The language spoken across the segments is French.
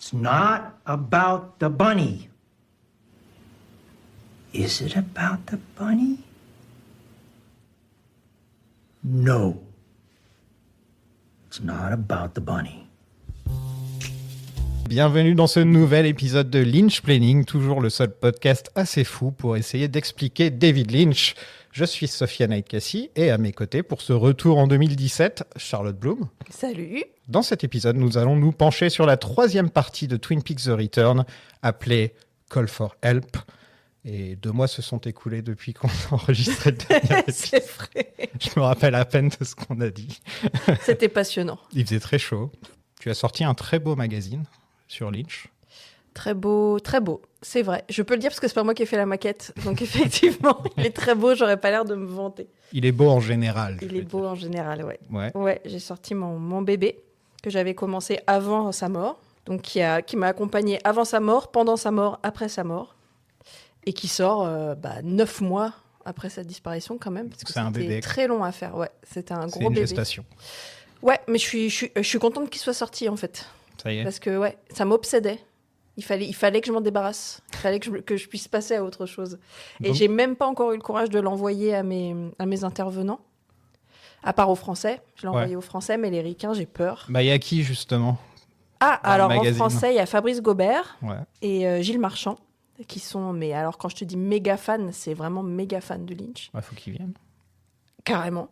It's not about the bunny. Is it about the bunny? No. It's not about the bunny. Bienvenue dans ce nouvel épisode de Lynch Planning, toujours le seul podcast assez fou pour essayer d'expliquer David Lynch. Je suis Sofiane Aïtkassi et à mes côtés pour ce retour en 2017, Charlotte Bloom. Salut. Dans cet épisode, nous allons nous pencher sur la troisième partie de Twin Peaks The Return, appelée Call for Help. Et 2 mois se sont écoulés depuis qu'on a enregistré le dernier épisode. C'est vrai. Je me rappelle à peine de ce qu'on a dit. C'était passionnant. Il faisait très chaud. Tu as sorti un très beau magazine sur Lynch. Très beau, c'est vrai. Je peux le dire parce que c'est pas moi qui ai fait la maquette. Donc effectivement, il est très beau, j'aurais pas l'air de me vanter. Il est beau en général. Il est beau en général, ouais. Ouais. J'ai sorti mon bébé, que j'avais commencé avant sa mort. Donc qui m'a accompagné avant sa mort, pendant sa mort, après sa mort. Et qui sort 9 mois après sa disparition quand même. Parce que c'est un bébé. C'était très long à faire, ouais. C'était un C'est gros une bébé. gestation. Ouais, mais je suis contente qu'il soit sorti en fait. Ça y est. Parce que ouais, ça m'obsédait. Il fallait que je m'en débarrasse. Il fallait que je puisse passer à autre chose. Et Donc- j'ai même pas encore eu le courage de l'envoyer à mes intervenants. À part aux Français. Je l'ai envoyé aux Français, mais les ricains, j'ai peur. Bah, il y a qui, justement? Ah, Dans le alors en magazine. français, il y a Fabrice Gobert Ouais. et Gilles Marchand, qui sont... Mais alors, quand je te dis méga fan, c'est vraiment méga fan de Lynch. Ouais, faut qu'ils viennent. Carrément.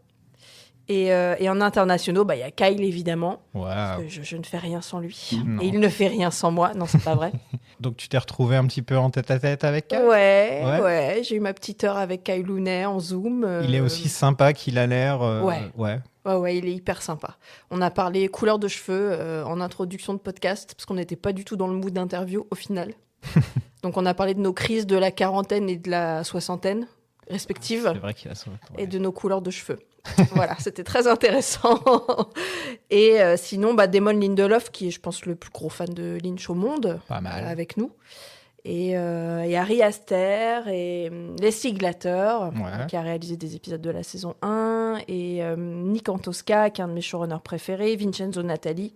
Et en internationaux, il y a Kyle, évidemment. Wow. Parce que je ne fais rien sans lui. Non. Et il ne fait rien sans moi. Non, c'est pas vrai. Donc, tu t'es retrouvé un petit peu en tête-à-tête avec elle? Ouais. J'ai eu ma petite heure avec Kyle Lounet en Zoom. Il est aussi sympa qu'il a l'air. Ouais. Ouais, il est hyper sympa. On a parlé couleur de cheveux en introduction de podcast, parce qu'on n'était pas du tout dans le mood d'interview au final. Donc on a parlé de nos crises de la quarantaine et de la soixantaine respectives, C'est vrai qu'il a son. et de nos couleurs de cheveux. Voilà, c'était très intéressant. Et sinon, Damon Lindelof, qui est, je pense, le plus gros fan de Lynch au monde, Pas mal. avec nous. Et Harry Aster et Leslie Glatter, Ouais. qui a réalisé des épisodes de la saison 1, et Nick Antosca, qui est un de mes showrunners préférés, Vincenzo Natali,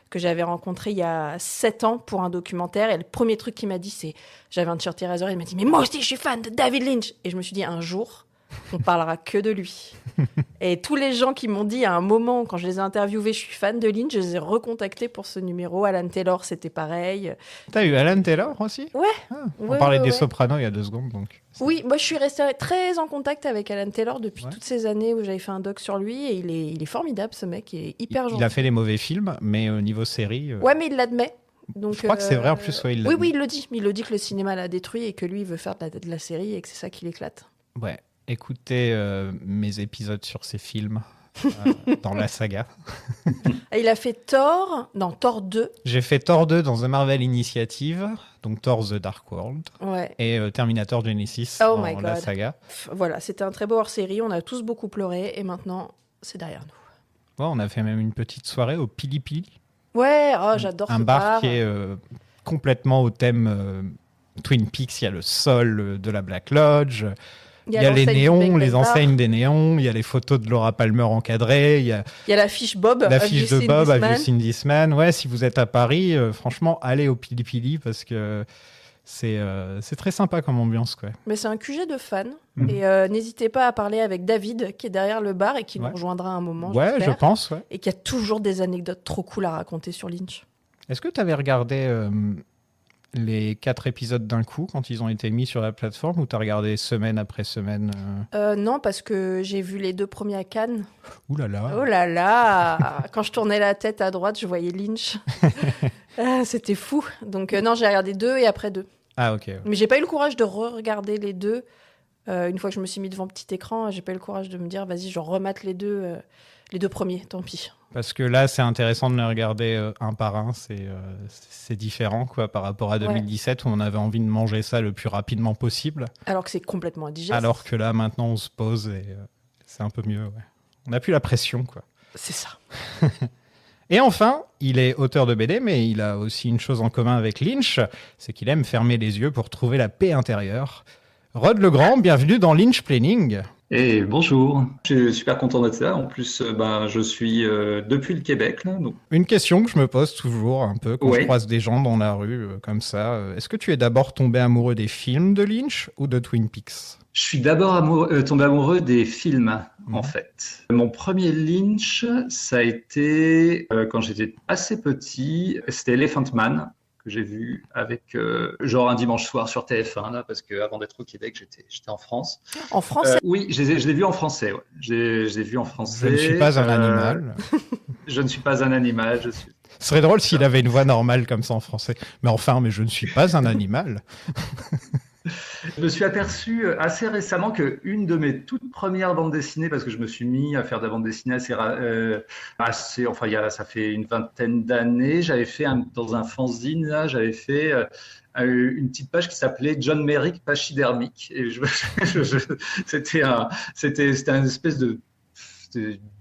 que j'avais rencontré il y a 7 ans pour un documentaire. Et le premier truc qu'il m'a dit, c'est... J'avais un t-shirt Eraser, il m'a dit « Mais moi aussi, je suis fan de David Lynch !» Et je me suis dit, un jour, on parlera que de lui. Et tous les gens qui m'ont dit à un moment, quand je les ai interviewés, je suis fan de Lynch, je les ai recontactés pour ce numéro. Alan Taylor, c'était pareil. T'as eu Alan Taylor aussi? Ouais. Ah, on Ouais, parlait ouais, des ouais. Sopranos il y a 2 secondes. Donc. Oui, moi je suis restée très en contact avec Alan Taylor depuis Ouais. toutes ces années où j'avais fait un doc sur lui. Et il est formidable, ce mec, il est hyper gentil. Il a fait des mauvais films, mais au niveau série. Ouais, mais il l'admet. Donc, Je crois que c'est vrai, en plus, ouais, il l'admet. Oui, il le dit. Il le dit que le cinéma l'a détruit et que lui, il veut faire de la série et que c'est ça qui l'éclate. Ouais. Écoutez mes épisodes sur ces films dans la saga. Et il a fait Thor, dans Thor 2. J'ai fait Thor 2 dans The Marvel Initiative, donc Thor The Dark World, Ouais. et Terminator Genesis Oh dans my la God. saga. Voilà, c'était un très beau hors-série. On a tous beaucoup pleuré et maintenant, c'est derrière nous. Ouais, on a fait même une petite soirée au Pili Pili, Ouais, oh, j'adore un ce bar qui est complètement au thème Twin Peaks. Il y a le sol de la Black Lodge, il y a les l'enseigne du néons, Bang les Bang Bar. enseignes des néons, il y a les photos de Laura Palmer encadrées, il y a Il y a l'affiche Bob. l'affiche Have de you Bob, seen Have this You man Seen This Man. Ouais, si vous êtes à Paris, franchement, allez au Pili Pili parce que c'est très sympa comme ambiance, quoi. Mais c'est un QG de fans. Mhm. Et n'hésitez pas à parler avec David, qui est derrière le bar et qui Ouais. nous rejoindra à un moment. Ouais, je j'espère. pense, ouais. Et qui a toujours des anecdotes trop cool à raconter sur Lynch. Est-ce que tu avais regardé les 4 épisodes d'un coup quand ils ont été mis sur la plateforme ou tu as regardé semaine après semaine Non, parce que j'ai vu les 2 premiers à Cannes. Ouh là là. Oh là là Quand je tournais la tête à droite, je voyais Lynch. C'était fou. Donc non, j'ai regardé 2 et après 2. Ah, ok. Ouais. Mais j'ai pas eu le courage de re-regarder les 2. Une fois que je me suis mis devant petit écran, j'ai pas eu le courage de me dire, vas-y, je remate les 2 premiers, tant pis. Parce que là, c'est intéressant de les regarder un par un. C'est différent quoi, par rapport à 2017 où on avait envie de manger ça le plus rapidement possible. Alors que c'est complètement indigeste. Alors que là, maintenant, on se pose et c'est un peu mieux. Ouais. On n'a plus la pression, quoi. C'est ça. Et enfin, il est auteur de BD, mais il a aussi une chose en commun avec Lynch, c'est qu'il aime fermer les yeux pour trouver la paix intérieure. Rod Legrand, bienvenue dans Lynch Planning. Et bonjour, je suis super content d'être là. En plus, je suis depuis le Québec, là, donc Une question que je me pose toujours un peu quand je ouais. croise des gens dans la rue comme ça. Est-ce que tu es d'abord tombé amoureux des films de Lynch ou de Twin Peaks? Je suis d'abord tombé amoureux des films, en Mhm. fait. Mon premier Lynch, ça a été quand j'étais assez petit. C'était Elephant Man que j'ai vu avec genre un dimanche soir sur TF1 là, parce que avant d'être au Québec, j'étais en France. En français? Oui, je l'ai vu en français. Ouais. Je l'ai vu en Je ne suis français. pas un animal. Je ne suis pas un animal. Je suis Ce serait drôle s'il avait une voix normale comme ça en français. Mais je ne suis pas un animal. Je me suis aperçu assez récemment que une de mes toutes premières bandes dessinées, parce que je me suis mis à faire de la bande dessinée ça fait une vingtaine d'années, j'avais fait dans un fanzine, là, j'avais fait une petite page qui s'appelait John Merrick pachydermique. Et c'était un espèce de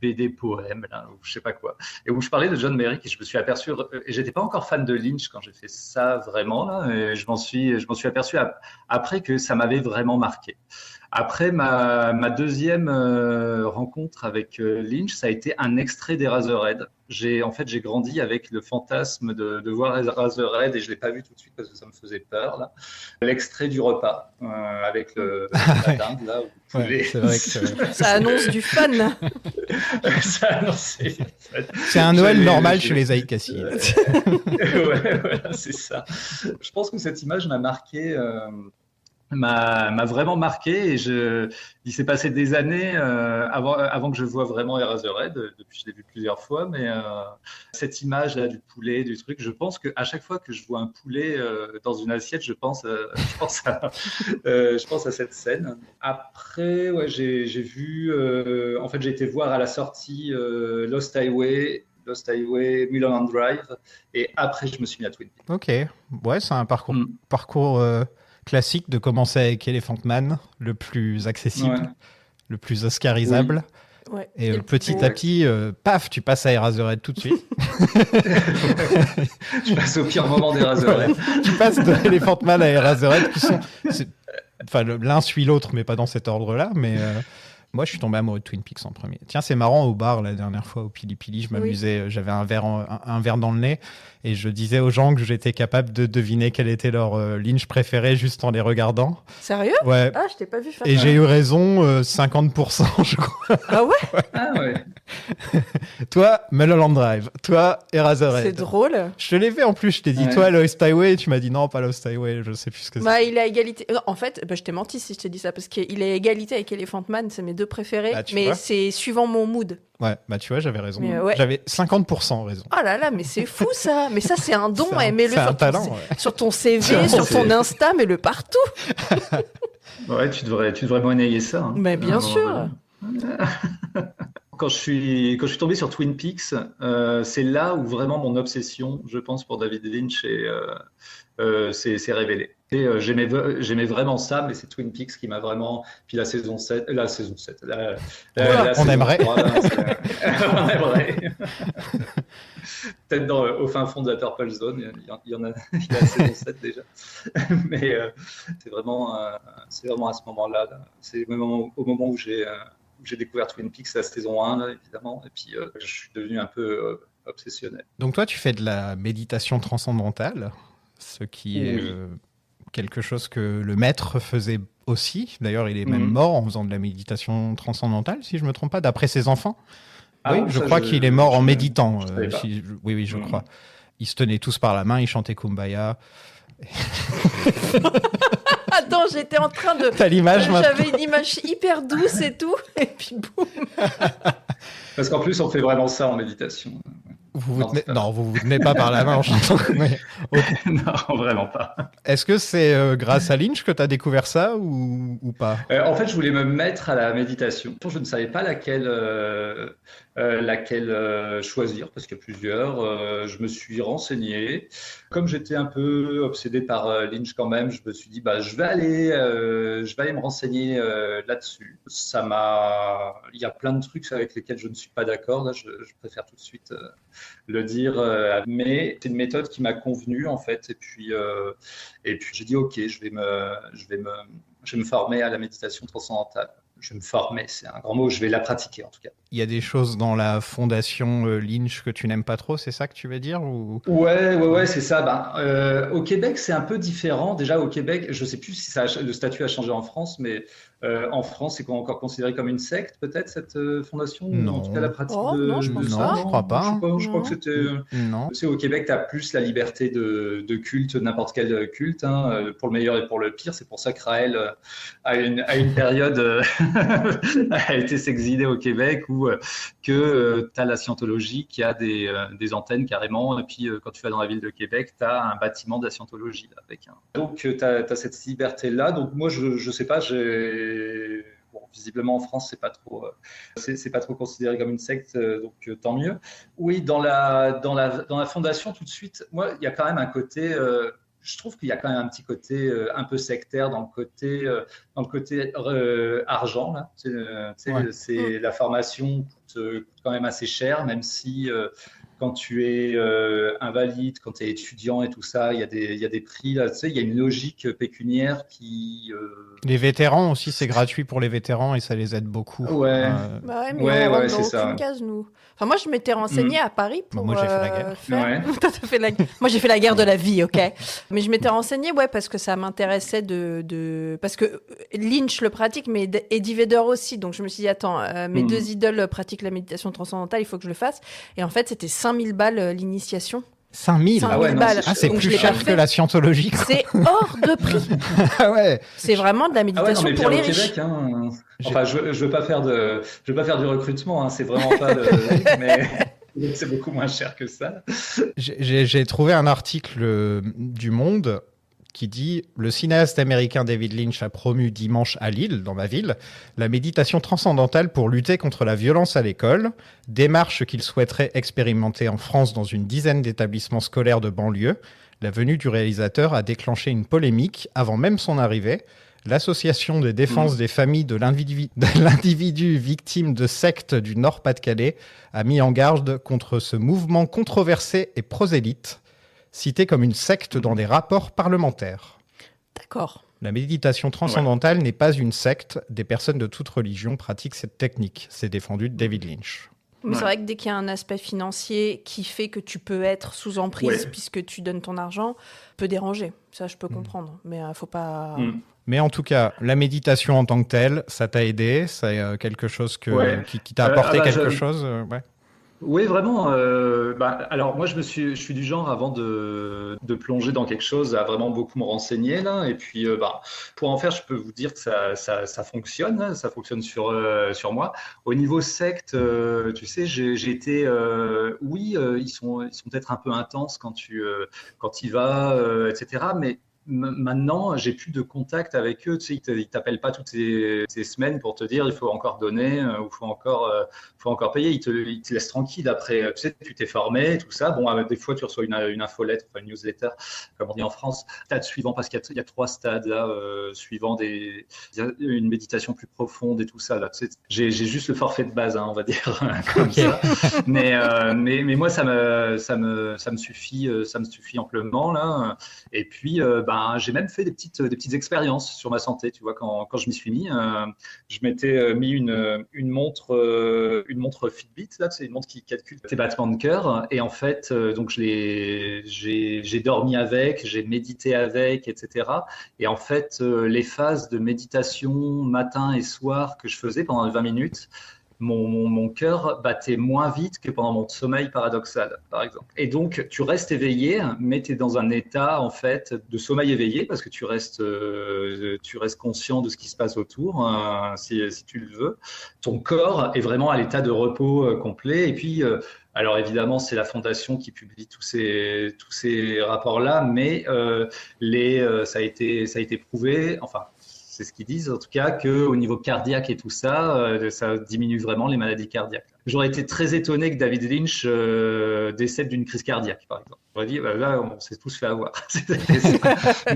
BD poème, là, ou je sais pas quoi, et où je parlais de John Merrick et je me suis aperçu, et j'étais pas encore fan de Lynch quand j'ai fait ça vraiment là, et je m'en suis aperçu après que ça m'avait vraiment marqué. Après ma deuxième rencontre avec Lynch, ça a été un extrait d'Eraserhead. J'ai grandi avec le fantasme de voir Eraserhead et je l'ai pas vu tout de suite parce que ça me faisait peur là. L'extrait du repas avec la dinde là, où tous Ouais, les c'est vrai que Ça annonce du fun. ça a lancé. c'est un Noël J'ai- normal j'ai- chez les Aïkassi. Ouais, voilà, c'est ça. Je pense que cette image m'a marqué, m'a vraiment marqué et il s'est passé des années avant que je voie vraiment Eraserhead. Depuis, je l'ai vu plusieurs fois, mais cette image-là du poulet, du truc, je pense qu'à chaque fois que je vois un poulet dans une assiette, je pense à cette scène. Après, ouais, j'ai vu, en fait, j'ai été voir à la sortie Lost Highway, Mulholland Drive, et après, je me suis mis à Twin Peaks. Ok, ouais, c'est un Mm. parcours classique de commencer avec Elephant Man, le plus accessible, Ouais, le plus oui, oscarisable. Ouais. Et Et le plus petit beau. à exact. petit, paf, tu passes à Eraserhead tout de suite. Je passe au pire moment des Voilà. Eraserhead. Tu passes de Elephant Man à Eraserhead qui sont. Enfin, l'un suit l'autre, mais pas dans cet ordre-là. Mais moi, je suis tombé amoureux de Twin Peaks en premier. Tiens, c'est marrant, au bar, la dernière fois, au Pili Pili, je Oui. m'amusais. J'avais un verre dans le nez et je disais aux gens que j'étais capable de deviner quel était leur Lynch préféré juste en les regardant. Sérieux? Ouais. Ah, je t'ai pas vu faire Et ça. j'ai eu raison, 50%, je crois. Ah ouais? Ah ouais. Toi, Mulholland Drive. Toi, C'est Eraserhead. drôle. Je te l'ai fait en plus, je t'ai dit, Ouais. toi, Lost Highway, et tu m'as dit non, pas Lost Highway, je sais plus ce que c'est. Bah, il est à égalité. Non, en fait, je t'ai menti si je t'ai dit ça, parce qu'il est à égalité avec Elephant Man, c'est mes deux préférés, Bah, tu mais vois. c'est suivant mon mood. Ouais, bah tu vois, j'avais raison. Mais, ouais. J'avais 50% raison. Oh là là, mais c'est fou ça! Mais ça, c'est un don, C'est mets-le c'est un sur, talent, ouais. sur ton CV, C'est sur vrai, ton Insta, mets-le partout. Ouais, tu devrais monnayer ça. Hein, Mais à bien un moment sûr. donné. Quand je suis tombé sur Twin Peaks, c'est là où vraiment mon obsession, je pense, pour David Lynch s'est révélée. Et, j'aimais vraiment ça, mais c'est Twin Peaks qui m'a vraiment. Puis la saison 7, la On saison aimerait. 3, là, on aimerait. Peut-être au fin fond de la Purple Zone, il y en a, il y a la saison 7 déjà. Mais c'est vraiment à ce moment-là. Là. C'est au moment où j'ai découvert Twin Peaks, la saison 1, là, évidemment. Et puis, je suis devenu un peu obsessionnel. Donc toi, tu fais de la méditation transcendantale, ce qui est Oui. quelque chose que le maître faisait aussi. D'ailleurs, il est même Mhm. mort en faisant de la méditation transcendantale, si je me trompe pas, d'après ses enfants. Ah Oui, bon, je ça, crois qu'il est mort en je- méditant. je savais pas. Oui, oui, je Mhm. crois. Ils se tenaient tous par la main, ils chantaient Kumbaya. Attends, j'étais en train de. T'as l'image maintenant. J'avais une image hyper douce et tout, et puis boum. Parce qu'en plus, on fait vraiment ça en méditation. Non, c'est pas Non, vous vous tenez pas par la main en chantant. Mais Non, vraiment pas. est-ce que c'est grâce à Lynch que tu as découvert ça ou pas? En fait, je voulais me mettre à la méditation. Je ne savais pas laquelle choisir parce qu'il y a plusieurs. Je me suis renseigné. Comme j'étais un peu obsédé par Lynch quand même, je me suis dit bah je vais aller me renseigner là-dessus. Il y a plein de trucs avec lesquels je ne suis pas d'accord. Là, je préfère tout de suite le dire. Mais c'est une méthode qui m'a convenu en fait. Et puis j'ai dit ok, je vais me former à la méditation transcendantale. je vais me former, c'est un grand mot, je vais la pratiquer en tout cas. Il y a des choses dans la fondation Lynch que tu n'aimes pas trop, c'est ça que tu veux dire ou... Ouais, c'est ça. Au Québec, c'est un peu différent. Déjà, au Québec, je sais plus si le statut a changé en France, mais en France, c'est encore considéré comme une secte, peut-être, cette fondation? Ou en tout cas, la pratique non, je pense non, pas. je crois pas. Je crois que c'était... Non. Tu sais, au Québec, tu as plus la liberté de culte, n'importe quel culte, hein, pour le meilleur et pour le pire. C'est pour ça que Raël, à une période, a été s'exiler au Québec, où tu as la scientologie qui a des antennes carrément. Et puis, quand tu vas dans la ville de Québec, tu as un bâtiment de la scientologie. Là, Donc, tu as cette liberté-là. Donc, moi, je sais pas, Bon, visiblement en France, c'est pas trop considéré comme une secte, donc tant mieux. Oui, dans la fondation, tout de suite, moi, il y a quand même un côté. Je trouve qu'il y a quand même un petit côté un peu sectaire dans le côté argent là. C'est la formation coûte quand même assez cher, même si quand tu es invalide, quand tu es étudiant et tout ça, il y a des prix là. Tu sais, il y a une logique pécuniaire qui. Les vétérans aussi, c'est gratuit pour les vétérans et ça les aide beaucoup. Ouais. Bah ouais, mais on rentre c'est dans ça. aucune case, nous. Enfin, moi, je m'étais renseignée à Paris pour Moi, j'ai fait la guerre. faire... Toi, t'as fait la... Moi, j'ai fait la guerre de la vie, ok. Mais je m'étais renseignée, parce que ça m'intéressait Parce que Lynch le pratique, mais Eddie Vedder aussi. Donc, je me suis dit, attends, mes deux idoles pratiquent la méditation transcendantale, il faut que je le fasse. Et en fait, c'était 5000 balles l'initiation. 5000 balles. C'est Donc, plus je l'ai cher pas que fait. la scientologie. C'est hors de prix. Ah ouais. C'est vraiment de la Ah ouais, non, méditation mais pour les bien au riches. Québec, hein. Enfin, je veux pas faire du recrutement, hein. C'est vraiment pas mais c'est beaucoup moins cher que ça. J'ai trouvé un article du Monde qui dit « Le cinéaste américain David Lynch a promu dimanche à Lille, dans ma ville, la méditation transcendantale pour lutter contre la violence à l'école, démarche qu'il souhaiterait expérimenter en France dans une dizaine d'établissements scolaires de banlieue. La venue du réalisateur a déclenché une polémique avant même son arrivée. L'Association de défense des familles de l'individu victime de sectes du Nord-Pas-de-Calais a mis en garde contre ce mouvement controversé et prosélyte, cité comme une secte dans des rapports parlementaires. D'accord. La méditation transcendantale n'est pas une secte. Des personnes de toute religion pratiquent cette technique. C'est défendu de David Lynch. Mais c'est vrai que dès qu'il y a un aspect financier qui fait que tu peux être sous emprise puisque tu donnes ton argent, peut déranger. Ça, je peux comprendre. Mais faut pas... Mais en tout cas, la méditation en tant que telle, ça t'a aidé? C'est quelque chose qui t'a apporté quelque chose Oui, vraiment. Alors moi, je suis du genre, avant de plonger dans quelque chose, à vraiment beaucoup me renseigner là. Et puis, pour en faire, je peux vous dire que ça fonctionne. Hein, ça fonctionne sur moi. Au niveau secte, tu sais, j'ai été, ils sont peut-être un peu intenses quand tu y vas, etc. Mais maintenant, j'ai plus de contact avec eux. Tu sais, ils t'appellent pas toutes ces semaines pour te dire il faut encore donner ou faut encore payer. Ils te laissent tranquille. Après, tu sais, tu t'es formé, tout ça. Bon, des fois, tu reçois une infolettre, enfin, une newsletter, comme on dit en France. Stade suivant, parce qu'il y a 3 stades là, suivant une méditation plus profonde et tout ça. Là, tu sais, j'ai juste le forfait de base, hein, on va dire comme ça. Mais moi, ça me suffit amplement là. Et puis, j'ai même fait des petites expériences sur ma santé. Tu vois, quand je m'y suis mis, je m'étais mis une montre Fitbit. Là, c'est une montre qui calcule tes battements de cœur. Et en fait, donc j'ai dormi avec, j'ai médité avec, etc. Et en fait, les phases de méditation matin et soir que je faisais pendant 20 minutes, mon cœur battait moins vite que pendant mon sommeil paradoxal, par exemple. Et donc, tu restes éveillé, mais tu es dans un état, en fait, de sommeil éveillé, parce que tu restes conscient de ce qui se passe autour, si tu le veux. Ton corps est vraiment à l'état de repos complet. Et puis, alors évidemment, c'est la fondation qui publie tous ces rapports-là, mais ça a été prouvé, enfin, c'est ce qu'ils disent, en tout cas, qu'au niveau cardiaque et tout ça, ça diminue vraiment les maladies cardiaques. J'aurais été très étonné que David Lynch décède d'une crise cardiaque, par exemple. J'aurais dit, là, on s'est tous fait avoir.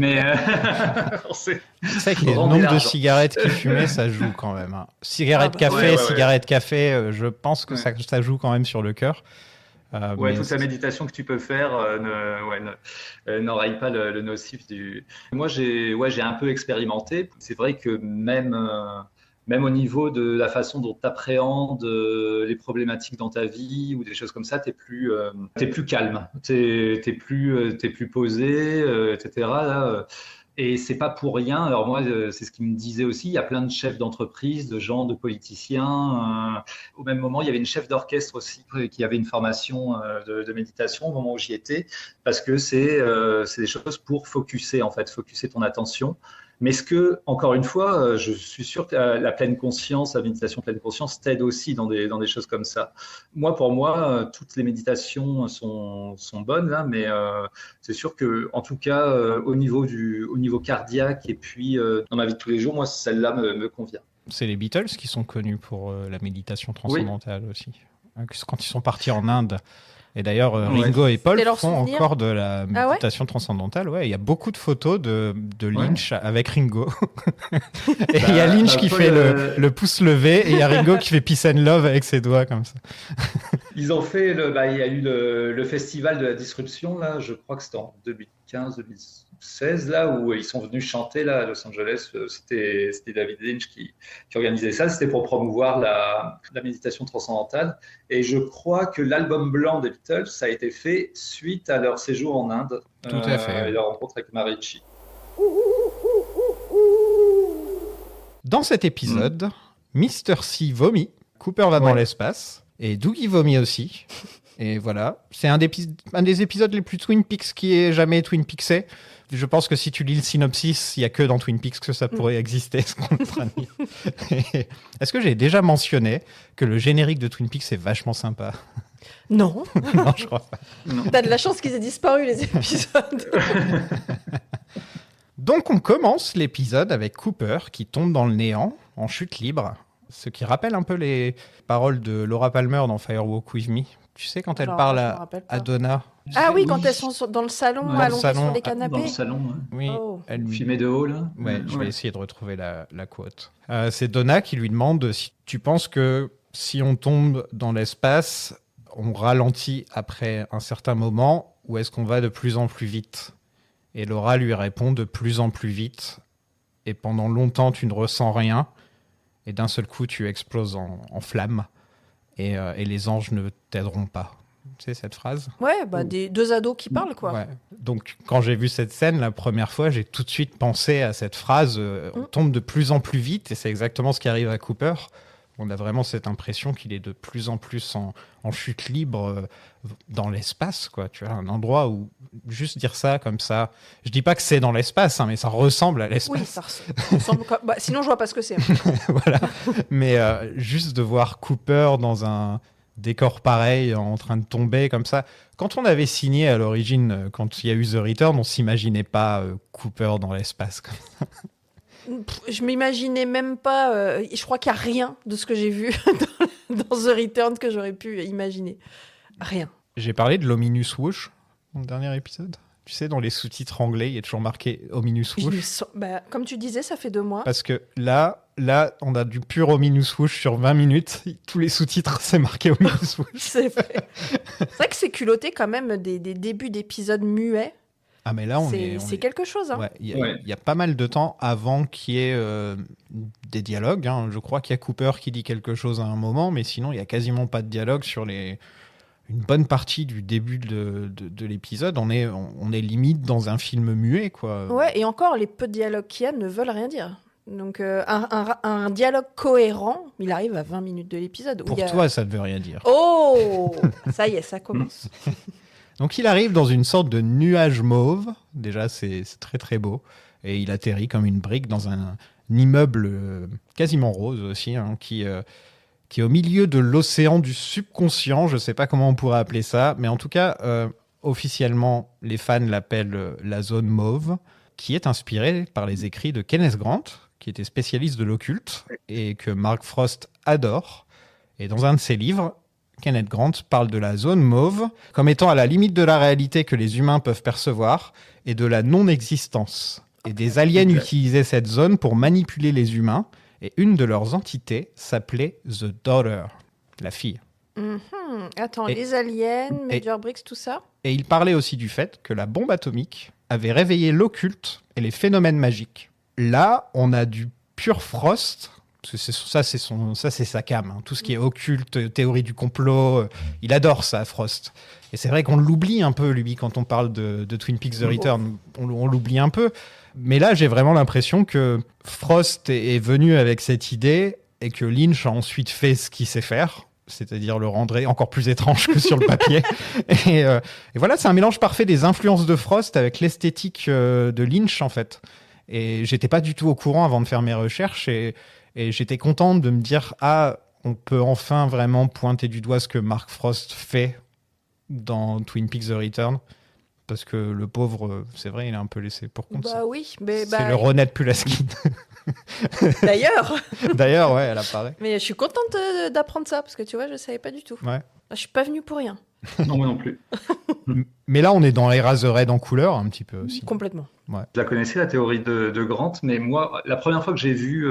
Mais c'est vrai que le nombre de cigarettes qu'il fumait, ça joue quand même. Hein. Cigarette café, je pense que ça joue quand même sur le cœur. Toute la méditation que tu peux faire n'enraye pas le nocif du. Moi, j'ai un peu expérimenté. C'est vrai que même même au niveau de la façon dont tu appréhendes les problématiques dans ta vie ou des choses comme ça, t'es plus calme, t'es plus posé, etc. Là. Et c'est pas pour rien. Alors moi, c'est ce qu'il me disait aussi. Il y a plein de chefs d'entreprise, de gens, de politiciens. Au même moment, il y avait une chef d'orchestre aussi qui avait une formation de méditation au moment où j'y étais, parce que c'est des choses pour focuser en fait, focuser ton attention. Mais encore une fois, je suis sûr que la pleine conscience, la méditation pleine conscience t'aide aussi dans des choses comme ça. Pour moi, toutes les méditations sont bonnes, là, mais c'est sûr que, en tout cas, au niveau cardiaque et puis dans ma vie de tous les jours, moi, celle-là me convient. C'est les Beatles qui sont connus pour la méditation transcendantale aussi. Quand ils sont partis en Inde. Et d'ailleurs, Ringo et Paul font encore de la méditation transcendantale. Ouais, il y a beaucoup de photos de Lynch avec Ringo. Et il y a Lynch qui fait le pouce levé et il y a Ringo qui fait peace and love avec ses doigts comme ça. Ils ont fait, il y a eu le festival de la disruption, là, je crois que c'était en 2015-2016, là, où ils sont venus chanter là, à Los Angeles. C'était David Lynch qui organisait ça. C'était pour promouvoir la méditation transcendantale. Et je crois que l'album blanc des Beatles, ça a été fait suite à leur séjour en Inde. Tout à fait. Et leur rencontre avec Maharishi. Dans cet épisode, Mr. C vomit, Cooper va dans l'espace, et Doogie vomit aussi. Et voilà, c'est un des épisodes les plus Twin Peaks qui ait jamais Twin Peaksé. Je pense que si tu lis le synopsis, il n'y a que dans Twin Peaks que ça pourrait exister, ce qu'on est en train de dire. Est-ce que j'ai déjà mentionné que le générique de Twin Peaks est vachement sympa ? Non. Non, je crois pas. T'as de la chance qu'ils aient disparu, les épisodes. Donc on commence l'épisode avec Cooper qui tombe dans le néant, en chute libre, ce qui rappelle un peu les paroles de Laura Palmer dans Firewalk With Me. Tu sais, quand elle parle à Donna. Ah oui, quand elles sont dans le salon, allongées sur des canapés. Dans le salon, oui. Elle filmait de haut, là. Ouais, je vais essayer de retrouver la quote. C'est Donna qui lui demande si tu penses que si on tombe dans l'espace, on ralentit après un certain moment ou est-ce qu'on va de plus en plus vite ? Et Laura lui répond de plus en plus vite. Et pendant longtemps, tu ne ressens rien. Et d'un seul coup, tu exploses en flammes. Et les anges ne t'aideront pas. Tu sais cette phrase ? Ouais, des deux ados qui parlent, quoi. Ouais. Donc, quand j'ai vu cette scène la première fois, j'ai tout de suite pensé à cette phrase on tombe de plus en plus vite. Et c'est exactement ce qui arrive à Cooper. On a vraiment cette impression qu'il est de plus en plus en chute libre dans l'espace, quoi. Tu vois, un endroit où juste dire ça comme ça. Je dis pas que c'est dans l'espace, mais ça ressemble à l'espace. Oui, ça ressemble. Sinon, je vois pas ce que c'est. Voilà. Mais juste de voir Cooper dans un décor pareil, en train de tomber comme ça. Quand on avait signé à l'origine, quand il y a eu The Return, on s'imaginait pas Cooper dans l'espace comme ça. Je m'imaginais même pas. Je crois qu'il n'y a rien de ce que j'ai vu dans The Return que j'aurais pu imaginer. Rien. J'ai parlé de l'Ominous Whoosh dans le dernier épisode. Tu sais, dans les sous-titres anglais, il y a toujours marqué Ominous Whoosh. Comme tu disais, ça fait 2 mois. Parce que là, on a du pur Ominous Whoosh sur 20 minutes. Tous les sous-titres, c'est marqué Ominous Whoosh. C'est vrai que c'est culotté quand même des débuts d'épisodes muets. Ah mais là, c'est quelque chose. Hein. Ouais, il y a pas mal de temps avant qu'il y ait des dialogues. Hein. Je crois qu'il y a Cooper qui dit quelque chose à un moment, mais sinon, il n'y a quasiment pas de dialogue sur une bonne partie du début de l'épisode. On est limite dans un film muet, quoi. Ouais, et encore, les peu de dialogues qu'il y a ne veulent rien dire. Donc, un dialogue cohérent, il arrive à 20 minutes de l'épisode. Pour toi, ça ne veut rien dire. Oh, ça y est, ça commence. Donc il arrive dans une sorte de nuage mauve, déjà c'est très très beau, et il atterrit comme une brique dans un immeuble quasiment rose aussi, hein, qui est au milieu de l'océan du subconscient, je ne sais pas comment on pourrait appeler ça, mais en tout cas, officiellement, les fans l'appellent la zone mauve, qui est inspirée par les écrits de Kenneth Grant, qui était spécialiste de l'occulte, et que Mark Frost adore. Et dans un de ses livres, Kenneth Grant parle de la zone mauve comme étant à la limite de la réalité que les humains peuvent percevoir et de la non-existence. Et des aliens utilisaient cette zone pour manipuler les humains, et une de leurs entités s'appelait The Daughter, la fille. Attends, les aliens, Major Briggs, tout ça ? Et il parlait aussi du fait que la bombe atomique avait réveillé l'occulte et les phénomènes magiques. Là, on a du pur Frost Parce que c'est sa came. Hein. Tout ce qui est occulte, théorie du complot, il adore ça, Frost. Et c'est vrai qu'on l'oublie un peu, lui, quand on parle de Twin Peaks The Return. On l'oublie un peu. Mais là, j'ai vraiment l'impression que Frost est venu avec cette idée et que Lynch a ensuite fait ce qu'il sait faire, c'est-à-dire le rendre encore plus étrange que sur le papier. Et voilà, c'est un mélange parfait des influences de Frost avec l'esthétique de Lynch, en fait. Et j'étais pas du tout au courant avant de faire mes recherches et j'étais contente de me dire on peut enfin vraiment pointer du doigt ce que Mark Frost fait dans Twin Peaks The Return. Parce que le pauvre, c'est vrai, il est un peu laissé pour compte. Bah oui, mais c'est le Ronette Pulaski. D'ailleurs, ouais, elle apparaît. Mais je suis contente d'apprendre ça, parce que tu vois, je savais pas du tout. Ouais. Je suis pas venue pour rien. Non, moi non plus. Mais là, on est dans Eraserhead en couleur, un petit peu aussi. Complètement. Ouais. Je la connaissais, la théorie de Grant, mais moi, la première fois que j'ai vu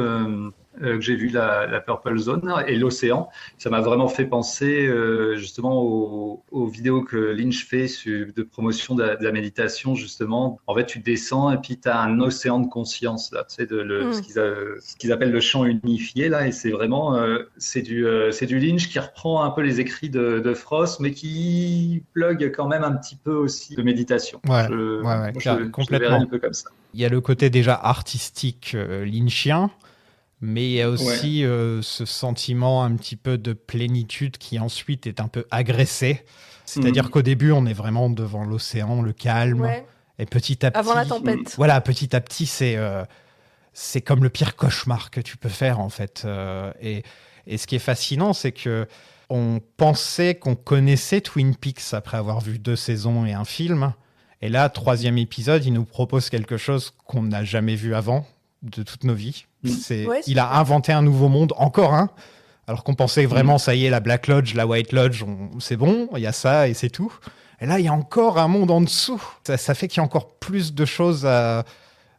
la Purple Zone et l'océan, ça m'a vraiment fait penser justement aux vidéos que Lynch fait de promotion de la méditation, justement. En fait, tu descends et puis tu as un océan de conscience, là, tu sais, ce qu'ils appellent le champ unifié, là, et c'est vraiment c'est du Lynch qui reprend un peu les écrits de Frost, mais qui plug quand même un petit peu aussi de méditation. Complètement. Un peu comme ça. Il y a le côté déjà artistique lynchien, mais il y a aussi ce sentiment un petit peu de plénitude qui ensuite est un peu agressé. C'est-à-dire qu'au début, on est vraiment devant l'océan, le calme, et petit à petit... Avant la tempête. Voilà, petit à petit, c'est comme le pire cauchemar que tu peux faire, en fait. Et ce qui est fascinant, c'est que on pensait qu'on connaissait Twin Peaks après avoir vu 2 saisons et un film. Et là, 3e épisode, il nous propose quelque chose qu'on n'a jamais vu avant de toutes nos vies. Il a inventé un nouveau monde, encore un, alors qu'on pensait vraiment, ça y est, la Black Lodge, la White Lodge, c'est bon, il y a ça et c'est tout. Et là, il y a encore un monde en dessous. Ça fait qu'il y a encore plus de choses à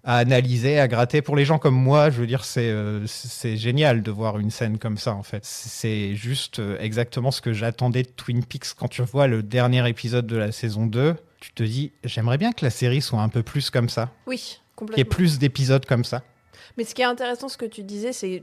analyser, à gratter. Pour les gens comme moi, je veux dire, c'est génial de voir une scène comme ça, en fait. C'est juste exactement ce que j'attendais de Twin Peaks. Quand tu vois le dernier épisode de la saison 2, tu te dis, j'aimerais bien que la série soit un peu plus comme ça. Oui, complètement. Qu'il y ait plus d'épisodes comme ça. Mais ce qui est intéressant, ce que tu disais, c'est...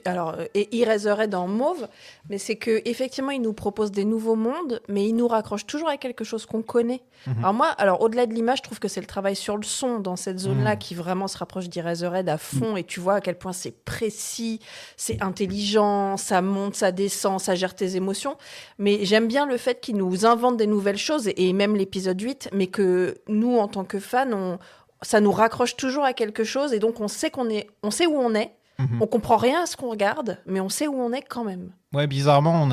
Alors, Eraserhead en mauve, mais c'est qu'effectivement, il nous propose des nouveaux mondes, mais il nous raccroche toujours à quelque chose qu'on connaît. Alors moi, au-delà de l'image, je trouve que c'est le travail sur le son dans cette zone-là qui vraiment se rapproche d'Eraserhead à fond, et tu vois à quel point c'est précis, c'est intelligent, ça monte, ça descend, ça gère tes émotions. Mais j'aime bien le fait qu'il nous invente des nouvelles choses, et même l'épisode 8, mais que nous, en tant que fans, ça nous raccroche toujours à quelque chose, et donc on sait où on est. On comprend rien à ce qu'on regarde, mais on sait où on est quand même. Ouais, bizarrement, on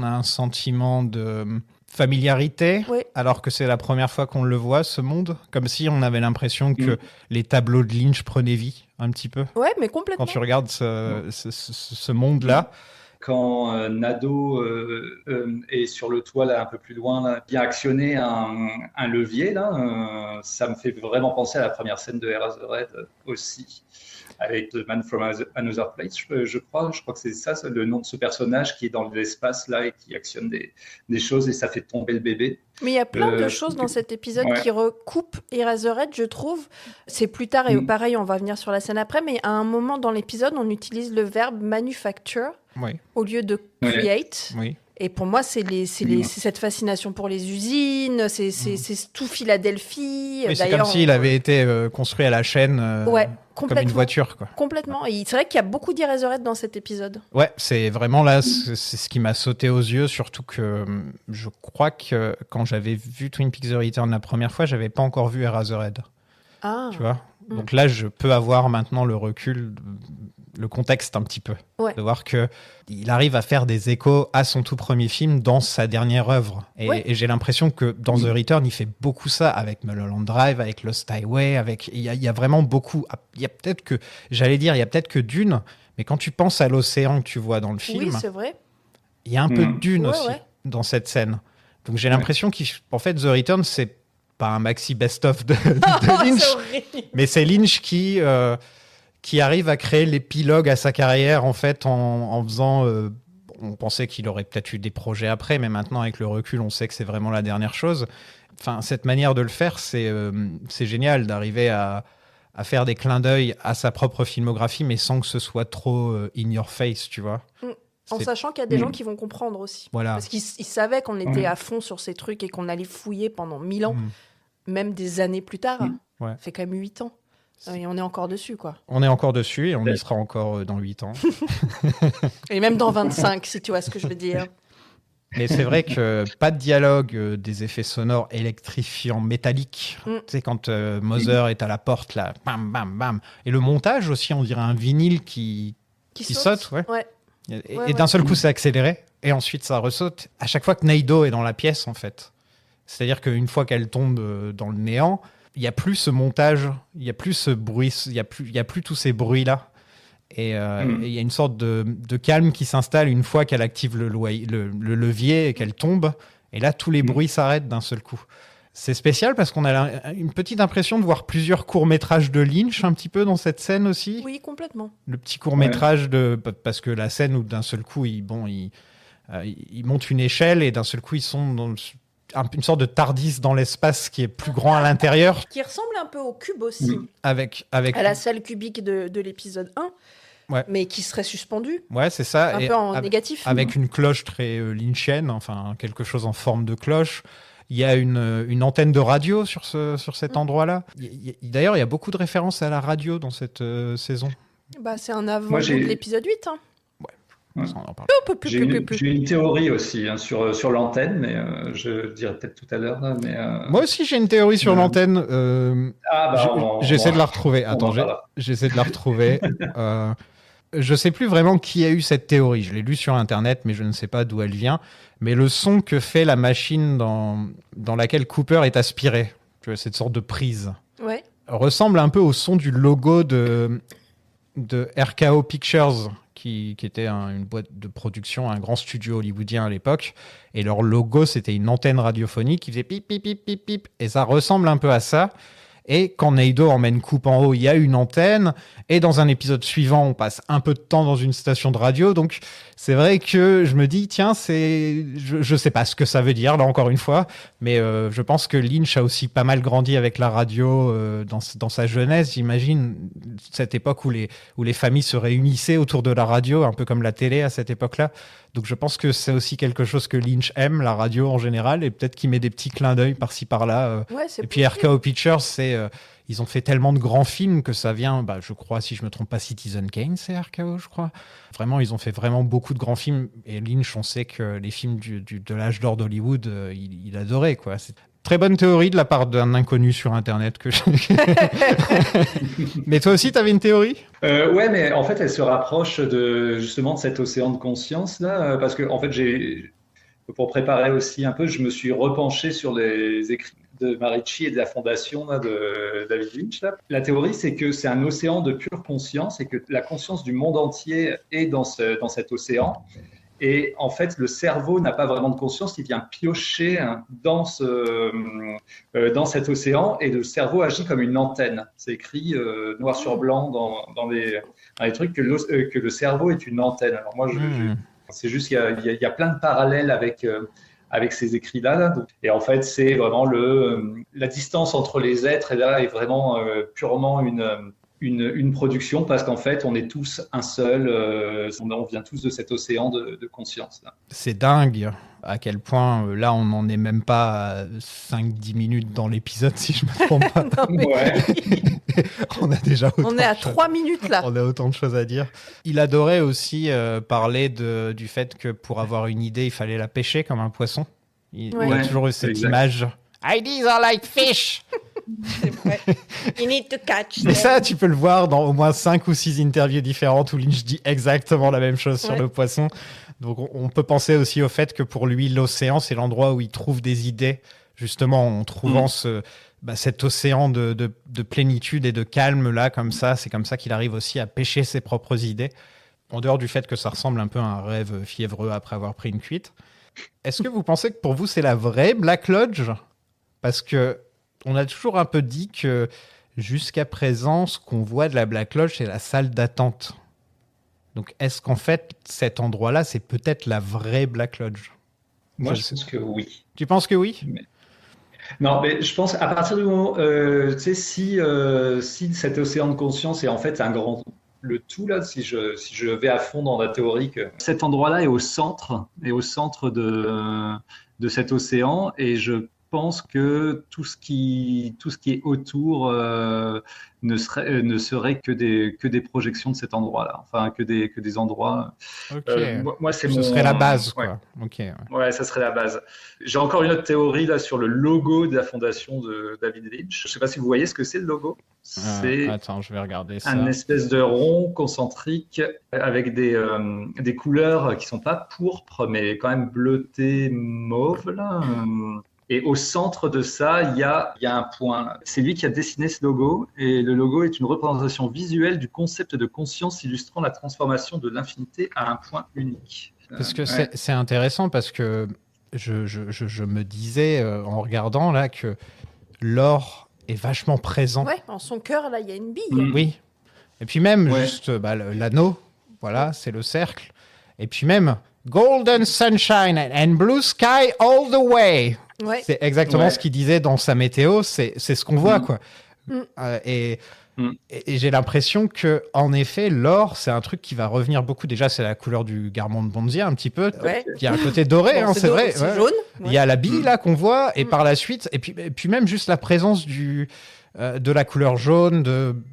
a un sentiment de familiarité, alors que c'est la première fois qu'on le voit, ce monde. Comme si on avait l'impression que les tableaux de Lynch prenaient vie, un petit peu. Ouais, mais complètement. Quand tu regardes ce monde-là. Quand Nado est sur le toit, là, un peu plus loin, là, vient actionner un levier, là, ça me fait vraiment penser à la première scène de Eraserhead aussi. Avec The Man from Another Place, je crois que c'est ça, le nom de ce personnage qui est dans l'espace là et qui actionne des choses et ça fait tomber le bébé. Mais il y a plein de choses dans cet épisode qui recoupent Eraserhead, je trouve. C'est plus tard et pareil, on va venir sur la scène après, mais à un moment dans l'épisode, on utilise le verbe manufacture au lieu de create. Oui. Et pour moi, c'est cette fascination pour les usines, c'est tout Philadelphie. Mais c'est comme s'il avait été construit à la chaîne comme une voiture. Quoi. Complètement. Et c'est vrai qu'il y a beaucoup d'Eraserhead dans cet épisode. Ouais, c'est vraiment là, c'est ce qui m'a sauté aux yeux, surtout que je crois que quand j'avais vu Twin Peaks The Return la première fois, j'avais pas encore vu Eraserhead. Ah. Tu vois ? Donc là, je peux avoir maintenant le recul, le contexte un petit peu. De voir qu'il arrive à faire des échos à son tout premier film dans sa dernière œuvre. Et j'ai l'impression que dans The Return, il fait beaucoup ça avec Mulholland Drive, avec Lost Highway, il y a vraiment beaucoup. Il y a peut-être que Dune, mais quand tu penses à l'océan que tu vois dans le film, oui, c'est vrai. Il y a un peu de Dune aussi dans cette scène. Donc j'ai l'impression qu'en fait, The Return, c'est pas un maxi best-of de Lynch, mais c'est Lynch qui arrive à créer l'épilogue à sa carrière en fait en faisant. On pensait qu'il aurait peut-être eu des projets après, mais maintenant avec le recul, on sait que c'est vraiment la dernière chose. Enfin, cette manière de le faire, c'est génial d'arriver à à faire des clins d'œil à sa propre filmographie, mais sans que ce soit trop in your face, tu vois. En C'est- sachant qu'il y a des gens qui vont comprendre aussi. Voilà. Parce qu'ils savaient qu'on était à fond sur ces trucs et qu'on allait fouiller pendant 1000 ans, même des années plus tard. Ouais. Ça fait quand même 8 ans. Et on est encore dessus, quoi. On est encore dessus et on y sera encore dans 8 ans. Et même dans 25, si tu vois ce que je veux dire. Mais c'est vrai que pas de dialogue, des effets sonores électrifiants, métalliques. Tu sais, quand Mother est à la porte, là, bam, bam, bam. Et le montage aussi, on dirait un vinyle qui saute, ouais. Et d'un seul coup, c'est accéléré. Et ensuite, ça ressaute. À chaque fois que Naido est dans la pièce, en fait. C'est-à-dire qu'une fois qu'elle tombe dans le néant, il n'y a plus ce montage, il n'y a plus ce bruit, il y a plus tous ces bruits-là. Et il y a une sorte de calme qui s'installe une fois qu'elle active le levier et qu'elle tombe. Et là, tous les bruits s'arrêtent d'un seul coup. C'est spécial parce qu'on a une petite impression de voir plusieurs courts-métrages de Lynch un petit peu dans cette scène aussi. Oui, complètement. Le petit court-métrage parce que la scène où d'un seul coup, ils montent une échelle et d'un seul coup, ils sont dans une sorte de TARDIS dans l'espace qui est plus grand à l'intérieur. Qui ressemble un peu au cube aussi. Avec À la salle cubique de l'épisode 1. Ouais. Mais qui serait suspendue. Ouais, c'est ça. Un peu en négatif. Avec une cloche très lynchienne, enfin quelque chose en forme de cloche. Il y a une antenne de radio sur cet endroit-là. D'ailleurs, il y a beaucoup de références à la radio dans cette saison. Bah, c'est un avant de l'épisode 8. Hein. Ouais. Ça, on en parle. J'ai une théorie aussi sur l'antenne, mais je dirai peut-être tout à l'heure. Moi aussi, j'ai une théorie sur l'antenne. J'essaie de la retrouver. Attends, j'essaie de la retrouver. Je sais plus vraiment qui a eu cette théorie. Je l'ai lue sur Internet, mais je ne sais pas d'où elle vient. Mais le son que fait la machine dans laquelle Cooper est aspiré, tu vois, cette sorte de prise, ressemble un peu au son du logo de RKO Pictures, qui était une boîte de production, un grand studio hollywoodien à l'époque. Et leur logo, c'était une antenne radiophonique qui faisait pip, pip, pip, pip, pip. Et ça ressemble un peu à ça. Et quand Naido emmène Coop en haut, il y a une antenne. Et dans un épisode suivant, on passe un peu de temps dans une station de radio. Donc, c'est vrai que je me dis, tiens, je sais pas ce que ça veut dire, là, encore une fois. Mais je pense que Lynch a aussi pas mal grandi avec la radio dans sa jeunesse. J'imagine cette époque où les familles se réunissaient autour de la radio, un peu comme la télé à cette époque-là. Donc, je pense que c'est aussi quelque chose que Lynch aime, la radio en général. Et peut-être qu'il met des petits clins d'œil par-ci, par-là. Et puis, RKO Pictures, ils ont fait tellement de grands films que ça vient, je crois, si je me trompe pas, Citizen Kane, c'est RKO, je crois. Vraiment, ils ont fait vraiment beaucoup de grands films. Et Lynch, on sait que les films de l'âge d'or d'Hollywood, il adorait, quoi. C'est très bonne théorie de la part d'un inconnu sur Internet. Mais toi aussi, tu avais une théorie ? Ouais, mais en fait, elle se rapproche justement de cet océan de conscience, là, parce que, en fait, pour préparer aussi un peu, je me suis repenché sur les écrits de Marici et de la fondation là, de David Lynch. Là. La théorie, c'est que c'est un océan de pure conscience et que la conscience du monde entier est dans cet océan. Et en fait, le cerveau n'a pas vraiment de conscience, il vient piocher dans cet océan et le cerveau agit comme une antenne. C'est écrit noir sur blanc dans les trucs que le cerveau est une antenne. Alors moi, c'est juste qu'il y a plein de parallèles avec ces écrits-là. Là. Et en fait, c'est vraiment la distance entre les êtres et là est vraiment purement une production parce qu'en fait, on est tous un seul, on vient tous de cet océan de conscience. Là. C'est dingue à quel point, là, on n'en est même pas à 5-10 minutes dans l'épisode, si je ne me trompe pas. Non, mais On a déjà on est à 3 minutes, là. On a autant de choses à dire. Il adorait aussi parler du fait que pour avoir une idée, il fallait la pêcher comme un poisson. Il a toujours eu cette image. Ideas are like fish. C'est vrai. You need to catch Mais ça, tu peux le voir dans au moins 5 ou 6 interviews différentes où Lynch dit exactement la même chose sur le poisson. Donc on peut penser aussi au fait que pour lui, l'océan, c'est l'endroit où il trouve des idées, justement en trouvant cet océan de plénitude et de calme là, comme ça. C'est comme ça qu'il arrive aussi à pêcher ses propres idées. En dehors du fait que ça ressemble un peu à un rêve fiévreux après avoir pris une cuite. Est-ce que vous pensez que pour vous, c'est la vraie Black Lodge ? Parce que on a toujours un peu dit que jusqu'à présent, ce qu'on voit de la Black Lodge, c'est la salle d'attente. Donc, est-ce qu'en fait, cet endroit-là, c'est peut-être la vraie Black Lodge ? Moi, je pense que oui. Tu penses que oui ? Non, mais je pense à partir du moment, tu sais, si cet océan de conscience est en fait un grand, le tout là, si je vais à fond dans la théorie, que cet endroit-là est au centre de cet océan, et je pense que tout ce qui est autour ne serait que des projections de cet endroit-là, enfin que des endroits. Ok. Moi, c'est Ce mon. serait la base, Ouais. quoi. Ok. Ouais. Ouais, ça serait la base. J'ai encore une autre théorie là sur le logo de la fondation de David Lynch. Je ne sais pas si vous voyez ce que c'est le logo. C'est Attends, je vais regarder un ça. espèce de rond concentrique avec des couleurs qui sont pas pourpres, mais quand même bleutées mauve là. Et au centre de ça, il y a un point. C'est lui qui a dessiné ce logo, et le logo est une représentation visuelle du concept de conscience illustrant la transformation de l'infinité à un point unique. Parce que Ouais. c'est intéressant parce que je me disais en regardant là que l'or est vachement présent. Ouais, en son cœur, là, il y a une bille. Oui. Et puis même Ouais. juste l'anneau, voilà, c'est le cercle. Et puis même Golden Sunshine and Blue Sky all the way. Ouais. C'est exactement Ouais. ce qu'il disait dans sa météo, c'est ce qu'on voit, quoi. Mm. Et, Mm. et j'ai l'impression que, en effet, l'or, c'est un truc qui va revenir beaucoup. Déjà, c'est la couleur du Garmond de Bonzier, un petit peu. Ouais. Il y a un côté doré, Bon, hein, c'est vrai. C'est ouais. jaune. Il y a la bille, là, qu'on voit, et Mm. par la suite, et puis même juste la présence de la couleur jaune,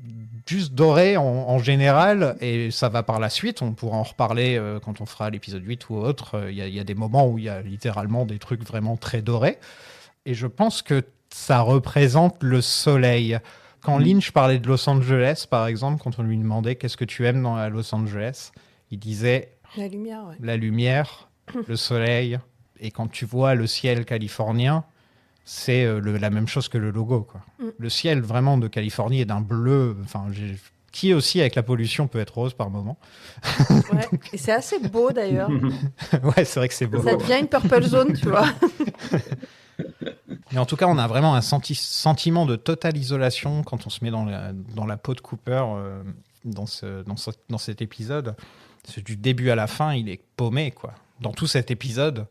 juste doré en général, et ça va par la suite. On pourra en reparler quand on fera l'épisode 8 ou autre. Il y a des moments où il y a littéralement des trucs vraiment très dorés. Et je pense que ça représente le soleil. Quand Lynch parlait de Los Angeles, par exemple, quand on lui demandait qu'est-ce que tu aimes dans Los Angeles, il disait La lumière, ouais. la lumière, le soleil. Et quand tu vois le ciel californien, c'est la même chose que le logo, quoi. Le ciel vraiment de Californie est d'un bleu, enfin, qui aussi avec la pollution peut être rose par moment. Ouais. Et c'est assez beau d'ailleurs. Ouais, c'est vrai que c'est beau. Ça devient une purple zone, tu vois. Mais en tout cas, on a vraiment un sentiment de totale isolation quand on se met dans la peau de Cooper dans cet épisode. C'est du début à la fin, il est paumé, quoi. Dans tout cet épisode,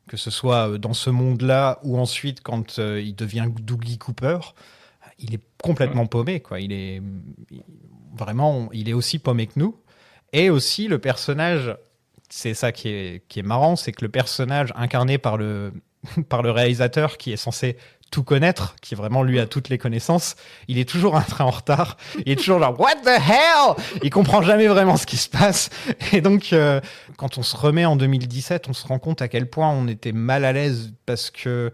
que ce soit dans ce monde-là ou ensuite quand il devient Dougie Cooper, il est complètement paumé, quoi. Il est aussi paumé que nous. Et aussi, le personnage, c'est ça qui est marrant, c'est que le personnage incarné par le réalisateur qui est censé tout connaître, qui vraiment lui a toutes les connaissances, il est toujours un train en retard. Il est toujours genre what the hell, il comprend jamais vraiment ce qui se passe. Et donc quand on se remet en 2017, on se rend compte à quel point on était mal à l'aise parce que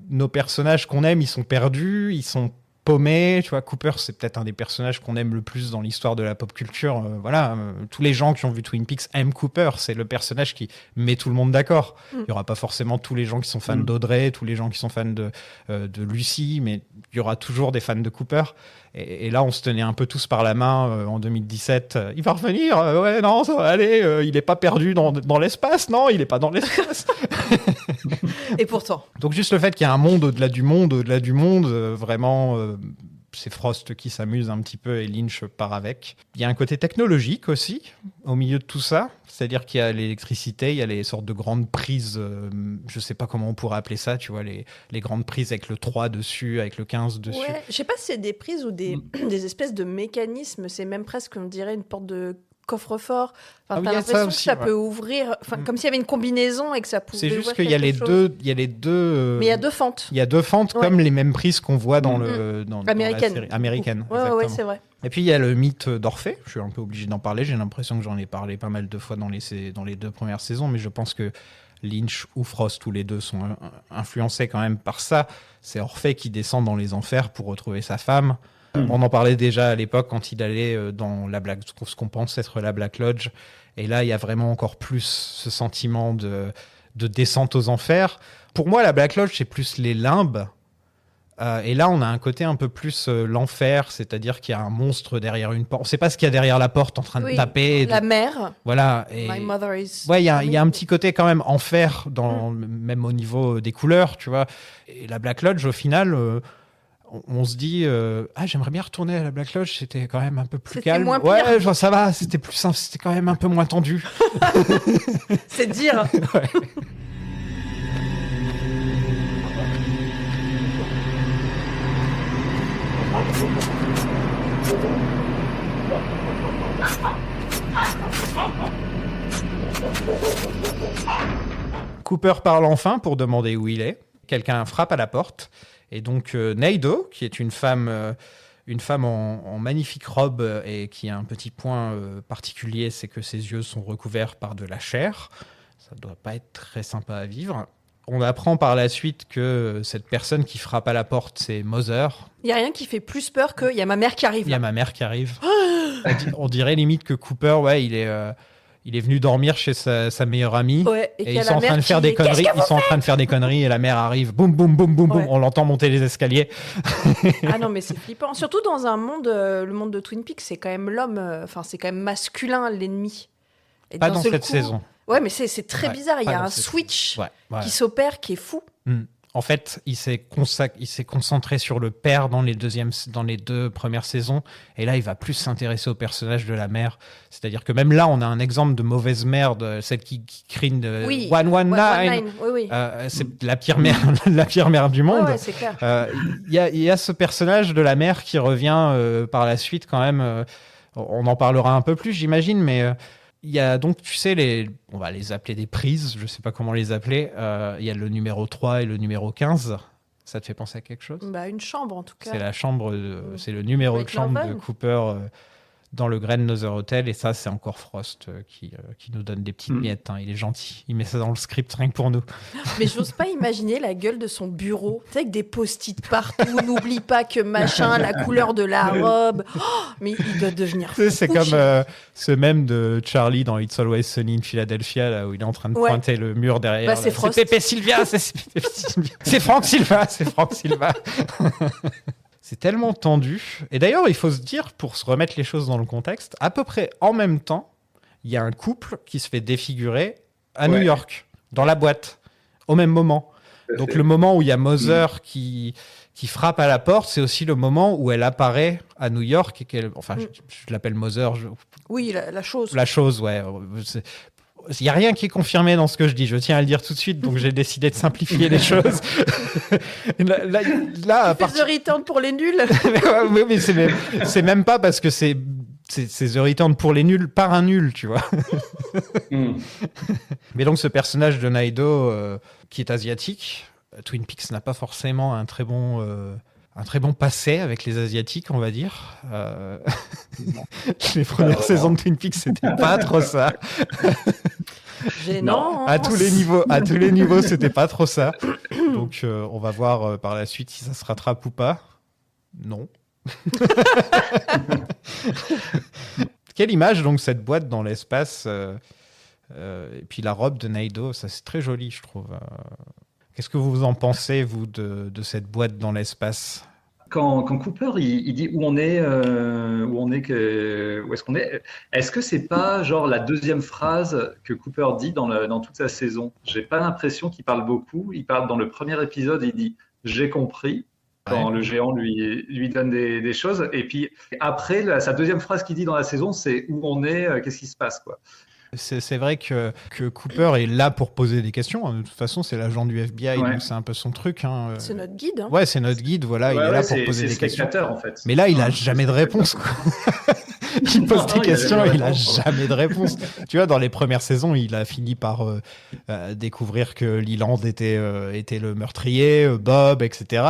nos personnages qu'on aime, ils sont perdus, ils sont paumé, tu vois. Cooper, c'est peut-être un des personnages qu'on aime le plus dans l'histoire de la pop culture. Tous les gens qui ont vu Twin Peaks aiment Cooper. C'est le personnage qui met tout le monde d'accord. Il y aura pas forcément tous les gens qui sont fans d'Audrey, tous les gens qui sont fans de Lucy, mais il y aura toujours des fans de Cooper. Et là, on se tenait un peu tous par la main en 2017. Il va revenir, ouais, non, ça va aller. Il est pas perdu dans l'espace, non, il est pas dans l'espace. Et pourtant. Donc juste le fait qu'il y a un monde au-delà du monde, vraiment, c'est Frost qui s'amuse un petit peu et Lynch part avec. Il y a un côté technologique aussi, au milieu de tout ça. C'est-à-dire qu'il y a l'électricité, il y a les sortes de grandes prises, je sais pas comment on pourrait appeler ça, tu vois, les grandes prises avec le 3 dessus, avec le 15 dessus. Ouais, je sais pas si c'est des prises ou des espèces de mécanismes. C'est même presque, on dirait, une porte de coffre-fort. Enfin, Ah oui, t'as il y a l'impression ça que aussi, ça ouais. peut ouvrir, comme s'il y avait une combinaison et que ça pouvait C'est juste ouvrir qu'il y a quelque les chose. deux, Mais il y a deux fentes. Il y a deux fentes Ouais. comme les mêmes prises qu'on voit dans dans la Américaine. série américaine. Ouais, exactement. ouais, c'est vrai. Et puis il y a le mythe d'Orphée, je suis un peu obligé d'en parler, j'ai l'impression que j'en ai parlé pas mal de fois dans les deux premières saisons, mais je pense que Lynch ou Frost, tous les deux sont influencés quand même par ça. C'est Orphée qui descend dans les enfers pour retrouver sa femme. On en parlait déjà à l'époque quand il allait dans ce qu'on pense être la Black Lodge. Et là, il y a vraiment encore plus ce sentiment de descente aux enfers. Pour moi, la Black Lodge, c'est plus les limbes. Et là, on a un côté un peu plus l'enfer, c'est-à-dire qu'il y a un monstre derrière une porte. On ne sait pas ce qu'il y a derrière la porte en train de Oui, taper. la mère. Voilà. Et... My mother is. Ouais, il y a un petit côté quand même enfer, même au niveau des couleurs, tu vois. Et la Black Lodge, au final, on se dit j'aimerais bien retourner à la Black Lodge, c'était quand même un peu plus C'était calme. moins pire. Ouais, genre, ça va, c'était plus simple, c'était quand même un peu moins tendu. C'est dire. Ouais. Cooper parle enfin pour demander où il est. Quelqu'un frappe à la porte. Et donc Naido, qui est une femme en magnifique robe et qui a un petit point particulier, c'est que ses yeux sont recouverts par de la chair. Ça ne doit pas être très sympa à vivre. On apprend par la suite que cette personne qui frappe à la porte, c'est Mother. Il n'y a rien qui fait plus peur qu'il y a ma mère qui arrive. Il y a ma mère qui arrive. On dirait limite que Cooper, ouais, il est venu dormir chez sa meilleure amie. Ouais, Et qu'il y a ils la sont en mère train de qui faire dit, des conneries. Qu'est-ce que Ils sont en train de faire des conneries et la mère arrive. Boum, boum, boum, boum, boum. Ouais. On l'entend monter les escaliers. Ah non, mais c'est flippant. Surtout dans un monde, le monde de Twin Peaks, c'est quand même l'homme, c'est quand même masculin l'ennemi. Et Pas d'un dans seul cette coup- saison. Ouais, mais c'est très Ouais, bizarre. Il y pas a dans un cette switch Ouais. qui s'opère, qui est fou. En fait, il s'est concentré sur le père dans les deux premières saisons. Et là, il va plus s'intéresser au personnage de la mère. C'est-à-dire que même là, on a un exemple de mauvaise mère, celle qui crine de Oui. 119. Oui. C'est la pire mère, la pire mère du monde. Ouais, c'est clair. Il y a ce personnage de la mère qui revient par la suite quand même. On en parlera un peu plus, j'imagine, mais il y a donc, tu sais, on va les appeler des prises, je ne sais pas comment les appeler. Il y a le numéro 3 et le numéro 15. Ça te fait penser à quelque chose? Bah, une chambre, en tout cas. C'est la chambre, c'est le numéro Avec de chambre de Norman. Cooper dans le Grand Nother Hotel. Et ça, c'est encore Frost qui nous donne des petites miettes. Hein. Il est gentil. Il met ça dans le script rien que pour nous. Mais j'ose pas imaginer la gueule de son bureau. Tu sais, avec des post-it partout. N'oublie pas que machin, la couleur de la robe. Oh, mais il doit devenir Tu sais, c'est fou, comme chez- ce même de Charlie dans It's Always Sunny in Philadelphia, là où il est en train de Ouais. pointer le mur derrière. Bah, c'est là. Frost. C'est Pepe Sylvia, c'est Pepe Sylvia. C'est Franck Silva, c'est Franck Silva. C'est tellement tendu. Et d'ailleurs, il faut se dire, pour se remettre les choses dans le contexte, à peu près en même temps, il y a un couple qui se fait défigurer à New Ouais. York, dans la boîte, au même moment. Donc le moment où il y a Mother qui frappe à la porte, c'est aussi le moment où elle apparaît à New York et qu'elle, enfin, je l'appelle Mother, Oui, la chose. la chose, ouais. Il n'y a rien qui est confirmé dans ce que je dis, je tiens à le dire tout de suite, donc j'ai décidé de simplifier les choses. là, à Fais partir... The Return pour les nuls. Oui, mais c'est même pas parce que c'est The Return pour les nuls par un nul, tu vois. Mais donc ce personnage de Naido qui est asiatique, Twin Peaks n'a pas forcément un très bon passé avec les Asiatiques, on va dire. Les premières saisons de Twin Peaks, c'était pas trop ça. Gênant. À tous les niveaux, c'était pas trop ça. Donc on va voir par la suite si ça se rattrape ou pas. Non. Quelle image donc cette boîte dans l'espace et puis la robe de Naido, ça c'est très joli, je trouve. Qu'est-ce que vous en pensez, vous, de cette boîte dans l'espace? Quand Cooper il dit où on est, où est-ce qu'on est, est-ce que c'est pas genre la deuxième phrase que Cooper dit dans toute sa saison? J'ai pas l'impression qu'il parle beaucoup. Il parle dans le premier épisode, il dit j'ai compris quand le géant lui donne des choses. Et puis après, sa deuxième phrase qu'il dit dans la saison, c'est où on est, qu'est-ce qui se passe, quoi. C'est vrai que Cooper est là pour poser des questions. De toute façon, c'est l'agent du FBI, Ouais. donc c'est un peu son truc. Hein. C'est notre guide. Hein. Ouais, c'est notre guide, voilà, il est là pour poser des questions. spectateur, en fait. Mais là, il a jamais de réponse. Quoi. Il pose des Non, questions, il a il a réponse. jamais de réponse. Tu vois, dans les premières saisons, il a fini par découvrir que Leland était le meurtrier, Bob, etc.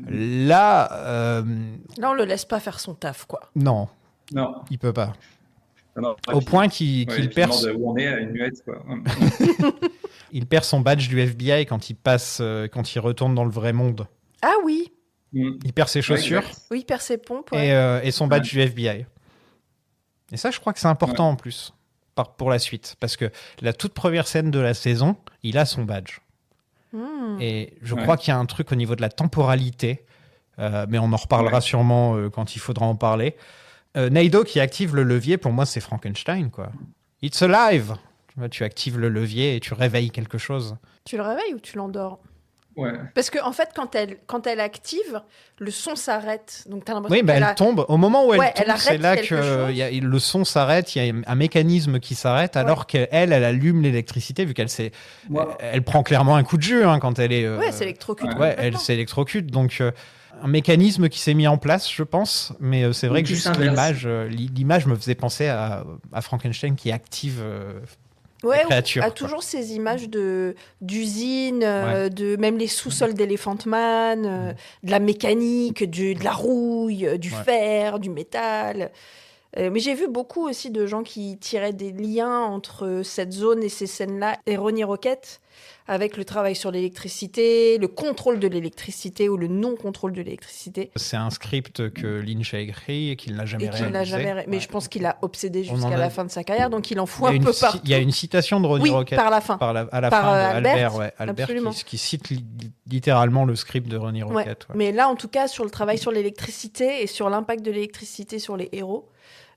Là, Là, on le laisse pas faire son taf, quoi. non, Non. il peut pas. Non. Au point qu'il Ouais, perd, demande où on est à une muette, quoi. il perd son badge du FBI quand il retourne dans le vrai monde. Ah oui. Il perd ses chaussures. Oui, il perd ses pompes. Ouais. Et son badge du FBI. Et ça, je crois que c'est important en plus pour la suite. Parce que la toute première scène de la saison, il a son badge. Et je crois qu'il y a un truc au niveau de la temporalité, mais on en reparlera sûrement quand il faudra en parler. Naido qui active le levier, pour moi, c'est Frankenstein, quoi. It's alive! Tu actives le levier et tu réveilles quelque chose. Tu le réveilles ou tu l'endors? Ouais. Parce que en fait, quand elle active, le son s'arrête. Donc t'as l'impression Oui, bah, qu'elle elle tombe. Au moment où elle Ouais, elle tombe, c'est arrête là quelque que chose. le son s'arrête, il y a un mécanisme qui s'arrête, alors qu'elle allume l'électricité, vu elle prend clairement un coup de jus hein, quand elle est... Ouais, c'est électrocute. Ouais, elle s'électrocute. Donc, un mécanisme qui s'est mis en place, je pense. Mais c'est vrai Ou que qui juste s'inverse. l'image me faisait penser à Frankenstein qui active Ouais, la créature. a quoi. toujours ces images d'usines, Ouais. de même les sous-sols d'Elephant Man, de la mécanique, de la rouille, du Ouais. fer, du métal. Mais j'ai vu beaucoup aussi de gens qui tiraient des liens entre cette zone et ces scènes-là et Ronnie Rocket, avec le travail sur l'électricité, le contrôle de l'électricité ou le non-contrôle de l'électricité. C'est un script que Lynch a écrit et qu'il n'a jamais Et qu'il n'a réalisé. jamais. Mais Ouais. je pense qu'il a obsédé On en jusqu'à a- la fin de sa carrière, donc il en fout Il y a un une peu ci- partout. Il y a une citation de Ronnie Oui, Rocket par la fin. à la Par, fin de Albert, Albert, ouais, Albert absolument. qui cite littéralement le script de Ronnie Ouais. Rocket. ouais. Mais là, en tout cas, sur le travail sur l'électricité et sur l'impact de l'électricité sur les héros,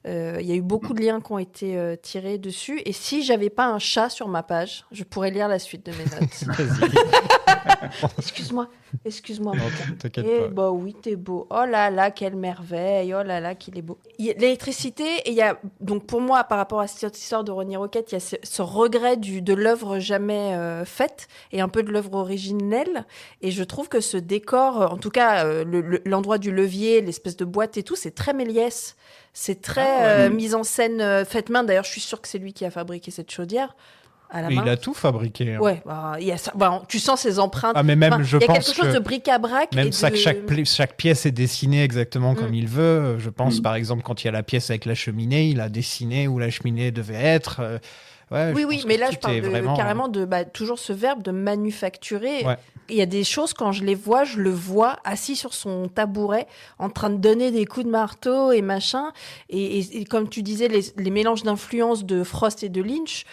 il y a eu beaucoup de liens qui ont été tirés dessus. Et si j'avais pas un chat sur ma page, je pourrais lire la suite de mes notes. Vas-y. Excuse-moi. Non, Morgane. t'inquiète Eh pas. bah oui, t'es beau. Oh là là, quelle merveille. Oh là là, qu'il est beau. Il y a l'électricité, et il y a, donc pour moi, par rapport à cette histoire de Ronnie Rocket, il y a ce regret de l'œuvre jamais faite et un peu de l'œuvre originelle. Et je trouve que ce décor, en tout cas, l'endroit du levier, l'espèce de boîte et tout, c'est très Méliès. C'est très mise en scène faite main. D'ailleurs, je suis sûre que c'est lui qui a fabriqué cette chaudière à la Mais main. il a tout fabriqué. hein. Ouais, il y a ça. Tu sens ses empreintes. Ah, mais même, Enfin, je il y a pense quelque chose que de bric-à-brac. même et ça, de... que chaque pièce est dessinée exactement comme Mm. il veut. Je pense, Mm. par exemple, quand il y a la pièce avec la cheminée, il a dessiné où la cheminée devait être. Ouais, Oui, je oui, pense mais que là, tout je parle est vraiment... carrément de toujours ce verbe de manufacturer. Ouais. Il y a des choses, quand je les vois, je le vois assis sur son tabouret, en train de donner des coups de marteau et machin. Et comme tu disais, les mélanges d'influences de Frost et de Lynch,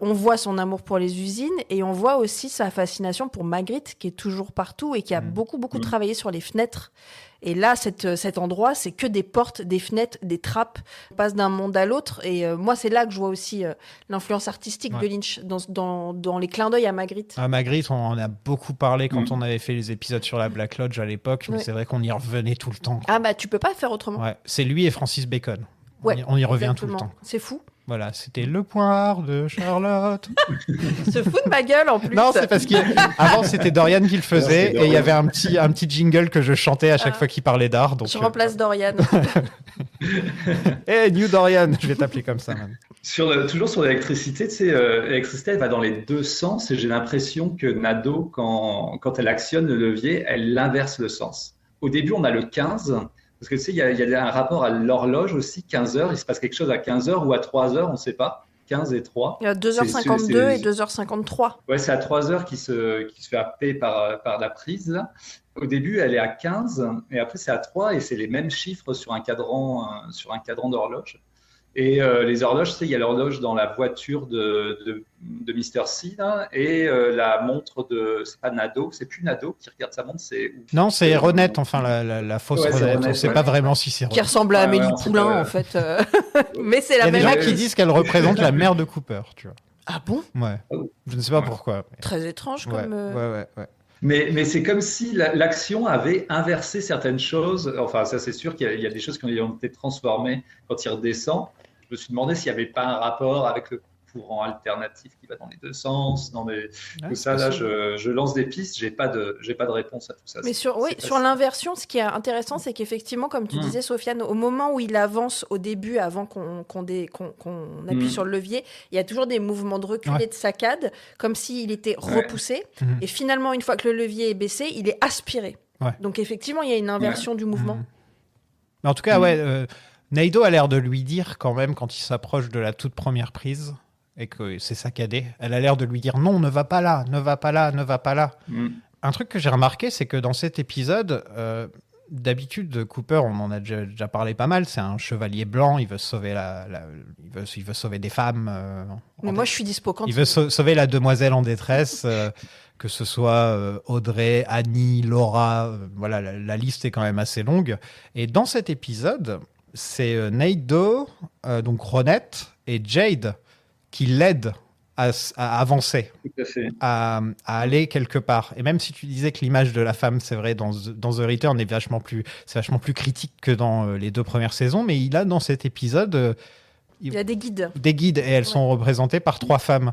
on voit son amour pour les usines et on voit aussi sa fascination pour Magritte, qui est toujours partout et qui a beaucoup travaillé sur les fenêtres. Et là, cet endroit, c'est que des portes, des fenêtres, des trappes. On passe d'un monde à l'autre. Et moi, c'est là que je vois aussi l'influence artistique de Lynch dans les clins d'œil à Magritte. À Magritte, on en a beaucoup parlé quand Mm. on avait fait les épisodes sur la Black Lodge à l'époque, mais Ouais. c'est vrai qu'on y revenait tout le temps. Ah bah, tu peux pas faire autrement. Ouais, c'est lui et Francis Bacon. Ouais, On y revient tout le exactement. temps. C'est fou. Voilà, c'était le poire de Charlotte. Se fout de ma gueule en plus. Non, c'est parce qu'avant c'était Dorian qui le faisait c'est et il y Dorian. avait un petit jingle que je chantais à chaque Ah. fois qu'il parlait d'art. Donc, Je remplace Dorian. Hey, New Dorian, je vais t'appeler comme ça. Man. Toujours sur l'électricité, tu sais, l'électricité, elle va dans les deux sens et j'ai l'impression que Nado, quand elle actionne le levier, elle inverse le sens. Au début, on a le 15, parce que tu sais, il y a un rapport à l'horloge aussi, 15 heures, il se passe quelque chose à 15 heures ou à 3 heures, on ne sait pas, 15 et 3. Il y a 2h52 et 2h53. Ouais, c'est à 3 heures qui se fait happer par la prise. Là. Au début, elle est à 15 et après c'est à 3 et c'est les mêmes chiffres sur un cadran d'horloge. Et les horloges, tu sais, il y a l'horloge dans la voiture de Mr. C là, et la montre c'est pas Nado, c'est plus Nado qui regarde sa montre, c'est Non, c'est Renette, enfin la fausse Ouais, c'est Renette. On Renette, ne sait ouais. pas vraiment si c'est Qui Renette. ressemble à Ouais, Amélie on sait Poulain pas. en fait. Mais c'est Il y la a des même gens actrice. qui disent qu'elle représente la mère de Cooper, tu vois. Ah bon? Ouais. Oh. Je ne sais pas Ouais. pourquoi. Très étrange Ouais, comme. ouais. Mais c'est comme si l'action avait inversé certaines choses. Enfin, ça c'est sûr qu'il y a des choses qui ont été transformées quand il redescend. Je me suis demandé s'il n'y avait pas un rapport avec le courant alternatif qui va dans les deux sens. Ouais, Tout ça, là, je lance des pistes. J'ai pas de réponse à tout ça. Mais sur facile. l'inversion, ce qui est intéressant, c'est qu'effectivement, comme tu disais, Sofiane, au moment où il avance au début, avant qu'on appuie sur le levier, il y a toujours des mouvements de recul et de saccade, comme s'il était repoussé. Mhm. Et finalement, une fois que le levier est baissé, il est aspiré. Ouais. Donc effectivement, il y a une inversion du mouvement. Mais en tout cas, Naido a l'air de lui dire quand même, quand il s'approche de la toute première prise, et que c'est saccadé, elle a l'air de lui dire non, ne va pas là, ne va pas là, ne va pas là. Mm. Un truc que j'ai remarqué, c'est que dans cet épisode, d'habitude, Cooper, on en a déjà parlé pas mal, c'est un chevalier blanc, il veut sauver il veut sauver des femmes. Mais moi, je suis dispo quand il veut sauver la demoiselle en détresse, que ce soit Audrey, Annie, Laura, voilà, la liste est quand même assez longue. Et dans cet épisode, c'est Naido, donc Ronette et Jade qui l'aident à avancer, Tout à fait. à aller quelque part. Et même si tu disais que l'image de la femme, c'est vrai, dans The Return, est vachement plus critique que dans les deux premières saisons, mais il a dans cet épisode il y a des guides. des guides et elles sont représentées par 3 femmes.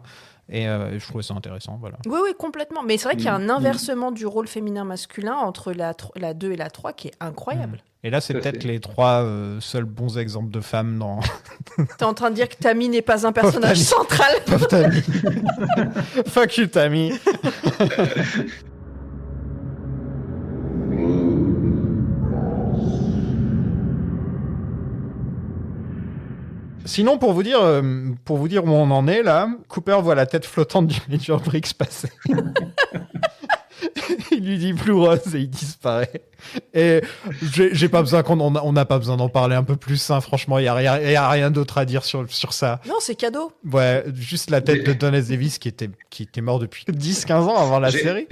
Et je trouvais ça intéressant, voilà. Oui, oui, complètement. Mais c'est vrai qu'il y a un inversement du rôle féminin-masculin entre la 2 et la 3 qui est incroyable. Et là, c'est Tout à peut-être fait. les 3 seuls bons exemples de femmes dans T'es en train de dire que Tammy n'est pas un personnage Tammy. central. Pauvre Tammy. Fuck you, Tammy. Sinon, pour vous dire où on en est là, Cooper voit la tête flottante du Major Briggs passer. Il lui dit plus rose et il disparaît. Et j'ai pas besoin on n'a pas besoin d'en parler un peu plus. Hein, franchement, il y a rien d'autre à dire sur ça. Non, c'est cadeau. Ouais, juste la tête de Don S. Davis qui était mort depuis 10-15 ans avant la série.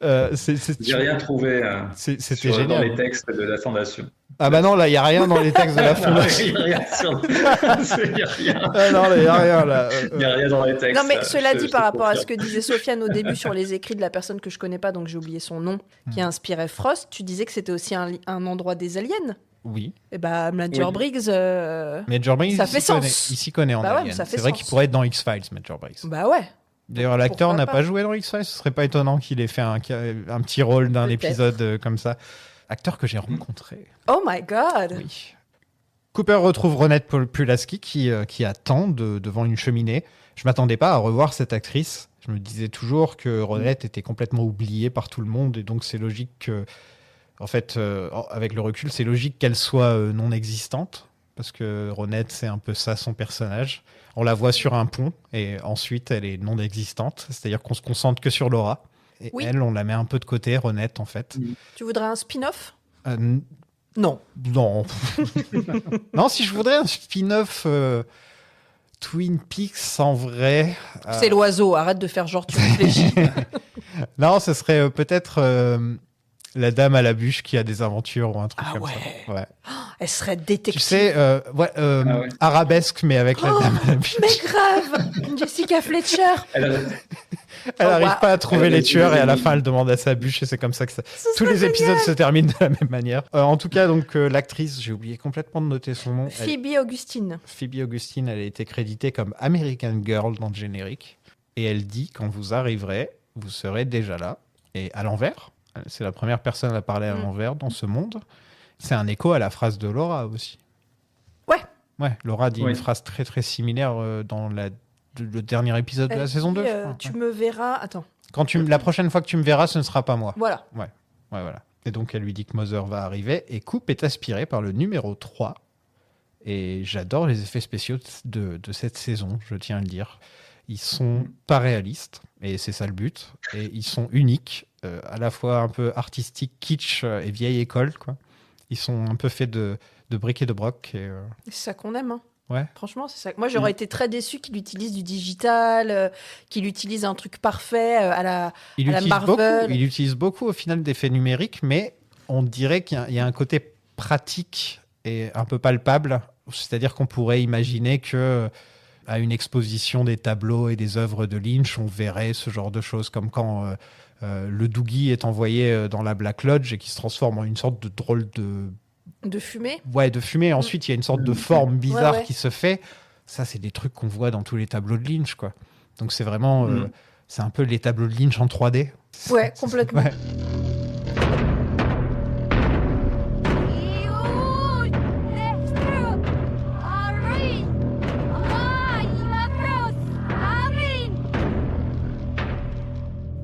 J'ai rien trouvé C'était dans génial. les textes de la Fondation. Ah bah non, là, il n'y a rien dans les textes de la Fondation. Il n'y a rien il y a rien. Ah non, là, il n'y a rien là. Il n'y a rien dans les textes. Non, mais cela Je dit, te par rapport à ce confirme. que disait Sofiane au début sur les écrits de la personne que je connais pas, donc j'ai oublié son nom, qui a inspiré Frost, tu disais que c'était aussi un endroit des aliens. Oui. Et bah, Major Oui. Briggs. Major Briggs, Ça fait sens. il s'y connaît en Bah ouais, alien. mais ça fait C'est vrai sens. qu'il pourrait être dans X-Files, Major Briggs. Bah ouais. D'ailleurs, l'acteur Pourquoi n'a pas pas joué dans X-Files. Ce serait pas étonnant qu'il ait fait un petit rôle d'un Peut-être. épisode comme ça. Acteur que j'ai rencontré. Oh my god. Oui. Cooper retrouve Ronette Pulaski qui attend devant une cheminée. Je m'attendais pas à revoir cette actrice. Je me disais toujours que Ronette était complètement oubliée par tout le monde et donc c'est logique que, en fait, avec le recul, c'est logique qu'elle soit non existante parce que Ronette, c'est un peu ça son personnage. On la voit sur un pont et ensuite elle est non existante, c'est-à-dire qu'on se concentre que sur Laura. Et Oui. elle, on la met un peu de côté, Ronette, en fait. Tu voudrais un spin-off? Non. Non. Non, si je voudrais un spin-off Twin Peaks en vrai. C'est l'oiseau, arrête de faire genre tu réfléchis. Non, ce serait peut-être la dame à la bûche qui a des aventures ou un truc Ah comme ouais. ça. Ouais. Elle serait Tu détective. sais, ouais. arabesque, mais avec la dame à la bûche. Mais grave Jessica Fletcher. Elle Oh, n'arrive wow. pas à trouver Elle a les des tueurs et à la ennemis. fin, elle demande à sa bûche et c'est comme ça que tous serait les épisodes se terminent de la même manière. En tout cas, donc l'actrice, j'ai oublié complètement de noter son nom. Phoebe Augustine. Phoebe Augustine, elle a été créditée comme American Girl dans le générique. Et elle dit, quand vous arriverez, vous serez déjà là. Et à l'envers, c'est la première personne à parler à l'envers dans ce monde. C'est un écho à la phrase de Laura aussi. Ouais. Ouais, Laura dit Oui. une phrase très très similaire dans le dernier épisode de la saison 2. je crois. Tu me verras. Attends. La prochaine fois que tu me verras, ce ne sera pas moi. Voilà. Ouais, voilà. Et donc, elle lui dit que Mother va arriver. Et Coop est aspiré par le numéro 3. Et j'adore les effets spéciaux de cette saison, je tiens à le dire. Ils sont pas réalistes, et c'est ça le but. Et ils sont uniques, à la fois un peu artistique, kitsch et vieille école, quoi. Ils sont un peu faits de briques et de broc. Et, C'est ça qu'on aime. Hein. Ouais. Franchement, c'est ça. Moi, j'aurais été très déçue qu'il utilise du digital, qu'il utilise un truc parfait à la Marvel. Il utilise beaucoup au final d'effets numériques, mais on dirait qu'il y a un côté pratique et un peu palpable. C'est-à-dire qu'on pourrait imaginer que à une exposition des tableaux et des œuvres de Lynch, on verrait ce genre de choses, comme quand le Doogie est envoyé dans la Black Lodge et qui se transforme en une sorte de drôle De fumée. Ouais, de fumée. Ensuite, il y a une sorte de forme bizarre Ouais. qui se fait. Ça, c'est des trucs qu'on voit dans tous les tableaux de Lynch, quoi. Donc, c'est vraiment... c'est un peu les tableaux de Lynch en 3D. Ouais, complètement. Ouais.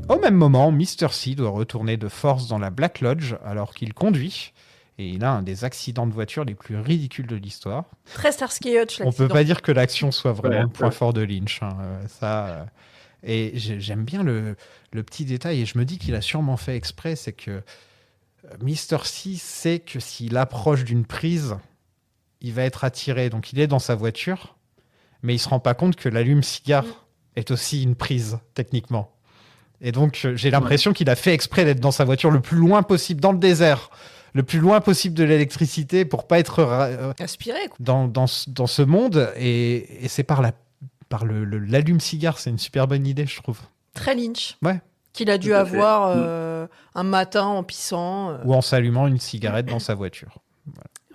Au même moment, Mr. C doit retourner de force dans la Black Lodge alors qu'il conduit. Et il a un des accidents de voiture les plus ridicules de l'histoire. Très Starsky Hutch, On l'accident. peut pas dire que l'action soit vraiment Ouais, le point ouais. fort de Lynch. Et j'aime bien le petit détail, et je me dis qu'il a sûrement fait exprès, c'est que Mr. C sait que s'il approche d'une prise, il va être attiré. Donc il est dans sa voiture, mais il se rend pas compte que l'allume-cigare est aussi une prise, techniquement. Et donc j'ai l'impression qu'il a fait exprès d'être dans sa voiture le plus loin possible, dans le désert, le plus loin possible de l'électricité pour pas être Aspiré, quoi. dans ce monde. Et c'est par l'allume-cigare, c'est une super bonne idée, je trouve. Très Lynch. Ouais. Qu'il a dû Tout à fait. avoir un matin en pissant. Ou en s'allumant une cigarette dans sa voiture.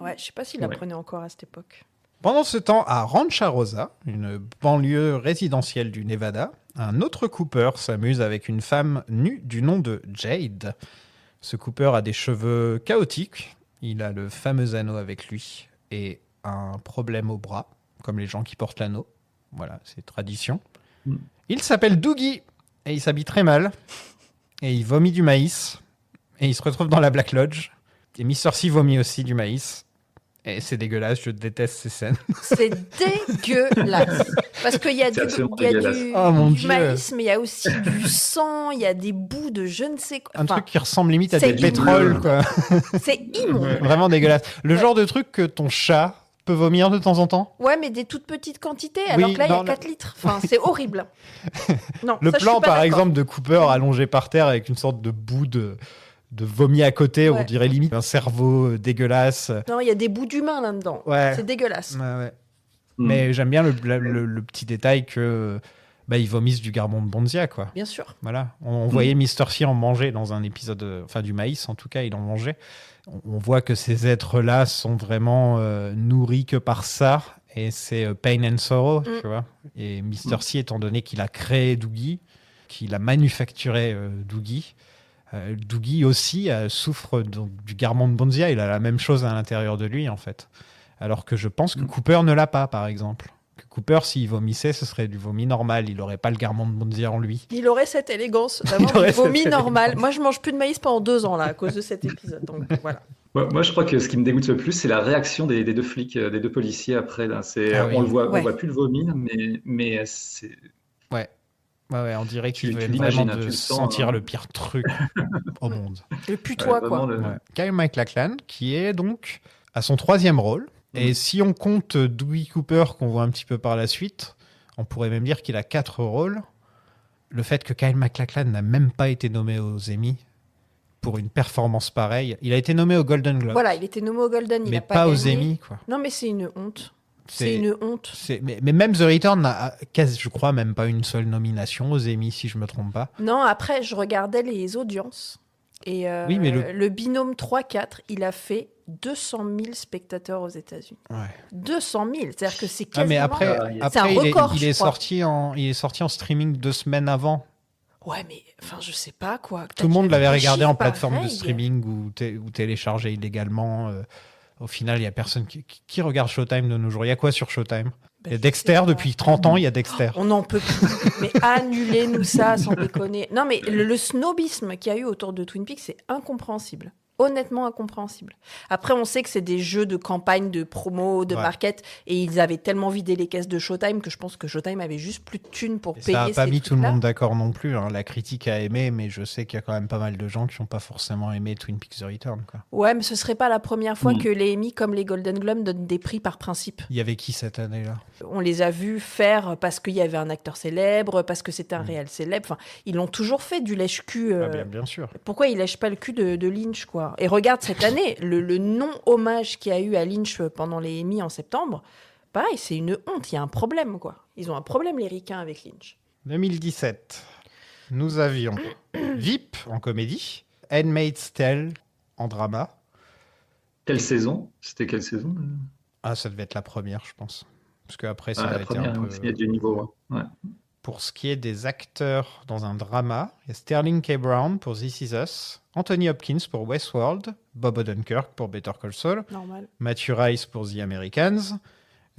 Ouais, je sais pas s'il la Ouais. prenait encore à cette époque. Pendant ce temps, à Rancha Rosa, une banlieue résidentielle du Nevada, un autre Cooper s'amuse avec une femme nue du nom de Jade. Ce Cooper a des cheveux chaotiques, il a le fameux anneau avec lui et un problème au bras, comme les gens qui portent l'anneau. Voilà, c'est tradition. Il s'appelle Doogie et il s'habille très mal et il vomit du maïs et il se retrouve dans la Black Lodge. Et Mr. C vomit aussi du maïs. Et c'est dégueulasse, je déteste ces scènes. C'est dégueulasse. Parce qu'il y a C'est absolument il y a dégueulasse. Oh, mon du Dieu. maïs, mais il y a aussi du sang, il y a des bouts de je ne sais quoi. Un Enfin, truc qui ressemble limite à c'est du pétrole, immonde. quoi. c'est immonde. Vraiment dégueulasse. Le Ouais. genre de truc que ton chat peut vomir de temps en temps. Ouais, mais des toutes petites quantités, alors que là, il y dans a 4 litres. Enfin, c'est horrible. Non, Le ça, je plan, suis pas par d'accord. exemple, de Cooper allongé par terre avec une sorte de bout de vomi à côté, on Ouais. dirait limite un cerveau dégueulasse. Non, il y a des bouts d'humains là-dedans. Ouais. C'est dégueulasse. Ouais, ouais. Mm. Mais j'aime bien le petit détail que ils vomissent du garbon de Bonzia, quoi. Bien sûr. Voilà. On voyait Mr. C en manger dans un épisode, enfin du maïs en tout cas, il en mangeait. On voit que ces êtres-là sont vraiment nourris que par ça. Et c'est pain and sorrow, tu vois. Et Mr. C, étant donné qu'il a créé Doogie, qu'il a manufacturé Doogie, Doogie aussi souffre donc, du garbon de Bonzia. Il a la même chose à l'intérieur de lui, en fait. Alors que je pense que Cooper ne l'a pas, par exemple. Que Cooper, s'il vomissait, ce serait du vomi normal. Il n'aurait pas le garbon de Bonzia en lui. Il aurait cette élégance Il d'avoir aurait du vomi cette normal. Moi, je mange plus de maïs pendant 2 ans, là, à cause de cet épisode. Donc, voilà. Moi, je crois que ce qui me dégoûte le plus, c'est la réaction des deux flics, des deux policiers après. Là. Ah oui. On le voit, Ouais. on voit plus le vomir, mais c'est. Ouais, on dirait qu'il Tu veut l'imagines, vraiment tu de le sens, sentir hein. le pire truc au monde. Le putois, Ouais, quoi. vraiment, Ouais. Kyle MacLachlan, qui est donc à son 3e rôle. Et si on compte Dewey Cooper, qu'on voit un petit peu par la suite, on pourrait même dire qu'il a 4 rôles. Le fait que Kyle MacLachlan n'a même pas été nommé aux Emmy pour une performance pareille. Il a été nommé au Golden Globe, Voilà, il était nommé au Golden, il mais a pas aux gagné. Emmy, quoi. Non, mais c'est une honte. C'est une honte. Mais même The Return n'a, je crois, même pas une seule nomination aux Emmy, si je me trompe pas. Non, après, je regardais les audiences. Et Oui, mais le binôme 3-4, il a fait 200 000 spectateurs aux États-Unis. Ouais. 200 000, c'est-à-dire que c'est Ah, quasiment... mais après, C'est un après record, il je est crois. sorti en streaming 2 semaines avant. Ouais, mais enfin, je sais pas quoi. Tout le monde l'avait Des regardé en chiffres plateforme de pareils. streaming ou téléchargé illégalement. Au final, il y a personne qui regarde Showtime de nos jours. Il y a quoi sur Showtime? Il y a je Dexter, sais pas. depuis 30 ans, il y a Dexter. On n'en peut plus. Mais annulez-nous ça, sans déconner. Non, mais le snobisme qu'il y a eu autour de Twin Peaks, c'est incompréhensible. Honnêtement incompréhensible. Après, on sait que c'est des jeux de campagne, de promo, de Ouais. market, et ils avaient tellement vidé les caisses de Showtime que je pense que Showtime avait juste plus de thunes pour Et payer ça n'a pas ces mis tout le trucs-là. monde d'accord non plus, hein. La critique a aimé, mais je sais qu'il y a quand même pas mal de gens qui n'ont pas forcément aimé Twin Peaks The Return, quoi. Ouais, mais ce serait pas la première fois que les Emmy, comme les Golden Globes, donnent des prix par principe. Il y avait qui cette année-là? On les a vus faire parce qu'il y avait un acteur célèbre, parce que c'était un réel célèbre. Enfin, ils l'ont toujours fait du lèche-cul. Bien sûr. Pourquoi il lèche pas le cul de Lynch, quoi? Et regarde cette année, le non-hommage qu'il y a eu à Lynch pendant les Emmy en septembre, pareil, c'est une honte, il y a un problème, quoi. Ils ont un problème, les ricains, avec Lynch. 2017, nous avions VIP en comédie, Handmaid's Tale en drama. Quelle saison? C'était quelle saison? Ah, ça devait être la première, je pense. Parce qu'après, ça Ah, a la été première, un peu... il y a du niveau. Ouais. Pour ce qui est des acteurs dans un drama, il y a Sterling K. Brown pour This Is Us, Anthony Hopkins pour Westworld, Bob Odenkirk pour Better Call Saul, Normal. Matthew Rice pour The Americans,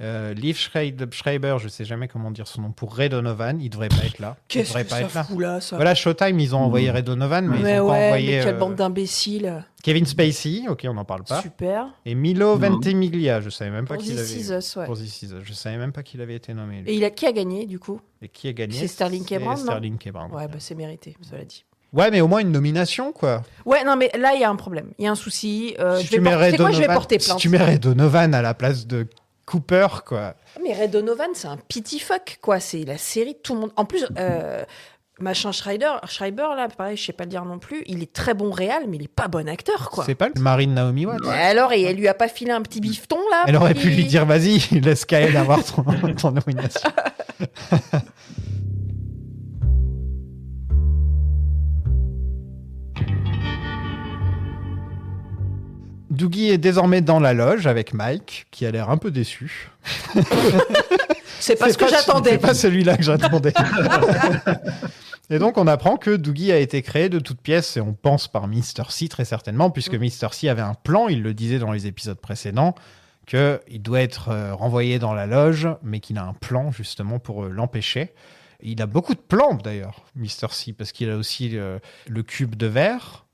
Liv Schreiber, je sais jamais comment dire son nom, pour Ray Donovan. Il devrait pas être là. Il Qu'est-ce devrait que pas ça être là. fout là, ça? Voilà, Showtime, ils ont envoyé Ray Donovan, mais Mais ils ont pas ouais, envoyé mais quelle bande d'imbéciles. Kevin Spacey, ok, on n'en parle pas. Super. Et Milo Non. Ventimiglia, je savais même pas Pour qu'il This Is avait... Us, ouais. Pour This Is Us, je savais même pas qu'il avait été nommé. lui. Et qui a gagné, du coup? Et qui a gagné? C'est Sterling K. Brown, non Sterling K. Brown. Ouais, bah c'est mérité, cela dit. Ouais, mais au moins une nomination, quoi. Ouais, non, mais là, il y a un problème. Il y a un souci. Si je vais porter si plainte. tu mets Ray Donovan à la place de Cooper, quoi. Mais Ray Donovan, c'est un pity fuck, quoi. C'est la série de tout le monde. En plus, machin Schreiber, là, pareil, je sais pas le dire non plus. Il est très bon réal, mais il est pas bon acteur, quoi. C'est pas le Marine Naomi Watts. Et alors, et elle lui a pas filé un petit bifton, là? Elle pour aurait qu'il- pu lui dire, vas-y, laisse Kael avoir ton nomination. Doogie est désormais dans la loge avec Mike, qui a l'air un peu déçu. C'est pas ce que j'attendais. C'est pas celui-là que j'attendais. Et donc, on apprend que Doogie a été créé de toutes pièces, et on pense par Mr. C très certainement, puisque Mr. C avait un plan, il le disait dans les épisodes précédents, qu'il doit être renvoyé dans la loge, mais qu'il a un plan justement pour l'empêcher. Il a beaucoup de plans d'ailleurs, Mr. C, parce qu'il a aussi le cube de verre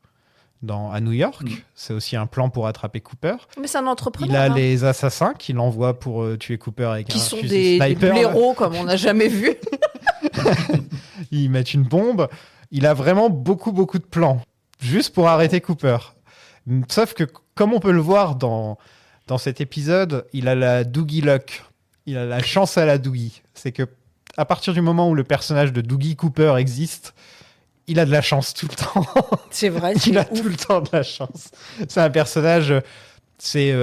à New York. C'est aussi un plan pour attraper Cooper. Mais c'est un entrepreneur. Il a les assassins qu'il envoie pour tuer Cooper avec qui un sont fusil des sniper. blaireaux comme on n'a jamais vu. Ils mettent une bombe. Il a vraiment beaucoup de plans, juste pour arrêter Cooper. Sauf que, comme on peut le voir dans cet épisode, il a la Doogie Luck. Il a la chance à la Doogie. C'est que à partir du moment où le personnage de Doogie Cooper existe, il a de la chance tout le temps. C'est vrai. Il a tout le temps de la chance. C'est un personnage... C'est...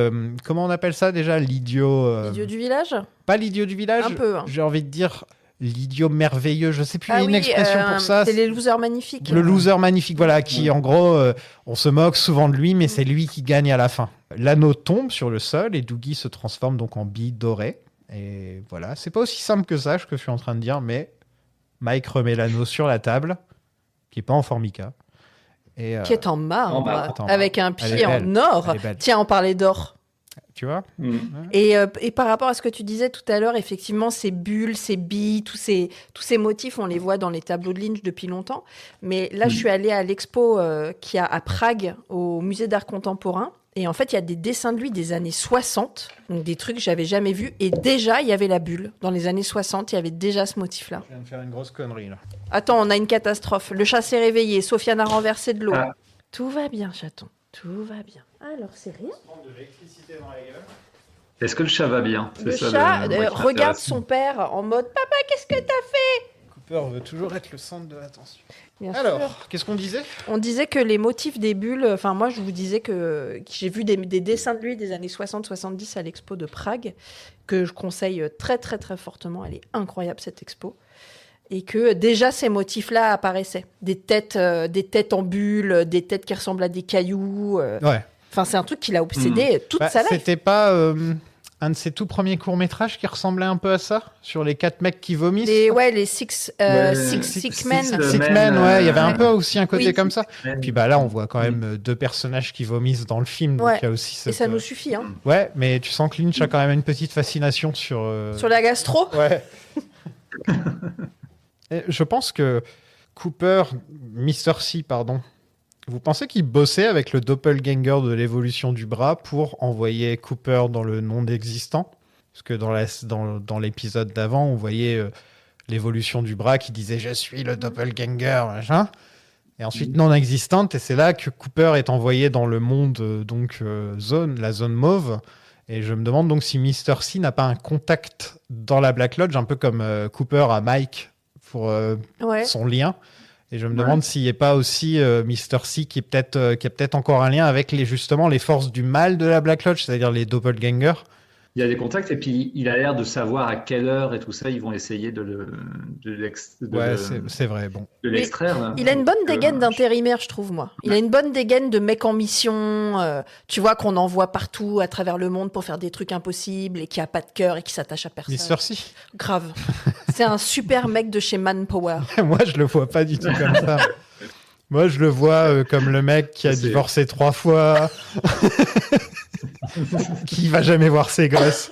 comment on appelle ça déjà? L'idiot... L'idiot du village. Pas l'idiot du village. Un peu. Hein. J'ai envie de dire l'idiot merveilleux. Je sais plus, il y a une expression pour ça. C'est les losers magnifiques. Le loser magnifique, voilà, qui en gros, on se moque souvent de lui, mais c'est lui qui gagne à la fin. L'anneau tombe sur le sol et Doogie se transforme donc en bille dorée. Et voilà, c'est pas aussi simple que ça, ce que je suis en train de dire, mais Mike remet l'anneau sur la table, qui est pas en formica. Et, qui est en marbre, avec un pied elle en or. Tiens, on parlait d'or. Tu vois et par rapport à ce que tu disais tout à l'heure, effectivement, ces bulles, ces billes, tous ces motifs, on les voit dans les tableaux de Lynch depuis longtemps. Mais là, je suis allée à l'expo qu'il y a à Prague, au musée d'art contemporain. Et en fait, il y a des dessins de lui des années 60, donc des trucs que j'avais jamais vus. Et déjà, il y avait la bulle. Dans les années 60, il y avait déjà ce motif-là. Je viens de faire une grosse connerie, là. Attends, on a une catastrophe. Le chat s'est réveillé. Sofiane a renversé de l'eau. Ah. Tout va bien, chaton. Tout va bien. Alors, c'est rien. Est-ce que le chat va bien? Le chat regarde son père en mode « Papa, qu'est-ce que t'as fait ?» Cooper veut toujours être le centre de l'attention. Bien Alors, sûr. qu'est-ce qu'on disait? On disait que les motifs des bulles... Enfin, moi, je vous disais que j'ai vu des dessins de lui des années 60-70 à l'expo de Prague, que je conseille très, très, très fortement. Elle est incroyable, cette expo. Et que déjà, ces motifs-là apparaissaient. Des têtes en bulles, des têtes qui ressemblent à des cailloux. Ouais. Enfin, c'est un truc qui l'a obsédé toute sa life. C'était pas un de ses tout premiers courts-métrages qui ressemblait un peu à ça? Sur les 4 mecs qui vomissent? Les Six Men. Six Men, ouais. Il y avait un peu aussi un côté comme ça. Ouais. Puis là, on voit quand même 2 personnages qui vomissent dans le film. Donc il y a aussi cette... Et ça nous suffit. Hein. Ouais, mais tu sens que Lynch a quand même une petite fascination sur... Sur la gastro? Ouais. Et je pense que Mr. C, pardon, vous pensez qu'il bossait avec le doppelganger de l'évolution du bras pour envoyer Cooper dans le monde existant? Parce que dans l'épisode d'avant, on voyait l'évolution du bras qui disait « Je suis le doppelganger », machin. Et ensuite non existante, et c'est là que Cooper est envoyé dans le monde, la zone mauve. Et je me demande donc si Mr. C n'a pas un contact dans la Black Lodge, un peu comme Cooper à Mike pour son lien. Et je me demande s'il n'y a pas aussi Mr. C qui a peut-être encore un lien avec justement les forces du mal de la Black Lodge, c'est-à-dire les doppelgangers. Il y a des contacts et puis il a l'air de savoir à quelle heure et tout ça ils vont essayer c'est vrai. Bon. De l'extraire. Il a une bonne dégaine d'intérimaire, je trouve, moi. Il a une bonne dégaine de mec en mission, tu vois, qu'on envoie partout à travers le monde pour faire des trucs impossibles et qui a pas de cœur et qui s'attache à personne. Mr. C. Grave. C'est un super mec de chez Manpower. Moi, je le vois pas du tout comme ça. Moi, je le vois comme le mec qui a divorcé 3 fois, qui va jamais voir ses gosses.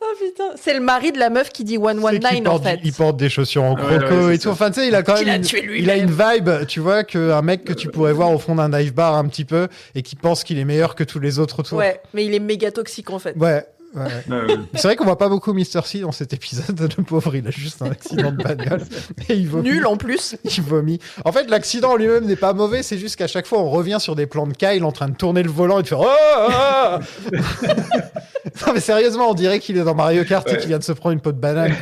Oh putain, c'est le mari de la meuf qui dit 119 en fait. Il porte des chaussures en croco et tout. Enfin, tu sais, il a quand même il a une vibe, tu vois, qu'un mec que tu pourrais voir au fond d'un dive bar un petit peu et qui pense qu'il est meilleur que tous les autres autour. Ouais, mais il est méga toxique en fait. Ouais. C'est vrai qu'on voit pas beaucoup Mr. C dans cet épisode. Le pauvre, il a juste un accident de bagnole et il vomit. Nul en plus. Il vomit. En fait, l'accident en lui-même n'est pas mauvais. C'est juste qu'à chaque fois, on revient sur des plans de Kyle en train de tourner le volant et de faire oh non mais sérieusement, on dirait qu'il est dans Mario Kart et qu'il vient de se prendre une peau de banane.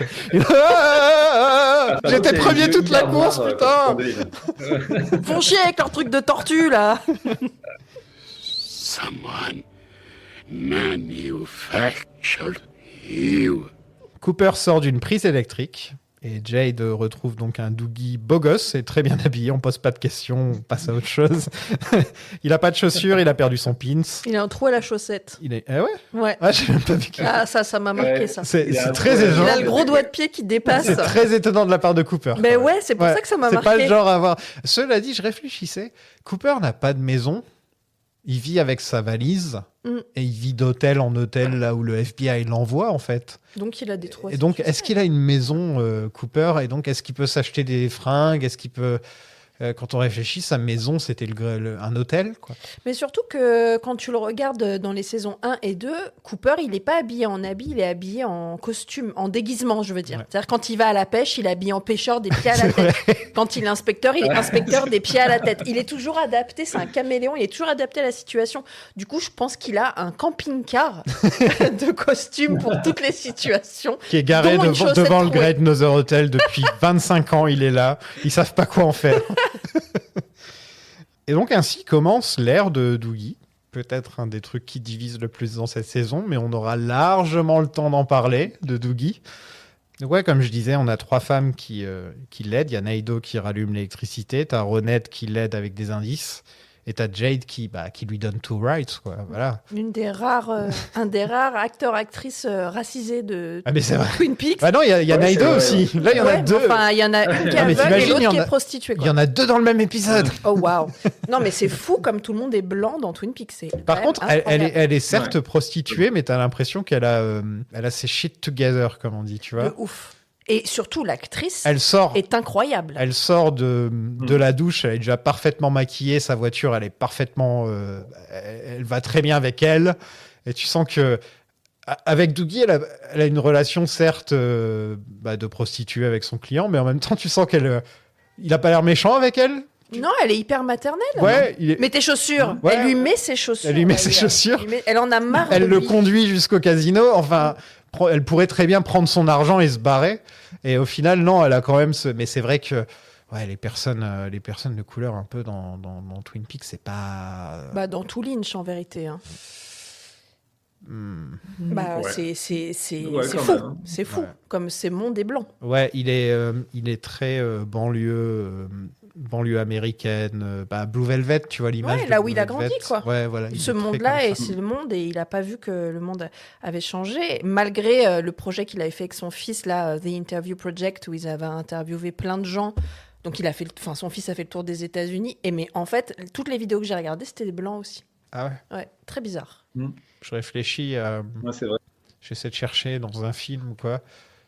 J'étais premier toute la course, putain. Font chier avec leur truc de tortue là. Someone manufactured you. Cooper sort d'une prise électrique Et Jade retrouve donc un Doogie beau gosse et très bien habillé. On pose pas de questions, on passe à autre chose. Il a pas de chaussures, il a perdu son pins. Il a un trou à la chaussette. Il est... Ah ouais. Ouais. Ah, j'ai même pas vu. Ah, ça m'a marqué, Ouais. ça. C'est Il a un très trou à la Il étonnant. a le gros doigt de pied qui dépasse. C'est très étonnant de la part de Cooper. Mais quand même. ouais, c'est pour ça que ça m'a C'est pas le marqué. genre à avoir. Cela dit, je réfléchissais. Cooper n'a pas de maison. Il vit avec sa valise et il vit d'hôtel en hôtel là où le FBI l'envoie en fait. Donc il a des trous. à Et donc, sa est-ce qu'il a une maison, Cooper? Et donc, est-ce qu'il peut s'acheter des fringues? Est-ce qu'il peut... quand on réfléchit, sa maison, c'était un hôtel, quoi. Mais surtout que quand tu le regardes dans les saisons 1 et 2, Cooper, il n'est pas habillé en habit, il est habillé en costume, en déguisement, je veux dire. Ouais. C'est-à-dire quand il va à la pêche, il est habillé en pêcheur des pieds à la tête. Quand il est inspecteur, il est inspecteur des pieds à la tête. Il est toujours adapté, c'est un caméléon, il est toujours adapté à la situation. Du coup, je pense qu'il a un camping-car de costume pour toutes les situations. Qui est garé Dont une chaussette devant le trouée. Great Northern Hotel depuis 25 ans, il est là. Ils savent pas quoi en faire. Et donc, ainsi commence l'ère de Doogie. Peut-être un des trucs qui divise le plus dans cette saison, mais on aura largement le temps d'en parler, de Doogie. Donc ouais, comme je disais, on a 3 femmes qui l'aident. Il y a Naido qui rallume l'électricité, t'as Ronette qui l'aide avec des indices, et t'as Jade qui lui donne two rights, quoi. Voilà. Un des rares acteurs-actrices racisés de Ah mais c'est vrai. Twin Peaks. Bah non, il y a Ouais, Naido c'est vrai, aussi. Là, il y en a Ouais, deux. Enfin, il y en a une qui est Ah, mais aveugle et t'imagines, l'autre il y en qui est a- prostituée. Il Quoi. y en a 2 dans le même épisode. Oh waouh. Non, mais c'est fou comme tout le monde est blanc dans Twin Peaks. Par contre, elle est certes prostituée, mais t'as l'impression qu'elle a ses shit together, comme on dit, tu vois. de ouf. Et surtout, l'actrice Elle sort. est incroyable. Elle sort de la douche, elle est déjà parfaitement maquillée, sa voiture, elle est parfaitement... elle va très bien avec elle. Et tu sens que avec Doogie, elle a une relation, certes, de prostituée avec son client, mais en même temps, tu sens il a pas l'air méchant avec elle. Non, elle est hyper maternelle. Ouais, il est- Mets tes chaussures. Ouais. Elle lui met ses chaussures. Elle lui met ses chaussures. Elle en a marre. Elle de le lui. conduit jusqu'au casino. Enfin, elle pourrait très bien prendre son argent et se barrer. Et au final, non, elle a quand même ce... Mais c'est vrai que les personnes de couleur un peu dans Twin Peaks, c'est pas... Bah, dans tout Lynch, en vérité. Hein. Hmm. Bah, Ouais. c'est Ouais, quand fou. même, hein. C'est fou. Ouais. Comme c'est monde des blancs. Ouais, il est très banlieue américaine. Blue Velvet, tu vois l'image Ouais, de là où Blue il a Velvet. grandi, quoi. Ouais, voilà. il Ce est très monde-là, comme et ça. c'est le monde, et il n'a pas vu que le monde avait changé, malgré le projet qu'il avait fait avec son fils, là, The Interview Project, où ils avaient interviewé plein de gens. Donc son fils a fait le tour des États-Unis, mais en fait, toutes les vidéos que j'ai regardées, c'était des blancs aussi. Ah ouais. Ouais, très bizarre. Je réfléchis à... Ouais, c'est vrai. J'essaie de chercher dans un film ou quoi.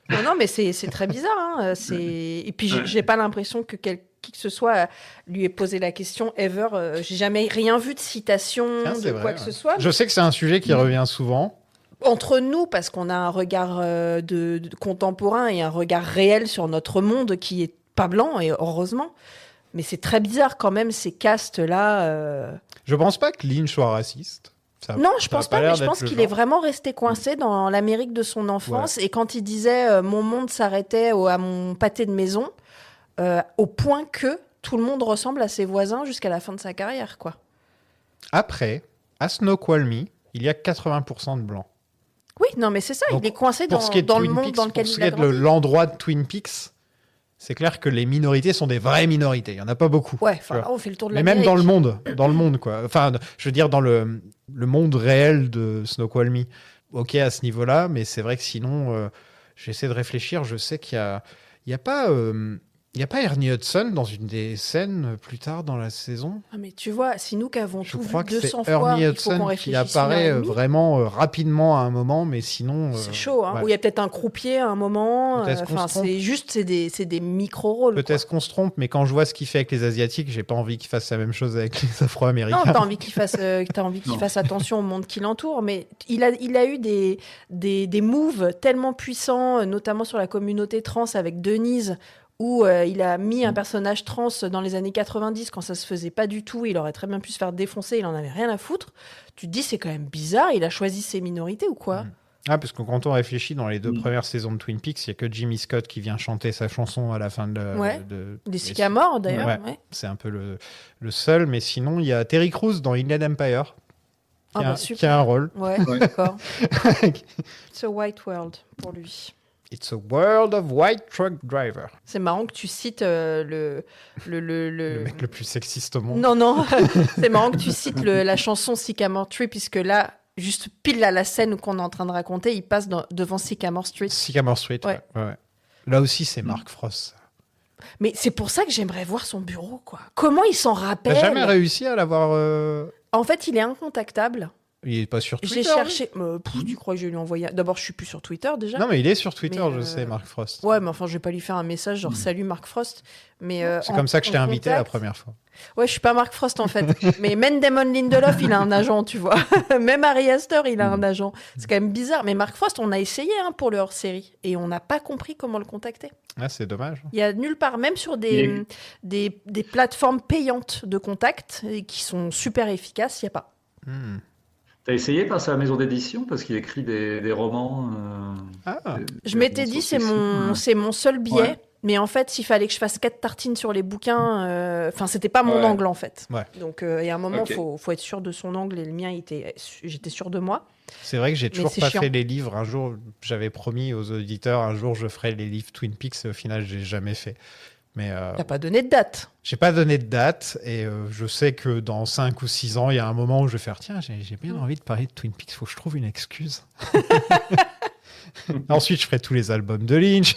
Non, mais c'est très bizarre. Hein. Et puis, j'ai pas l'impression que qui que ce soit lui ait posé la question ever. J'ai jamais rien vu de citation, Tiens, de c'est quoi vrai, que ouais. ce soit. Je sais que c'est un sujet qui revient souvent. Entre nous, parce qu'on a un regard de contemporain et un regard réel sur notre monde qui est pas blanc, et heureusement. Mais c'est très bizarre quand même, ces castes-là. Je pense pas que Lynch soit raciste. Non, je pense pas, mais l'air je d'être pense le qu'il genre. est vraiment resté coincé dans l'Amérique de son enfance. Et quand il disait mon monde s'arrêtait à mon pâté de maison, au point que tout le monde ressemble à ses voisins jusqu'à la fin de sa carrière, quoi. Après, à Snoqualmie, il y a 80% de blancs. Oui, non, mais c'est ça, Donc, il est coincé Pour ce qui est de dans le Twin monde Peaks, dans lequel pour ce il qui a est de grandi. l'endroit de Twin Peaks, c'est clair que les minorités sont des vraies minorités. Il y en a pas beaucoup. Ouais, tu vois. enfin, on fait le tour de Mais l'Amérique. même dans le monde, quoi. Enfin, je veux dire, dans le monde réel de Snoqualmie. Ok, à ce niveau-là, mais c'est vrai que sinon, j'essaie de réfléchir. Je sais qu'il y a pas Ernie Hudson dans une des scènes plus tard dans la saison. Ah, mais tu vois, si nous qui avons Je tout crois vu que c'est 200 fois, Ernie il faut qu'on Hudson qui réfléchisse une heure apparaît et demie. vraiment rapidement à un moment, mais sinon. C'est chaud, hein. ouais. Ou il y a peut-être un croupier à un moment. Peut-être qu'on Enfin, se trompe. c'est des micro-rôles. Peut-être qu'on se trompe, mais quand je vois ce qu'il fait avec les Asiatiques, j'ai pas envie qu'il fasse la même chose avec les Non, Afro-Américains. t'as envie qu'il fasse, Non. fasse attention au monde qui l'entoure, mais il a eu des moves tellement puissants, notamment sur la communauté trans avec Denise, où il a mis un personnage trans dans les années 90 quand ça se faisait pas du tout. Il aurait très bien pu se faire défoncer, il en avait rien à foutre. Tu te dis, c'est quand même bizarre, il a choisi ses minorités ou quoi? Ah, parce que quand on réfléchit, dans les 2 premières saisons de Twin Peaks, il y a que Jimmy Scott qui vient chanter sa chanson à la fin Ouais. de Des sycamores d'ailleurs. Ouais. Ouais. C'est un peu le seul, mais sinon, il y a Terry Crews dans Inland Empire, Ah, bah, qui super. a un rôle. Ouais, Ouais. d'accord. It's a white world pour lui. It's a world of white truck driver. C'est marrant que tu cites Le mec le plus sexiste au monde. Non, c'est marrant que tu cites la chanson Sycamore Tree, puisque là, juste pile à la scène qu'on est en train de raconter, il passe devant Sycamore Street. Sycamore Street, Ouais. ouais. Là aussi, c'est Mark Frost. Mais c'est pour ça que j'aimerais voir son bureau, quoi. Comment il s'en T'as rappelle? jamais réussi à l'avoir... En fait, il est incontactable. Il est pas sur Twitter. J'ai cherché. Tu crois que je vais lui envoyer D'abord, je suis plus sur Twitter déjà. Non, mais il est sur Twitter, Mais, je sais, Mark Frost. Ouais, mais enfin, je vais pas lui faire un message genre salut Mark Frost. Mais C'est comme ça que je t'ai invité la première fois. Ouais, je suis pas Mark Frost en fait. Mais même Damon Lindelof, il a un agent, tu vois. Même Ari Aster, il a un agent. C'est quand même bizarre. Mais Mark Frost, on a essayé pour le hors-série et on n'a pas compris comment le contacter. Ah, c'est dommage. Il y a nulle part, même sur des plateformes payantes de contact et qui sont super efficaces, il y a pas. T'as essayé par sa maison d'édition parce qu'il écrit des romans. Je m'étais dit c'est mon seul biais. Ouais. Mais en fait, s'il fallait que je fasse 4 tartines sur les bouquins, c'était pas mon Ouais. angle en fait. Ouais. Donc, il y a un moment, Ok. faut être sûr de son angle et le mien, j'étais sûr de moi. C'est vrai que j'ai toujours c'est pas chiant. fait les livres. Un jour, j'avais promis aux auditeurs, un jour, je ferai les livres Twin Peaks et au final, j'ai jamais fait. Mais T'as pas donné de date. j'ai pas donné de date et je sais que dans 5 ou 6 ans, il y a un moment où je vais faire tiens, j'ai bien envie de parler de Twin Peaks, faut que je trouve une excuse. Ensuite, je ferai tous les albums de Lynch.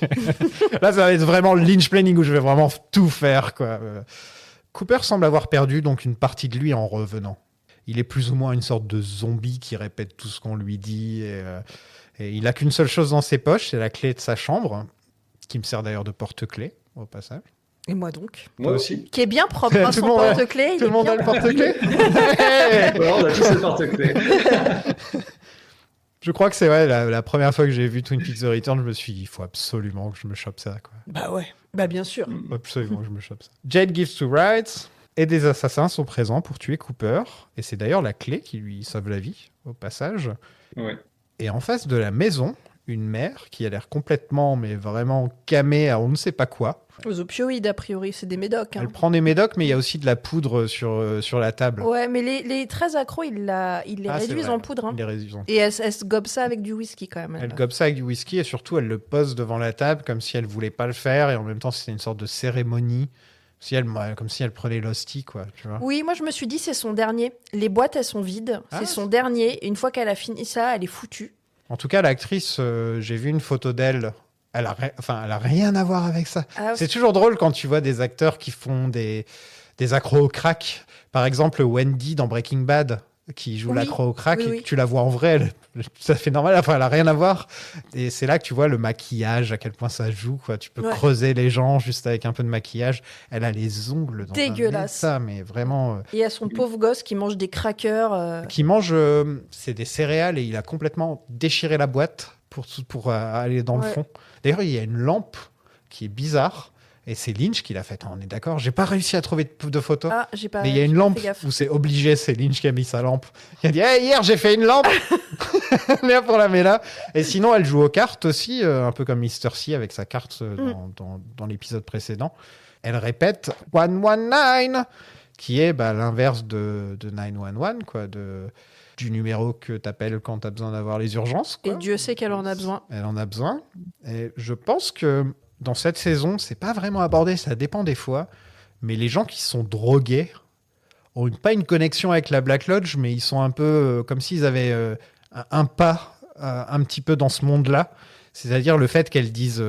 Là, ça va être vraiment le Lynch Planning où je vais vraiment tout faire, quoi. Cooper semble avoir perdu donc une partie de lui en revenant. Il est plus ou moins une sorte de zombie qui répète tout ce qu'on lui dit et il a qu'une seule chose dans ses poches, c'est la clé de sa chambre, qui me sert d'ailleurs de porte-clés au passage. Et moi donc. Moi aussi. Qui est bien propre, hein, Tout le son monde a- porte-clés. il Tout le est monde bien a le propre. porte-clés. Ouais, on a tous le porte-clés. Je crois que c'est vrai, la première fois que j'ai vu Twin Peaks The Return, je me suis dit, il faut absolument que je me chope ça, quoi. Bah ouais, bah bien sûr. Absolument que je me chope ça. Jade gives to rights et des assassins sont présents pour tuer Cooper. Et c'est d'ailleurs la clé qui lui sauve la vie, au passage. Ouais. Et en face de la maison, une mère qui a l'air complètement, mais vraiment camée à on ne sait pas quoi. Aux opioïdes, a priori, c'est des médocs. Hein. Elle prend des médocs, mais il y a aussi de la poudre sur la table. Ouais, mais les 13 accros, ils les Ah, c'est réduisent vrai. en poudre. Hein. Il les réduit en Et elle se gobe ça avec du whisky quand même. Elle gobe ça avec du whisky et surtout elle le pose devant la table comme si elle voulait pas le faire et en même temps c'était une sorte de cérémonie. Comme si elle prenait l'hostie, quoi, tu vois. Oui, moi je me suis dit c'est son dernier. Les boîtes elles sont vides, Ah, c'est son dernier. Et une fois qu'elle a fini ça, elle est foutue. En tout cas, l'actrice, j'ai vu une photo d'elle. Elle a rien à voir avec ça. Ah, C'est toujours drôle quand tu vois des acteurs qui font des accros au crack. Par exemple, Wendy dans Breaking Bad, qui joue Oui, l'accro au crack, oui, et oui. que tu la vois en vrai, ça fait normal. Enfin, elle a rien à voir. Et c'est là que tu vois le maquillage, à quel point ça joue, quoi. Tu peux Ouais. creuser les gens juste avec un peu de maquillage. Elle a les ongles dans Dégueulasse. ça, mais vraiment. Et il y a son pauvre gosse qui mange des crackers. Qui mange, c'est des céréales et il a complètement déchiré la boîte pour aller dans le Ouais. fond. D'ailleurs, il y a une lampe qui est bizarre et c'est Lynch qui l'a faite. On est d'accord. J'ai pas réussi à trouver de photos. Ah, j'ai pas. Mais il y a j'ai une pas lampe fait gaffe. où c'est obligé, c'est Lynch qui a mis sa lampe. Il a dit hey, hier j'ai fait une lampe. Là pour la met là. Et sinon elle joue aux cartes aussi, un peu comme Mr. C avec sa carte dans l'épisode précédent. Elle répète 119 qui est l'inverse de 911 quoi, du numéro que t'appelles quand t'as besoin d'avoir les urgences. Et Quoi. Dieu sait qu'elle en a besoin. Elle en a besoin. Et je pense que dans cette saison, c'est pas vraiment abordé, ça dépend des fois. Mais les gens qui sont drogués ont pas une connexion avec la Black Lodge, mais ils sont un peu comme s'ils avaient un pas un petit peu dans ce monde-là. C'est-à-dire le fait qu'elles disent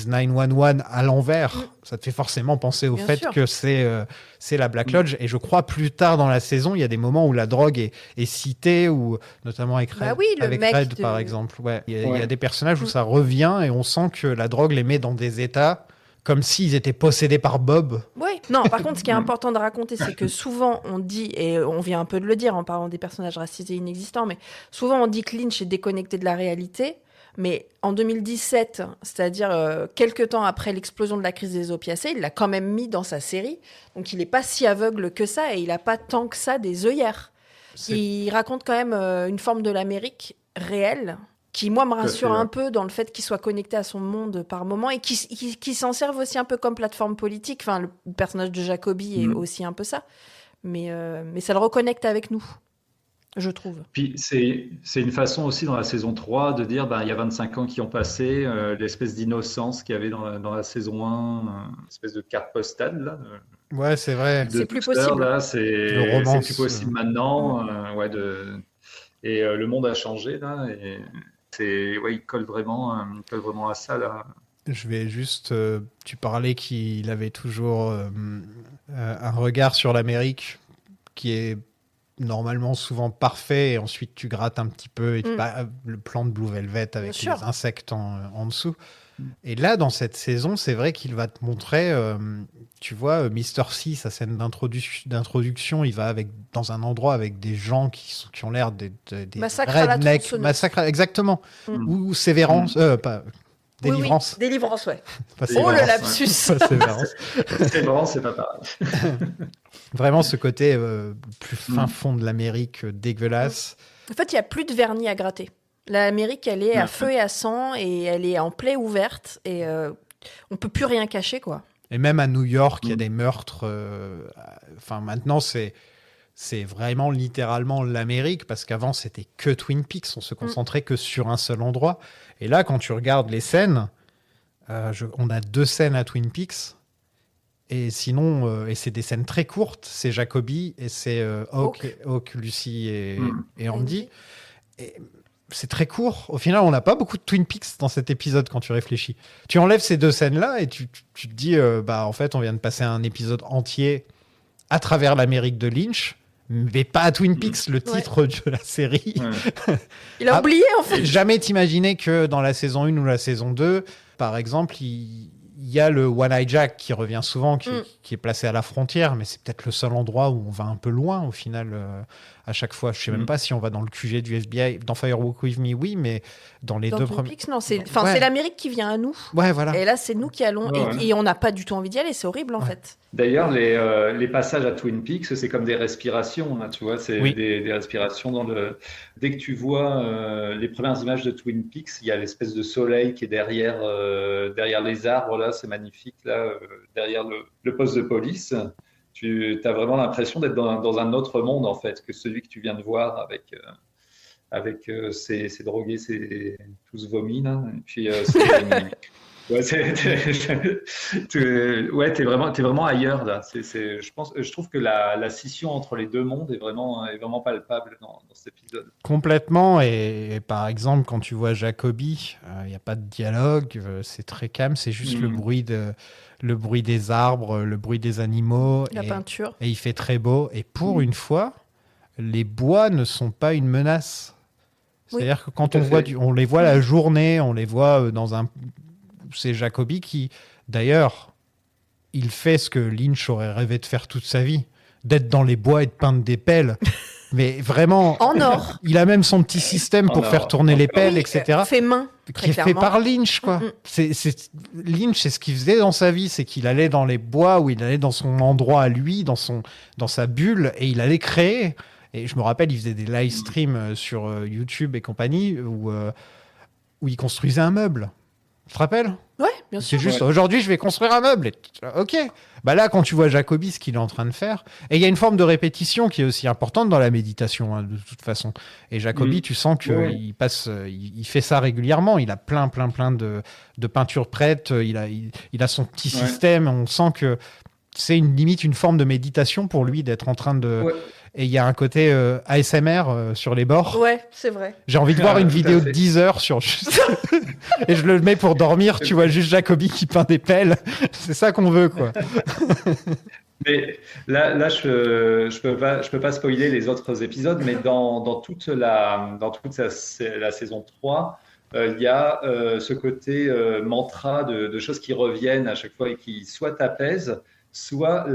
911 à l'envers, ça te fait forcément penser au Bien fait sûr. que c'est la Black Lodge. Et je crois plus tard dans la saison, il y a des moments où la drogue est citée, ou notamment avec Red, Bah oui, le avec mec Red, de- par exemple. Ouais. Il y a Ouais. des personnages où ça revient et on sent que la drogue les met dans des états comme s'ils étaient possédés par Bob. Oui. Non, par contre, ce qui est important de raconter, c'est que souvent on dit, et on vient un peu de le dire en parlant des personnages racisés inexistants, mais souvent on dit que Lynch est déconnecté de la réalité. Mais en 2017, c'est-à-dire quelques temps après l'explosion de la crise des opiacés, il l'a quand même mis dans sa série. Donc il n'est pas si aveugle que ça et il n'a pas tant que ça des œillères. Il raconte quand même une forme de l'Amérique réelle qui, moi, me rassure un peu dans le fait qu'il soit connecté à son monde par moment et qui s'en serve aussi un peu comme plateforme politique. Enfin, le personnage de Jacobi est aussi un peu ça. Mais ça le reconnecte avec nous. je trouve. Puis c'est une façon aussi dans la saison 3 de dire il y a 25 ans qui ont passé, l'espèce d'innocence qu'il y avait dans la saison 1, espèce de carte postale là, Ouais, c'est vrai. de C'est plus douceur, possible. là, Le romance, c'est plus possible maintenant. Le monde a changé là et il colle vraiment à ça là. Je vais juste. Tu parlais qu'il avait toujours un regard sur l'Amérique qui est normalement souvent parfait, et ensuite tu grattes un petit peu et le plan de Blue Velvet avec Bien les sûr. insectes en dessous. Et là, dans cette saison, c'est vrai qu'il va te montrer, tu vois, Mr. C, sa scène d'introduction, il va dans un endroit avec des gens qui ont l'air des Massacre à la rednecks. tronçonneuse. Exactement. Mm. Ou Sévérance, pas Oui, Délivrance. oui. Délivrance, ouais. Pas Oh, Sévérance. le lapsus. Pas Sévérance. C'est vraiment, c'est pas pareil. Vraiment ce côté plus fin fond de l'Amérique, dégueulasse. En fait, il n'y a plus de vernis à gratter. L'Amérique, elle est à feu et à sang, et elle est en plaie ouverte, et on peut plus rien cacher, quoi. Et même à New York, il y a des meurtres. Enfin, maintenant, c'est vraiment littéralement l'Amérique, parce qu'avant, c'était que Twin Peaks. On se concentrait que sur un seul endroit. Et là, quand tu regardes les scènes, on a 2 scènes à Twin Peaks. Et sinon, et c'est des scènes très courtes. C'est Jacoby et c'est Hawk, Lucy et Andy. Et c'est très court. Au final, on n'a pas beaucoup de Twin Peaks dans cet épisode quand tu réfléchis. Tu enlèves ces 2 scènes-là et tu te dis, en fait, on vient de passer un épisode entier à travers l'Amérique de Lynch, mais pas à Twin Peaks, le titre de la série. Ouais. Il a oublié, en fait. Jamais t'imaginer que dans la saison 1 ou la saison 2, par exemple, il y a le One Eye Jack qui revient souvent, qui est placé à la frontière, mais c'est peut-être le seul endroit où on va un peu loin au final à chaque fois. Je sais même pas si on va dans le QG du FBI. Dans Firewalk With Me, oui, mais dans les Dans 2 Twin premiers... Peaks, non, c'est Ouais. l'Amérique qui vient à nous. Ouais, voilà. Et là, c'est nous qui allons, Ouais. et on n'a pas du tout envie d'y aller. C'est horrible, en fait. D'ailleurs, les passages à Twin Peaks, c'est comme des respirations, là, tu vois, c'est Oui. des respirations dans le. Dès que tu vois les premières images de Twin Peaks, il y a l'espèce de soleil qui est derrière les arbres, là, c'est magnifique, là, derrière le poste de police. Tu as vraiment l'impression d'être dans un autre monde, en fait, que celui que tu viens de voir avec ces drogués, tous vomis, là. Et puis, ouais, t'es vraiment ailleurs là. Je trouve que la scission entre les 2 mondes est vraiment palpable dans cet épisode. Complètement. Et par exemple, quand tu vois Jacoby, il n'y a pas de dialogue, c'est très calme, c'est juste le bruit des arbres, le bruit des animaux. La peinture. Et il fait très beau. Et pour une fois, les bois ne sont pas une menace. C'est-à-dire que quand on les voit la journée, on les voit dans un... C'est Jacoby qui, d'ailleurs, il fait ce que Lynch aurait rêvé de faire toute sa vie, d'être dans les bois et de peindre des pelles. Mais vraiment, En or. il a même son petit système pour faire tourner les pelles, etc. Fait main, très Qui est fait clairement. par Lynch, quoi. Lynch, c'est ce qu'il faisait dans sa vie, c'est qu'il allait dans les bois, ou il allait dans son endroit à lui, dans sa bulle, et il allait créer. Et je me rappelle, il faisait des live streams sur YouTube et compagnie, où il construisait un meuble. Tu te rappelles ? Ouais, bien sûr. C'est juste, aujourd'hui, je vais construire un meuble. Et ok. Bah là, quand tu vois Jacoby, ce qu'il est en train de faire, et il y a une forme de répétition qui est aussi importante dans la méditation, hein, de toute façon. Et Jacoby, tu sens qu'il il fait ça régulièrement. Il a plein de peintures prêtes. Il a son petit système. On sent que c'est limite une forme de méditation pour lui d'être en train de... Ouais. Et il y a un côté ASMR sur les bords. Ouais, c'est vrai. J'ai envie de voir une tout à vidéo de fait. 10 heures sur juste... Et je le mets pour dormir, tu vois juste Jacoby qui peint des pelles. C'est ça qu'on veut, quoi. Mais là, je peux pas spoiler les autres épisodes, mais dans toute la saison 3, il y a ce côté mantra de choses qui reviennent à chaque fois et qui soit t'apaisent, soit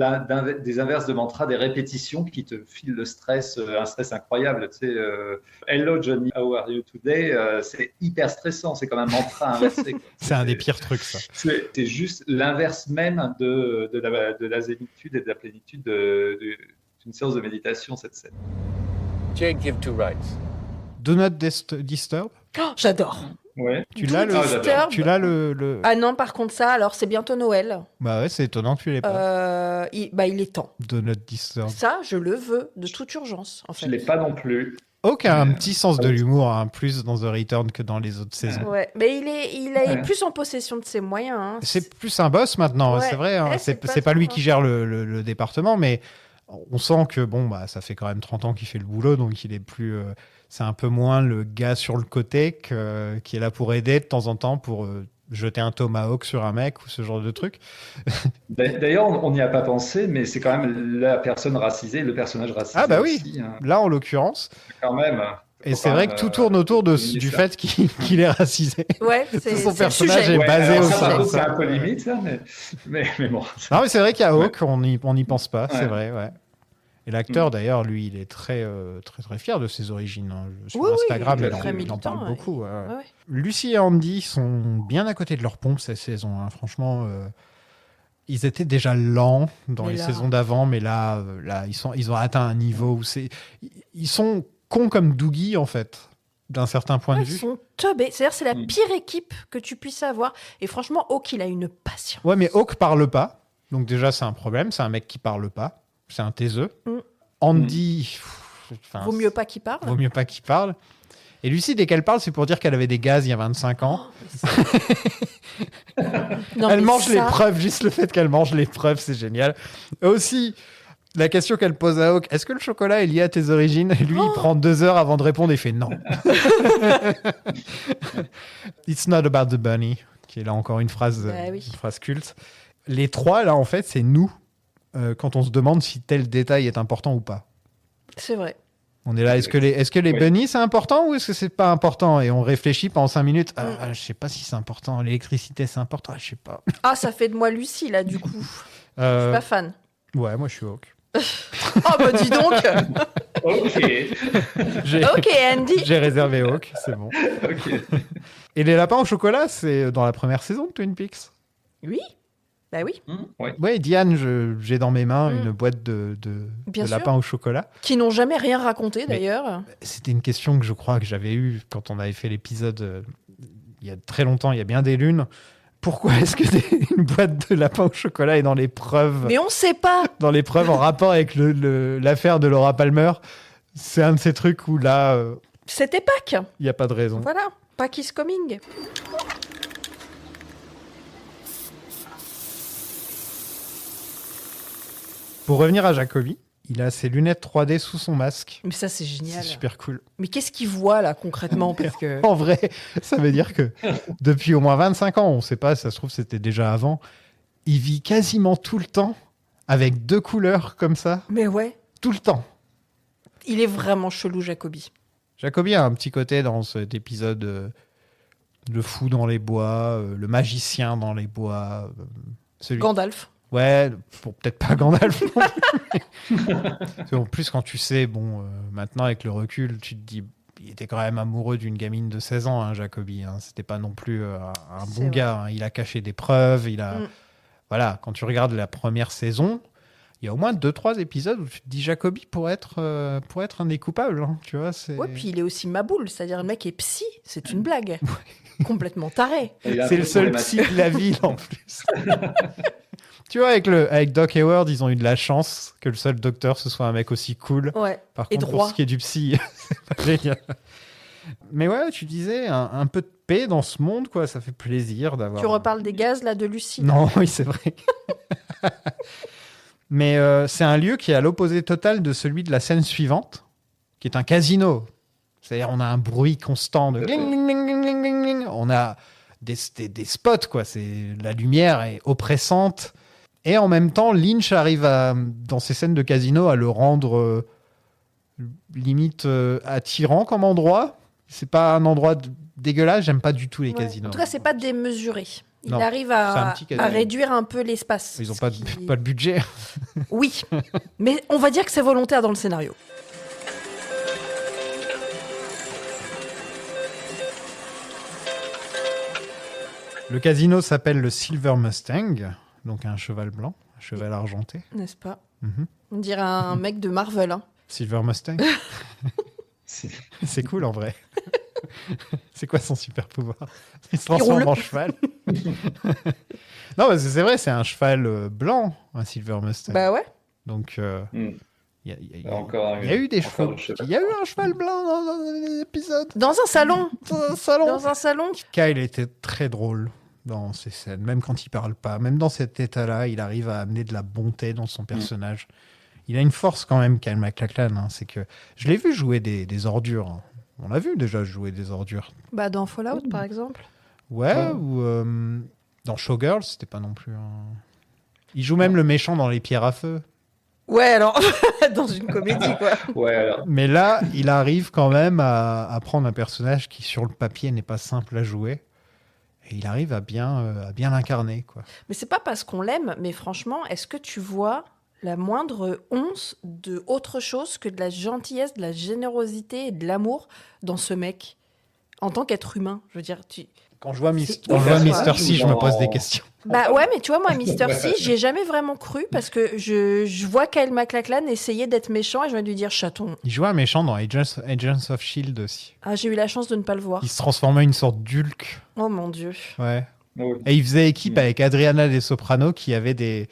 des inverses de mantra, des répétitions qui te filent le stress, un stress incroyable. Tu sais, Hello Johnny, how are you today? C'est hyper stressant, c'est comme un mantra inversé, quoi. C'est un des pires trucs, ça. C'est juste l'inverse même de la zénitude et de la plénitude d'une séance de méditation, cette scène. Jake give 2 rights. Do not disturb. Oh, j'adore. Ouais. Tu l'as le... Ah, j'adore. Tu l'as le... Ah non, par contre ça, alors c'est bientôt Noël. Bah ouais, c'est étonnant que tu l'aies pas. Il est temps. Donut Disturb. Ça, je le veux de toute urgence, en Je fait. l'ai pas non plus. Hawk a un petit sens de l'humour, hein, plus dans The Return que dans les autres saisons. Ouais, mais il est Ouais. plus en possession de ses moyens. Hein. C'est plus un boss maintenant, Ouais. c'est vrai. Hein. Ouais, C'est pas lui trop qui gère le département, mais on sent que bon, bah, ça fait quand même 30 ans qu'il fait le boulot, donc il est plus. C'est un peu moins le gars sur le côté qui est là pour aider de temps en temps pour jeter un tomahawk sur un mec ou ce genre de truc. D'ailleurs, on n'y a pas pensé, mais c'est quand même la personne racisée, le personnage racisé Ah bah oui, aussi, hein. là en l'occurrence. Quand même. Et Faut c'est quand vrai même, que tout tourne autour souligner du ça. fait qu'il est racisé. Ouais, Tout c'est son le personnage sujet. est basé alors aussi ça, par sur contre, c'est ça. un peu limite, ça, mais bon. Non, mais c'est vrai qu'il y a Hawk, on n'y pense pas, c'est Ouais. vrai, ouais. Et l'acteur, d'ailleurs, lui, il est très, très fier de ses origines. Hein. Sur Oui, oui, Instagram, il est il en- très il en militant, parle ouais. beaucoup. Ouais. Ouais, ouais. Lucy et Andy sont bien à côté de leur pompe cette saison. Hein. Franchement, ils étaient déjà lents dans Mais les là- saisons d'avant, mais là, ils ont atteint un niveau où ils sont cons comme Doogie, en fait, d'un certain point Ouais, de ils vue. sont teubés. C'est-à-dire, c'est la Mm. pire équipe que tu puisses avoir. Et franchement, Hawk, il a une passion. Ouais, mais Hawk parle pas. Donc déjà, c'est un problème. C'est un mec qui parle pas. C'est un taiseux. Mm. Andy... enfin, Vaut mieux pas qu'il parle. Vaut mieux pas qu'il parle. Et Lucie, dès qu'elle parle, c'est pour dire qu'elle avait des gaz il y a 25 ans. Non, Elle mais mange les ça- preuves, juste le fait qu'elle mange les preuves, c'est génial. Et aussi, la question qu'elle pose à Hawk, est-ce que le chocolat est lié à tes origines? Et lui, il prend 2 heures avant de répondre et il fait non. It's not about the bunny, qui est là encore une phrase, Bah oui. une phrase culte. Les trois, là, en fait, c'est nous, quand on se demande si tel détail est important ou pas. C'est vrai. On est là, est-ce que les Oui. bunnies c'est important ou est-ce que c'est pas important? Et on réfléchit pendant 5 minutes. Je sais pas si c'est important. L'électricité c'est important. Je sais pas. Ah, ça fait de moi Lucie, là, du coup. Je suis Euh, pas fan. ouais, moi je suis Hawk. Oh, bah dis donc. Ok. J'ai Ok, Andy. j'ai réservé Hawk, c'est bon. Ok. Et les lapins au chocolat, c'est dans la première saison de Twin Peaks. Oui. Bah oui. Ouais. Ouais, Diane, j'ai dans mes mains Mm. une boîte de Bien sûr. lapins au chocolat. Qui n'ont jamais rien raconté, d'ailleurs. C'était une question que je crois que j'avais eue quand on avait fait l'épisode il y a très longtemps, il y a bien des lunes. Pourquoi est-ce que une boîte de lapins au chocolat est dans les preuves, Mais on sait pas. en rapport avec l'affaire de Laura Palmer? C'est un de ces trucs où là, C'était Pâques. il n'y a pas de raison. Voilà. Pâques is coming. Pour revenir à Jacobi, il a ses lunettes 3D sous son masque. Mais ça, c'est C'est génial. super cool. Mais qu'est-ce qu'il voit, là, concrètement? Parce que... En vrai, ça veut dire que depuis au moins 25 ans, on ne sait pas, ça se trouve c'était déjà avant, il vit quasiment tout le temps avec 2 couleurs comme ça, Mais ouais. tout le temps. Il est vraiment chelou, Jacobi. Jacobi a un petit côté dans cet épisode, le fou dans les bois, le magicien dans les bois. Celui... Gandalf. Ouais, pour peut-être pas Gandalf. non plus. Parce qu'en plus, quand tu sais, bon, maintenant avec le recul, tu te dis, il était quand même amoureux d'une gamine de 16 ans, hein, Jacobi. Hein. C'était pas non plus un C'est bon gars. Hein. Il a caché des preuves. Mm. Voilà, quand tu regardes la première saison, il y a au moins 2-3 épisodes où tu te dis Jacobi pour être un des coupables. Hein, tu vois, c'est... Ouais, puis il est aussi maboule. C'est-à-dire, le mec est psy. C'est une blague. Complètement taré. Il a un C'est peu le seul problématique. psy de la ville en plus. Tu vois, avec Doc Hayward, ils ont eu de la chance que le seul docteur ce soit un mec aussi cool. Ouais. Par Et contre, droit. pour ce qui est du psy, c'est pas génial. Mais ouais, tu disais, un peu de paix dans ce monde, quoi, ça fait plaisir d'avoir. Tu reparles des gaz, là, de Lucie. Non, oui, c'est vrai. Mais c'est un lieu qui est à l'opposé total de celui de la scène suivante, qui est un casino. C'est-à-dire, on a un bruit constant de gling, gling, gling, gling, gling, gling, gling. On a des spots, quoi. La lumière est oppressante. Et en même temps, Lynch arrive dans ces scènes de casino à le rendre limite attirant comme endroit. C'est pas un endroit dégueulasse. J'aime pas du tout les Ouais. casinos. En tout cas, c'est pas démesuré. Il Non, arrive c'est un à, petit casino. à réduire un peu l'espace. Ils ont Ce pas, qui- pas de budget. Oui, mais on va dire que c'est volontaire dans le scénario. Le casino s'appelle le Silver Mustang, donc un cheval blanc, un cheval argenté. N'est-ce pas? Mhm. On dirait un mec de Marvel. Hein. Silver Mustang, C'est- c'est cool en vrai. C'est quoi son super pouvoir? Il se transforme roule. en cheval. Non, parce que c'est vrai, c'est un cheval blanc, un Silver Mustang. Bah ouais. Donc, Hmm. il Encore y a eu des encore chevaux. le cheval. Il y a eu un cheval blanc dans un épisode. Dans un salon. Dans un salon. Dans un salon. Kyle était très drôle dans ces scènes, même quand il parle pas. Même dans cet état-là, il arrive à amener de la bonté dans son personnage. Il a une force quand même, Kyle MacLachlan. Hein, c'est que je l'ai vu jouer des ordures. Hein. On l'a vu déjà jouer des ordures. Bah dans Fallout par exemple. Ouais, ou dans Showgirls, c'était pas non plus Il joue même le méchant dans Les Pierres à Feu. Ouais alors dans une comédie quoi. Ouais, alors. Mais là, il arrive quand même à prendre un personnage qui, sur le papier, n'est pas simple à jouer. Et il arrive à bien l'incarner, quoi. Mais c'est pas parce qu'on l'aime, mais franchement, est-ce que tu vois la moindre once de autre chose que de la gentillesse, de la générosité et de l'amour dans ce mec en tant qu'être humain? Je veux dire, Quand je vois, C'est quand je vois ouf, Mister quoi. C, je me pose des questions. Bah ouais, mais tu vois, moi, Mister C, j'y ai jamais vraiment cru parce que je vois Kyle MacLachlan essayer d'être méchant et je vais lui dire chaton. Il jouait un méchant dans Agents of S.H.I.E.L.D. aussi. Ah, j'ai eu la chance de ne pas le voir. Il se transformait en une sorte d'Hulk. Oh mon dieu. Ouais. Ouais. Et il faisait équipe avec Adriana De Soprano qui avait des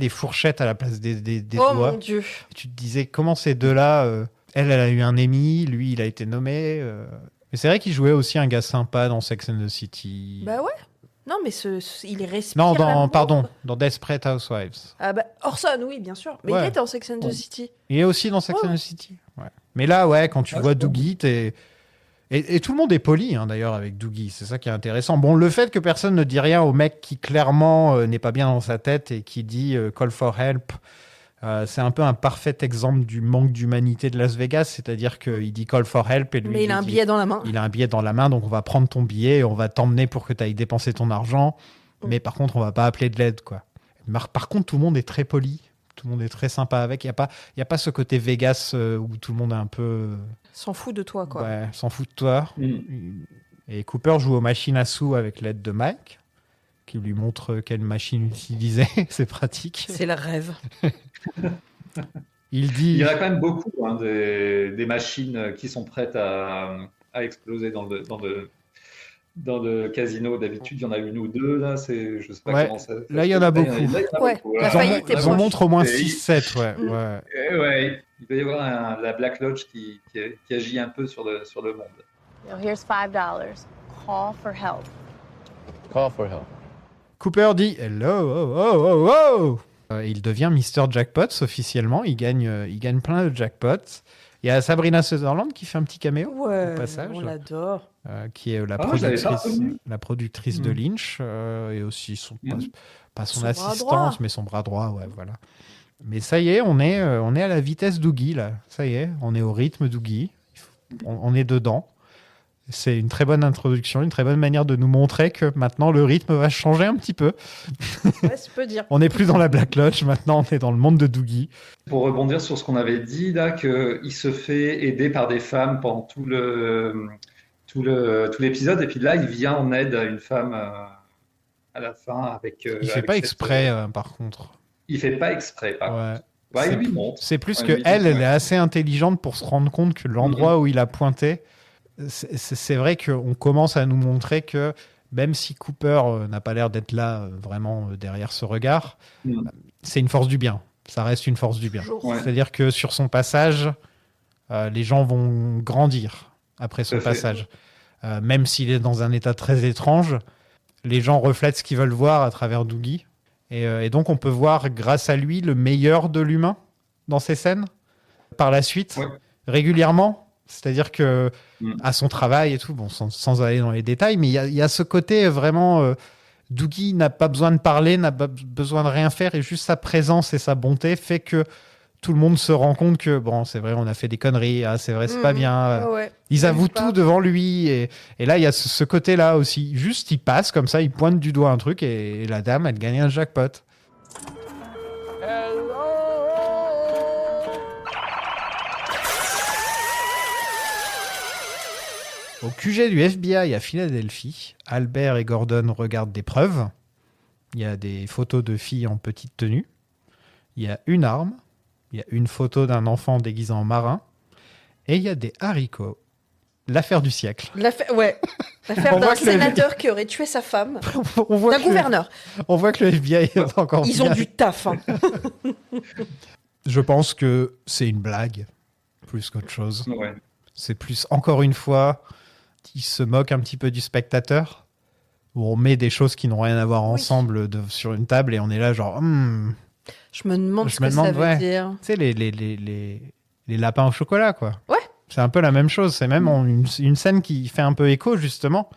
fourchettes à la place des Oh doigts. mon dieu. Et tu te disais, comment ces deux-là, elle a eu un Emmy, lui, il a été nommé. Mais c'est vrai qu'il jouait aussi un gars sympa dans Sex and the City. Bah ouais. Non, mais il respire. Non, l'amour. dans Desperate Housewives. Ah bah, Orson, oui, bien sûr. Mais Ouais. il était en Sex and the City. Il est aussi dans Sex Ouais. and the City. Ouais. Mais là, ouais, quand tu Ah, vois c'est bon. Doogie, et tout le monde est poli, hein, d'ailleurs, avec Doogie. C'est ça qui est intéressant. Bon, le fait que personne ne dit rien au mec qui, clairement, n'est pas bien dans sa tête et qui dit call for help, c'est un peu un parfait exemple du manque d'humanité de Las Vegas. C'est-à-dire qu'il dit call for help et lui, Mais il a un dit- billet dans la main. Il a un billet dans la main, donc on va prendre ton billet et on va t'emmener pour que tu ailles dépenser ton argent. Mm. Mais par contre, on va pas appeler de l'aide, quoi. Par contre, tout le monde est très poli. Tout le monde est très sympa avec. Il y a pas ce côté Vegas où tout le monde est un peu... S'en fout de toi, quoi. ouais, s'en fout de toi. Hmm. Et Cooper joue aux machines à sous avec l'aide de Mike, qui lui montre quelle machine utiliser. C'est pratique. C'est le rêve. Il Il dit... y en a quand même beaucoup hein, des machines qui sont prêtes à exploser dans le casino. D'habitude, il y en a une ou deux. Là, je sais pas Ouais. comment ça. Là, il y en a beaucoup. Là, il y en a Ouais, beaucoup, la voilà. faillite est Ils en proche. montrent au moins Et- 6-7, ouais. Mm. ouais. Ouais, il va y avoir la Black Lodge qui agit un peu sur le monde. Here's $5. Call for help. Call for help. Cooper dit hello, oh, oh, oh, oh. Il devient Mr. Jackpots officiellement. Il gagne plein de jackpots. Il y a Sabrina Sutherland qui fait un petit caméo Ouais, au passage, on l'adore. qui est Ah, moi, je l'avais pas productrice, reconnu. la productrice de Mm. Lynch et aussi pas son Son bras assistance, droit. mais son bras droit, ouais, voilà. Mais ça y est, on est à la vitesse Doogie là. Ça y est, on est au rythme Doogie. On est dedans. C'est une très bonne introduction, une très bonne manière de nous montrer que maintenant le rythme va changer un petit peu. Ouais, tu peux dire. On n'est plus dans la Black Lodge, maintenant on est dans le monde de Doogie. Pour rebondir sur ce qu'on avait dit là, qu'il se fait aider par des femmes pendant tout l'épisode, et puis là, il vient en aide à une femme à la fin avec. Il fait avec pas cette- exprès par contre. Il fait pas exprès, par contre. Ouais. Ouais, C'est- il lui montre. C'est plus Ouais, que lui, elle ouais. est assez intelligente pour se rendre compte que l'endroit où il a pointé, c'est vrai qu'on commence à nous montrer que même si Cooper n'a pas l'air d'être là vraiment derrière ce regard, Mm. c'est une force du bien. Ça reste une force du bien. Toujours. Ouais. C'est-à-dire que sur son passage, les gens vont grandir après son Tout à fait. passage. Même s'il est dans un état très étrange, les gens reflètent ce qu'ils veulent voir à travers Doogie. Et donc, on peut voir, grâce à lui, le meilleur de l'humain dans ces scènes, par la suite, Ouais. régulièrement. C'est-à-dire que Mm. à son travail et tout, bon, sans aller dans les détails, mais il y a ce côté vraiment... Doogie n'a pas besoin de parler, n'a pas besoin de rien faire, et juste sa présence et sa bonté fait que tout le monde se rend compte que, bon, c'est vrai, on a fait des conneries, ah, c'est vrai, c'est pas bien. Ouais, ouais. Ils J'aime avouent pas. tout devant lui. Et là, il y a ce côté-là aussi. Juste, il passe comme ça, il pointe du doigt un truc et la dame, elle gagne un jackpot. Au QG du FBI à Philadelphie, Albert et Gordon regardent des preuves. Il y a des photos de filles en petite tenue. Il y a une arme. Il y a une photo d'un enfant déguisé en marin. Et il y a des haricots. l'affaire du siècle. L'affaire On voit d'un que le- sénateur qui aurait tué sa femme, on, voit d'un que le, gouverneur. on voit que le FBI est encore Ils ont bien. du taf. Hein. Je pense que c'est une blague, plus qu'autre chose. Ouais. C'est plus, encore une fois, ils se moquent un petit peu du spectateur, où on met des choses qui n'ont rien à voir ensemble sur une table et on est là genre, Je me demande Je ce me que demande, ça veut ouais. dire. tu sais, les lapins au chocolat, quoi. Ouais. C'est un peu la même chose. C'est même une scène qui fait un peu écho, justement,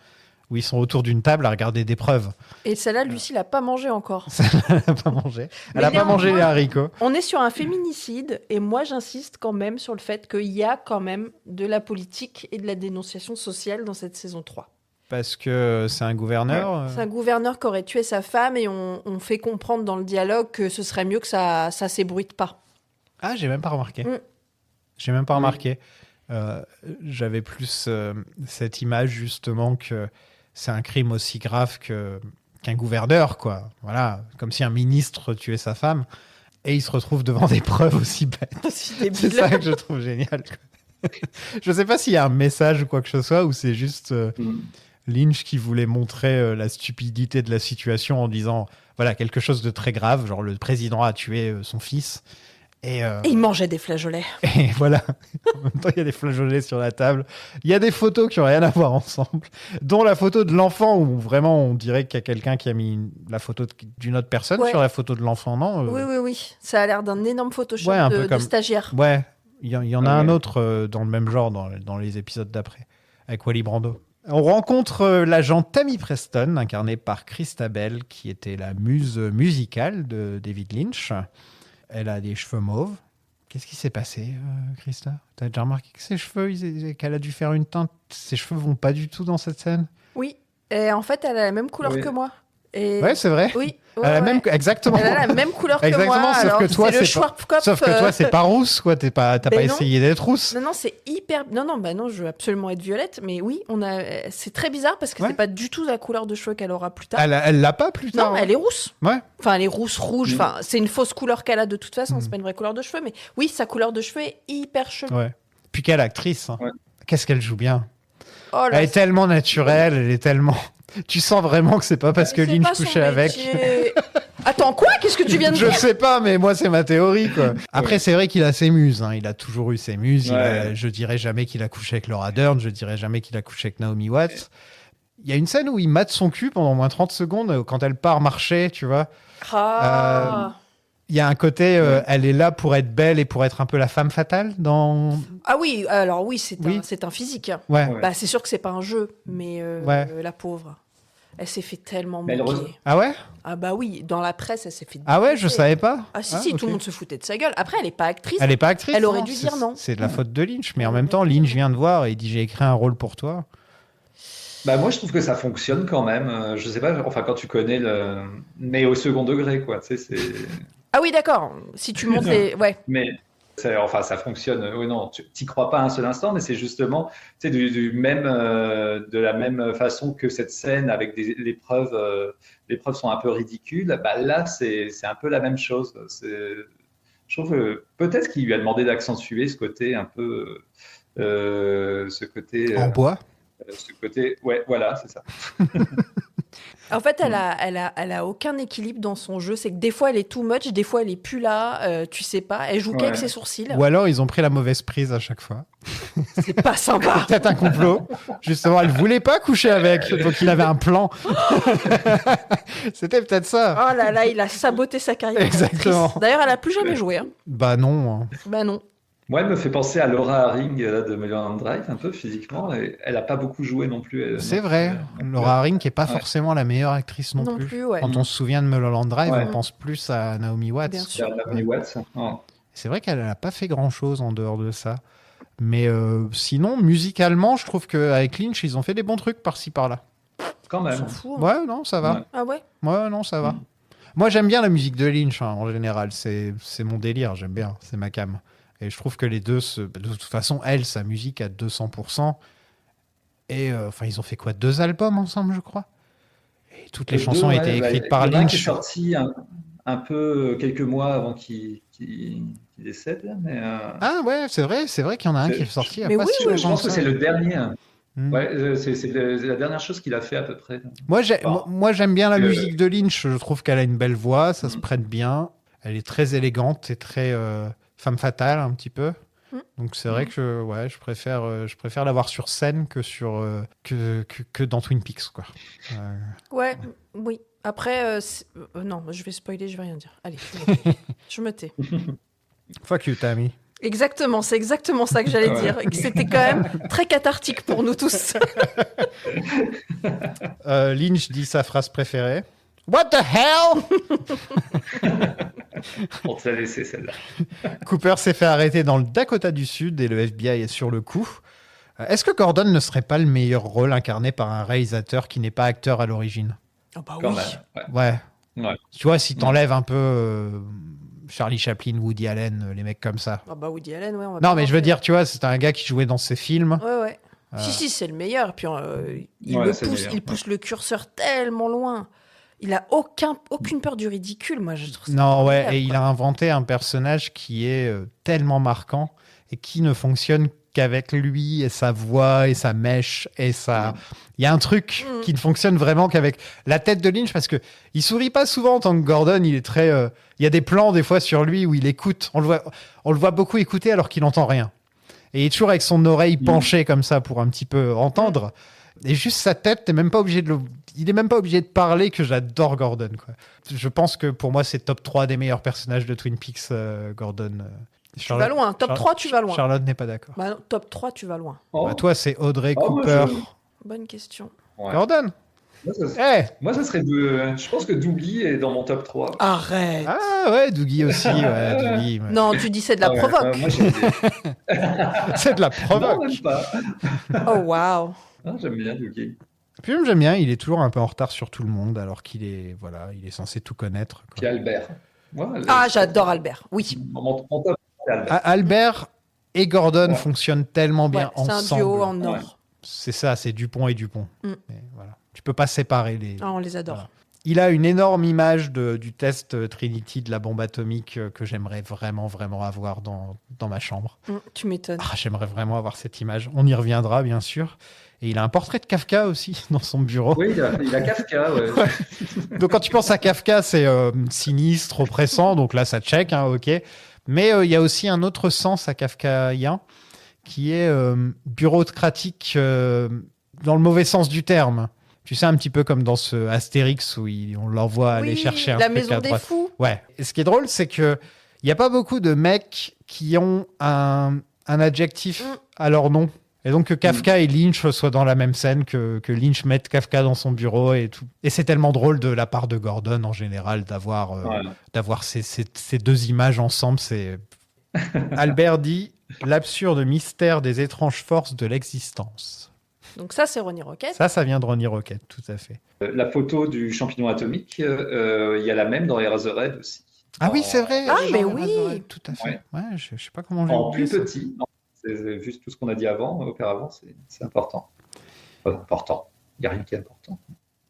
où ils sont autour d'une table à regarder des preuves. Et celle-là, Lucie l'a pas mangé encore. Elle n'a pas mangé. Elle Mais n'a pas mangé les néanmoins- haricots. On est sur un féminicide et moi j'insiste quand même sur le fait qu'il y a quand même de la politique et de la dénonciation sociale dans cette saison 3. Parce que c'est un gouverneur. C'est un gouverneur qui aurait tué sa femme et on fait comprendre dans le dialogue que ce serait mieux que ça s'ébruite pas. Ah, j'ai même pas remarqué. Mm. J'ai même pas remarqué. J'avais plus cette image justement que c'est un crime aussi grave qu'un gouverneur, quoi. Voilà, comme si un ministre tuait sa femme et il se retrouve devant des preuves aussi bêtes. Aussi C'est débile. ça que je trouve génial, quoi. Je sais pas s'il y a un message ou quoi que ce soit ou c'est juste Lynch qui voulait montrer la stupidité de la situation en disant voilà quelque chose de très grave, genre le président a tué son fils. Et Et il mangeait des flageolets. et voilà, en même temps, il y a des flageolets sur la table. Il y a des photos qui n'ont rien à voir ensemble, dont la photo de l'enfant, où vraiment on dirait qu'il y a quelqu'un qui a mis la photo d'une autre personne Ouais. sur la photo de l'enfant, non Oui. Ça a l'air d'un énorme Photoshop Ouais, un peu de comme- stagiaire. Ouais, il y en a Ah un ouais. autre dans le même genre dans les épisodes d'après, avec Wally Brando. On rencontre l'agent Tammy Preston, incarnée par Christabel, qui était la muse musicale de David Lynch. Elle a des cheveux mauves. Qu'est-ce qui s'est passé, Christa? T'as déjà remarqué que ses cheveux, qu'elle a dû faire une teinte? Ses cheveux vont pas du tout dans cette scène. Oui. Et en fait, elle a la même couleur Oui. que moi. Et... Ouais, c'est vrai. Oui. Elle a la même, exactement. Elle a la même couleur que Exactement, moi. sauf alors que toi, c'est le c'est pas- Schwarzkopf. Sauf que toi, c'est pas rousse, quoi. T'as pas Ben non. essayé d'être rousse. Non, c'est hyper. Non, je veux absolument être violette, mais oui, c'est très bizarre parce que Ouais. c'est pas du tout la couleur de cheveux qu'elle aura plus tard. Elle l'a pas plus tard. Non, elle est rousse. Ouais. Enfin, elle est rouge. Mm. Enfin, c'est une fausse couleur qu'elle a de toute façon. Mm. C'est pas une vraie couleur de cheveux, mais oui, sa couleur de cheveux est hyper chelou. Ouais. Puis quelle actrice. Hein. Ouais. Qu'est-ce qu'elle joue bien. Oh là, Elle est tellement naturelle, elle est tellement. Tu sens vraiment que c'est pas parce que c'est Lynch pas son couchait avec. métier. Attends, quoi? Qu'est-ce que tu viens de Je dire? sais pas, mais moi, c'est ma théorie, quoi. Après, c'est vrai qu'il a ses muses. Hein. Il a toujours eu ses muses. Ouais. Je dirais jamais qu'il a couché avec Laura Dern. Je dirais jamais qu'il a couché avec Naomi Watts. Il y a une scène où il mate son cul pendant au moins 30 secondes quand elle part marcher, tu vois. Ah. Il y a un côté, elle est là pour être belle et pour être un peu la femme fatale dans. Ah oui, alors oui, Oui. c'est un physique. Hein. Ouais. Ouais. Bah, c'est sûr que c'est pas un jeu, mais Ouais. la pauvre, elle s'est fait tellement Mais elle moquer. Ah ouais? Ah bah oui, dans la presse, elle s'est fait. Ah ouais, je détester. savais pas. Ah si, ok. tout le monde se foutait de sa gueule. Après, elle est pas actrice. Elle est pas actrice. Elle aurait non, dû c'est- dire non. C'est de la faute de Lynch, mais en même temps, Lynch vient de voir et il dit j'ai écrit un rôle pour toi. Bah moi je trouve que ça fonctionne quand même. Je sais pas, enfin quand tu connais le, mais au second degré quoi. Tu sais, c'est. Ah oui, d'accord. Si tu montes les, ouais. Mais enfin ça fonctionne. Oui non, tu t'y crois pas un seul instant, mais c'est justement, tu sais, du même, de la même façon que cette scène avec les preuves sont un peu ridicules. Bah là c'est un peu la même chose. Je trouve peut-être qu'il lui a demandé d'accentuer ce côté un peu, ce côté. En bois. Ce côté, ouais, voilà, c'est ça. En fait, elle a aucun équilibre dans son jeu. C'est que des fois, elle est too much, des fois, elle est plus là. Tu sais pas. Elle joue qu'avec Ouais. ses sourcils. Ou alors ils ont pris la mauvaise prise à chaque fois. C'est pas sympa. Peut-être un complot. Justement, elle voulait pas coucher avec, donc il avait un plan. C'était peut-être ça. Oh là là, il a saboté sa carrière. Exactement. d'actrice. D'ailleurs, elle a plus jamais joué. Hein. Bah non. Hein. Bah non. Moi, elle me fait penser à Laura Haring là, de Mulholland Drive, un peu physiquement. Et elle n'a pas beaucoup joué non plus. C'est non vrai. plus. Laura Haring qui est pas Ouais. forcément la meilleure actrice non, Non plus. plus, ouais. Quand on se souvient de Mulholland Drive, Ouais. on pense plus à Naomi Watts. Bien sûr. C'est Naomi Watts. Oh. C'est vrai qu'elle n'a pas fait grand-chose en dehors de ça. Mais sinon, musicalement, je trouve qu'avec Lynch, ils ont fait des bons trucs par-ci, par-là. Quand On même. s'en fout. hein. Ouais, non, ça va. Ouais. Ah ouais. Ouais, non, ça va. Mm. Moi, j'aime bien la musique de Lynch, hein, en général. C'est mon délire, j'aime bien. C'est ma cam. Et je trouve que les deux, de toute façon, elle, sa musique à 200%. Et enfin, ils ont fait quoi? 2 albums ensemble, je crois. Et toutes les chansons Deux, étaient ouais, écrites bah, par il y en a un qui est Lynch. sorti un peu quelques mois avant qu'il décède. Là, mais, Ah ouais, c'est vrai qu'il y en a un qui est sorti il y a Mais pas oui, si je longtemps pense que ça. c'est le dernier. Hmm. Ouais, c'est la dernière chose qu'il a fait à peu près. Bon. Moi, j'aime bien la Euh, musique de Lynch. Je trouve qu'elle a une belle voix, ça se Mm. prête bien. Elle est très élégante et très femme fatale un petit peu. Mm. Donc c'est vrai que ouais, je préfère la voir sur scène que que dans Twin Peaks quoi. Ouais, oui. Après, non, je vais spoiler, je vais rien dire. Allez, je me tais. Je me tais. Fuck you, Tammy. Exactement, c'est exactement ça que j'allais Ouais. dire. Et que c'était quand même très cathartique pour nous tous. Lynch dit sa phrase préférée. What the hell? On te l'a laissé celle-là. Cooper s'est fait arrêter dans le Dakota du Sud et le FBI est sur le coup. Est-ce que Gordon ne serait pas le meilleur rôle incarné par un réalisateur qui n'est pas acteur à l'origine? Ah bah Quand oui. même. Ouais. Ouais. Ouais. Tu vois, si t'enlèves un peu Charlie Chaplin, Woody Allen, les mecs comme ça. Ah bah Woody Allen, ouais. On va Non, pas mais en je veux faire. dire, tu vois, c'est un gars qui jouait dans ses films. Ouais, ouais. Si, c'est le meilleur. Puis il Ouais, le c'est le pousse, meilleur, il pousse le curseur tellement loin. Il a aucune peur du ridicule. Moi, je trouve ça Non, ouais, formidable, et il quoi. a inventé un personnage qui est tellement marquant et qui ne fonctionne qu'avec lui et sa voix et sa mèche et sa... Il y a un truc qui ne fonctionne vraiment qu'avec la tête de Lynch parce que il sourit pas souvent en tant que Gordon. Il est très... Il y a des plans des fois sur lui où il écoute. On le voit beaucoup écouter alors qu'il n'entend rien. Et il est toujours avec son oreille penchée comme ça pour un petit peu entendre. Et juste sa tête, t'es même pas obligé de il est même pas obligé de parler que j'adore Gordon. Quoi. Je pense que pour moi, c'est top 3 des meilleurs personnages de Twin Peaks, Gordon. Tu vas loin. Top 3, tu vas loin. Charlotte n'est pas d'accord. Bah non, top 3, tu vas loin. Oh. Bah, toi, c'est Audrey Oh, moi, Cooper. Bonne question. Ouais. Gordon Moi, ça, Eh moi, ça serait je pense que Doobie est dans mon top 3. Arrête. Ah ouais, Doogie aussi. Ouais, Doogie, ouais. Non, tu dis c'est de la Ah ouais, provoque. moi, j'aime bien. C'est de la Non, provoque. même pas. Oh, waouh. Ah, j'aime bien Doogie. Puis même, j'aime bien, il est toujours un peu en retard sur tout le monde alors qu'il est, voilà, il est censé tout connaître. Quoi. Puis Albert. Ouais, Ah, j'adore Albert. Oui. mon top, c'est Albert. Albert et Gordon Ouais. fonctionnent tellement bien Ouais, c'est un ensemble. duo en or. Ouais. C'est ça, c'est Dupont et Dupont. Mm. Mais voilà. Tu peux pas séparer les... Ah, on les adore. Voilà. Il a une énorme image du test Trinity de la bombe atomique que j'aimerais vraiment, vraiment avoir dans ma chambre. Tu m'étonnes. Ah, j'aimerais vraiment avoir cette image. On y reviendra, bien sûr. Et il a un portrait de Kafka aussi dans son bureau. Oui, il a Kafka. Ouais. Donc quand tu penses à Kafka, c'est sinistre, oppressant. Donc là, ça check, hein, ok. Mais il y a aussi un autre sens à kafkaïen qui est bureaucratique dans le mauvais sens du terme. Tu sais, un petit peu comme dans ce Astérix où on l'envoie aller Oui, chercher un la truc maison à des droite. fous. Ouais. Et ce qui est drôle, c'est que il n'y a pas beaucoup de mecs qui ont un adjectif à leur nom. Et donc que Kafka et Lynch soient dans la même scène, que Lynch mette Kafka dans son bureau et tout. Et c'est tellement drôle de la part de Gordon en général d'avoir ces deux images ensemble. C'est Albert dit l'absurde mystère des étranges forces de l'existence. Donc ça, c'est Ronnie Rocket. Ça vient de Ronnie Rocket, tout à fait. La photo du champignon atomique, il y a la même dans Eraserhead aussi. Ah oui, c'est vrai. Ah, mais Jean oui. Razorhead, tout à fait. Ouais, je sais pas comment j'ai En oublié plus ça. petit. Non, c'est juste tout ce qu'on a dit auparavant, c'est important. Important. Il n'y a rien qui est important.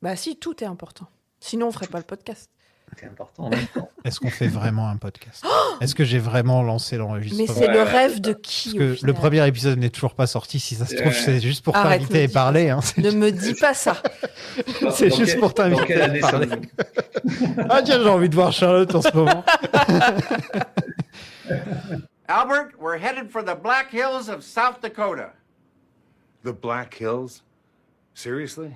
Bah si, tout est important. Sinon, on ferait pas le podcast. C'est important en même temps. Est-ce qu'on fait vraiment un podcast? Est-ce que j'ai vraiment lancé l'enregistrement? Mais c'est Ouais. le rêve de qui, Parce au que le final premier épisode n'est toujours pas sorti. Si ça se trouve, Ouais. c'est juste pour Arrête, t'inviter me et dis parler. Hein. Ne me dis pas ça. C'est Dans juste pour t'inviter Dans quelle à année parler. sommes-nous? Ah tiens, j'ai envie de voir Charlotte en ce moment. Albert, we're headed for the Black Hills of South Dakota. The Black Hills? Seriously?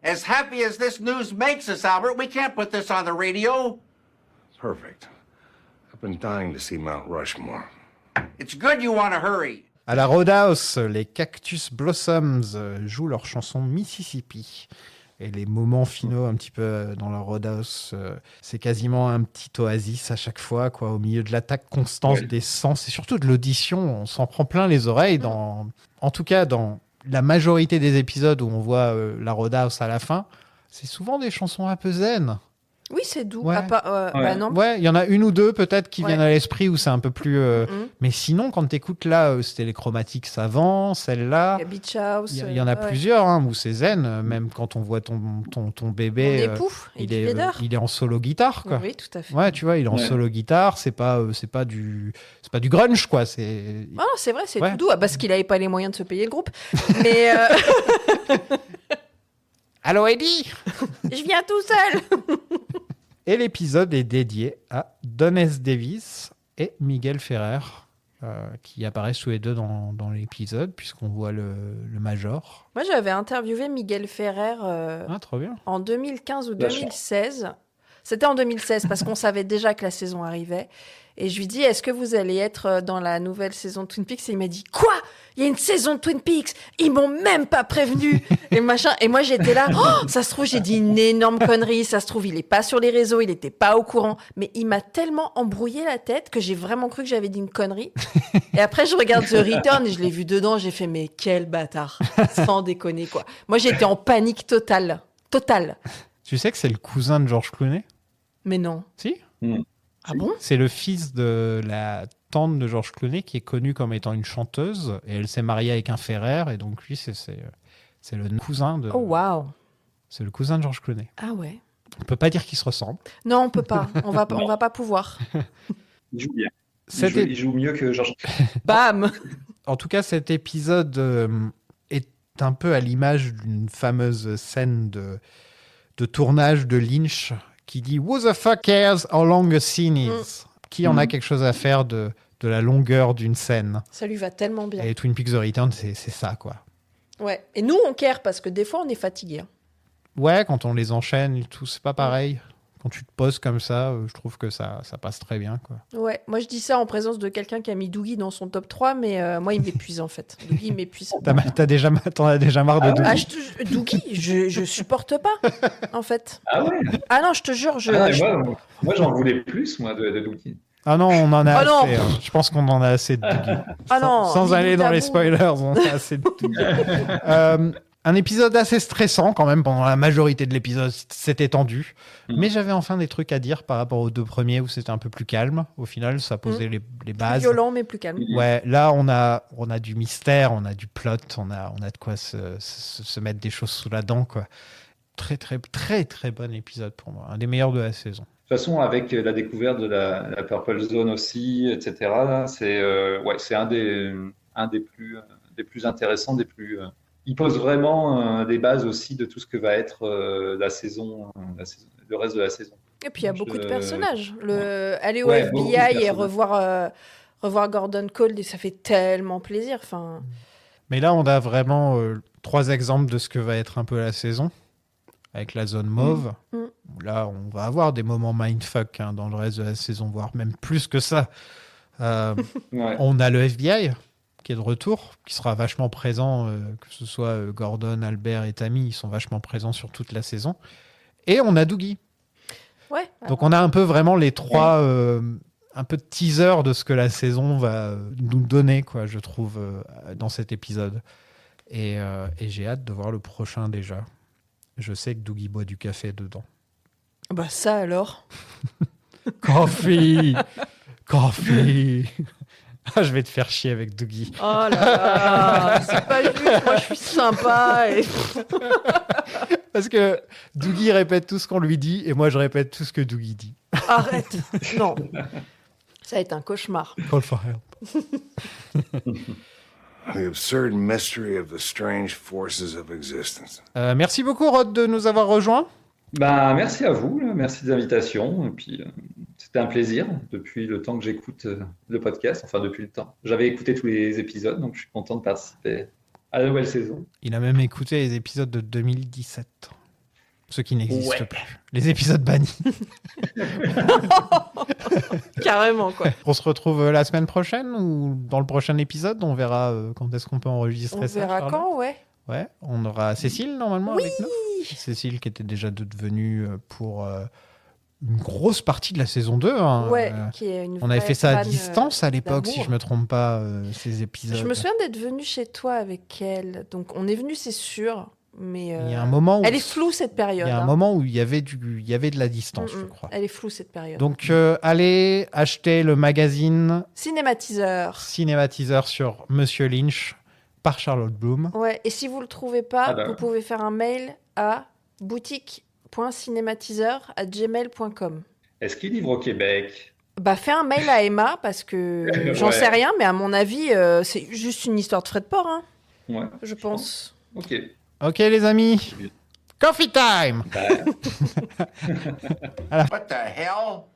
As happy as this news makes us, Albert, we can't put this on the radio. Perfect. I've been dying to see Mount Rushmore. It's good you want to hurry. À la Roadhouse, les Cactus Blossoms jouent leur chanson Mississippi. Et les moments finaux un petit peu dans la Roadhouse, c'est quasiment un petit oasis à chaque fois, quoi, au milieu de l'attaque constante des sens et surtout de l'audition. On s'en prend plein les oreilles. En tout cas, dans la majorité des épisodes où on voit la Roadhouse à la fin, c'est souvent des chansons un peu zen. Oui, c'est doux. Ouais. Bah non. Ouais, il y en a une ou deux peut-être qui Ouais. viennent à l'esprit où c'est un peu plus. Mhm. Mais sinon, quand t'écoutes là, c'était les chromatiques avant, celle-là. Il y a Beach House. Il y en a ouais. plusieurs hein, où c'est zen, même quand on voit ton bébé. Mon époux, il est en solo guitare, quoi. Oui, tout à fait. Ouais, tu vois, il est en Ouais. solo guitare, c'est pas du grunge, quoi. Ah, c'est vrai, c'est Ouais. tout doux. Ah, parce qu'il avait pas les moyens de se payer le groupe. Mais Allô, Eddie. je viens tout seul. Et l'épisode est dédié à Don S. Davis et Miguel Ferrer, qui apparaissent tous les deux dans l'épisode, puisqu'on voit le Major. Moi, j'avais interviewé Miguel Ferrer Ah, trop bien. en 2015 ou La chance. 2016. C'était en 2016 parce qu'on savait déjà que la saison arrivait. Et je lui dis, est-ce que vous allez être dans la nouvelle saison de Twin Peaks? Et il m'a dit, quoi? Il y a une saison de Twin Peaks? Ils m'ont même pas prévenu. Et machin. Et moi, j'étais là, oh, ça se trouve, j'ai dit une énorme connerie. Ça se trouve, il est pas sur les réseaux, il était pas au courant. Mais il m'a tellement embrouillé la tête que j'ai vraiment cru que j'avais dit une connerie. Et après, je regarde The Return et je l'ai vu dedans. J'ai fait, mais quel bâtard. Sans déconner, quoi. Moi, j'étais en panique totale. Totale. Tu sais que c'est le cousin de George Clooney? Mais non. Si. Ah bon? C'est le fils de la tante de George Clooney qui est connue comme étant une chanteuse et elle s'est mariée avec un Ferrer et donc lui c'est le cousin de Oh, waouh. c'est le cousin de George Clooney. Ah ouais. On peut pas dire qu'ils se ressemblent. Non, on peut pas. On va pas pouvoir. Il joue bien. Cet Il joue mieux que Georges. Bam. En tout cas, cet épisode est un peu à l'image d'une fameuse scène de tournage de Lynch qui dit Who the fuck cares how long a scene is? Qui en a quelque chose à faire de la longueur d'une scène? Ça lui va tellement bien. Et Twin Peaks The Return, c'est ça, quoi. Ouais. Et nous, on care parce que des fois, on est fatigué. Ouais, quand on les enchaîne et tout, c'est pas pareil. Quand tu te poses comme ça, je trouve que ça passe très bien, quoi. Ouais. Moi, je dis ça en présence de quelqu'un qui a mis Doogie dans son top 3, mais moi, il m'épuise en fait. Doogie, il m'épuise. T'en as déjà marre de Ah, Doogie. Doogie, je supporte pas, en fait. Ah ouais. Ah non, je te jure, Moi, j'en voulais plus, moi, de Doogie. Ah non, on en a Ah non. assez. Hein. Je pense qu'on en a assez de Doogie. Ah non, Sans aller Bibou dans les Tabou. spoilers, on a assez de Doogie. Un épisode assez stressant quand même pendant la majorité de l'épisode, c'était tendu. Mais j'avais enfin des trucs à dire par rapport aux deux premiers où c'était un peu plus calme. Au final, ça posait les Plus bases. violent, mais plus calme. Ouais, là on a du mystère, on a du plot, on a de quoi se mettre des choses sous la dent, quoi. Très très très très bon épisode pour moi, un des meilleurs de la saison. De toute façon, avec la découverte de la Purple Zone aussi, etc., là, c'est un des plus intéressants, des plus. Il pose vraiment des bases aussi de tout ce que va être la saison, le reste de la saison. Et puis, il y a beaucoup de personnages. Aller au Ouais, beaucoup de FBI et personnages. revoir Gordon Cole, ça fait tellement plaisir. Enfin, Mais là on a vraiment 3 exemples de ce que va être un peu la saison, avec la zone mauve. Là on va avoir des moments mindfuck hein, dans le reste de la saison, voire même plus que ça. Ouais. On a le FBI qui est de retour, qui sera vachement présent, que ce soit Gordon, Albert et Tammy, ils sont vachement présents sur toute la saison. Et on a Doogie. ouais. Donc on a un peu vraiment les 3, un peu de teaser de ce que la saison va nous donner, quoi, je trouve, dans cet épisode. Et j'ai hâte de voir le prochain déjà. Je sais que Doogie boit du café dedans. Bah, ça alors. Coffee Coffee Ah, je vais te faire chier avec Doogie. Oh là là, c'est pas juste. Moi, je suis sympa. Et... Parce que Doogie répète tout ce qu'on lui dit et moi je répète tout ce que Doogie dit. Arrête. Non. Ça va être un cauchemar. Call for help. The absurd mystery of the strange forces of existence. Merci beaucoup Rod de nous avoir rejoints. Bah, merci à vous, là. Merci des invitations. Et puis, c'était un plaisir depuis le temps que j'écoute le podcast. Enfin, depuis le temps. J'avais écouté tous les épisodes, donc je suis content de participer à la nouvelle saison. Il a même écouté les épisodes de 2017. Ceux qui n'existent Ouais. plus. Les épisodes bannis. Carrément, quoi. On se retrouve la semaine prochaine ou dans le prochain épisode. On verra quand est-ce qu'on peut enregistrer On ça. verra Charlotte. quand, ouais. Ouais, on aura Cécile normalement Oui. avec nous. Cécile qui était déjà devenue pour une grosse partie de la saison 2. Hein. Ouais, qui est une On avait vraie fait ça à fan, distance à l'époque, si d'amour. je me trompe pas, ces épisodes. Je me souviens d'être venue chez toi avec elle. Donc, on est venu, c'est sûr. Mais Il y a un moment où elle est floue cette il période. y a un hein. moment où il y avait de la distance, je crois. Elle est floue cette période. Donc allez acheter le magazine Cinématiseur. Cinématiseur sur Monsieur Lynch par Charlotte Bloom. Ouais, et si vous le trouvez pas, Ah bah. vous pouvez faire un mail à boutique.cinématiseur@gmail.com. Est-ce qu'il livre au Québec? Bah, fais un mail à Emma parce que j'en Ouais. sais rien, mais à mon avis, c'est juste une histoire de frais de port, hein, Ouais. je pense. Ok. Ok les amis, coffee time. What the hell?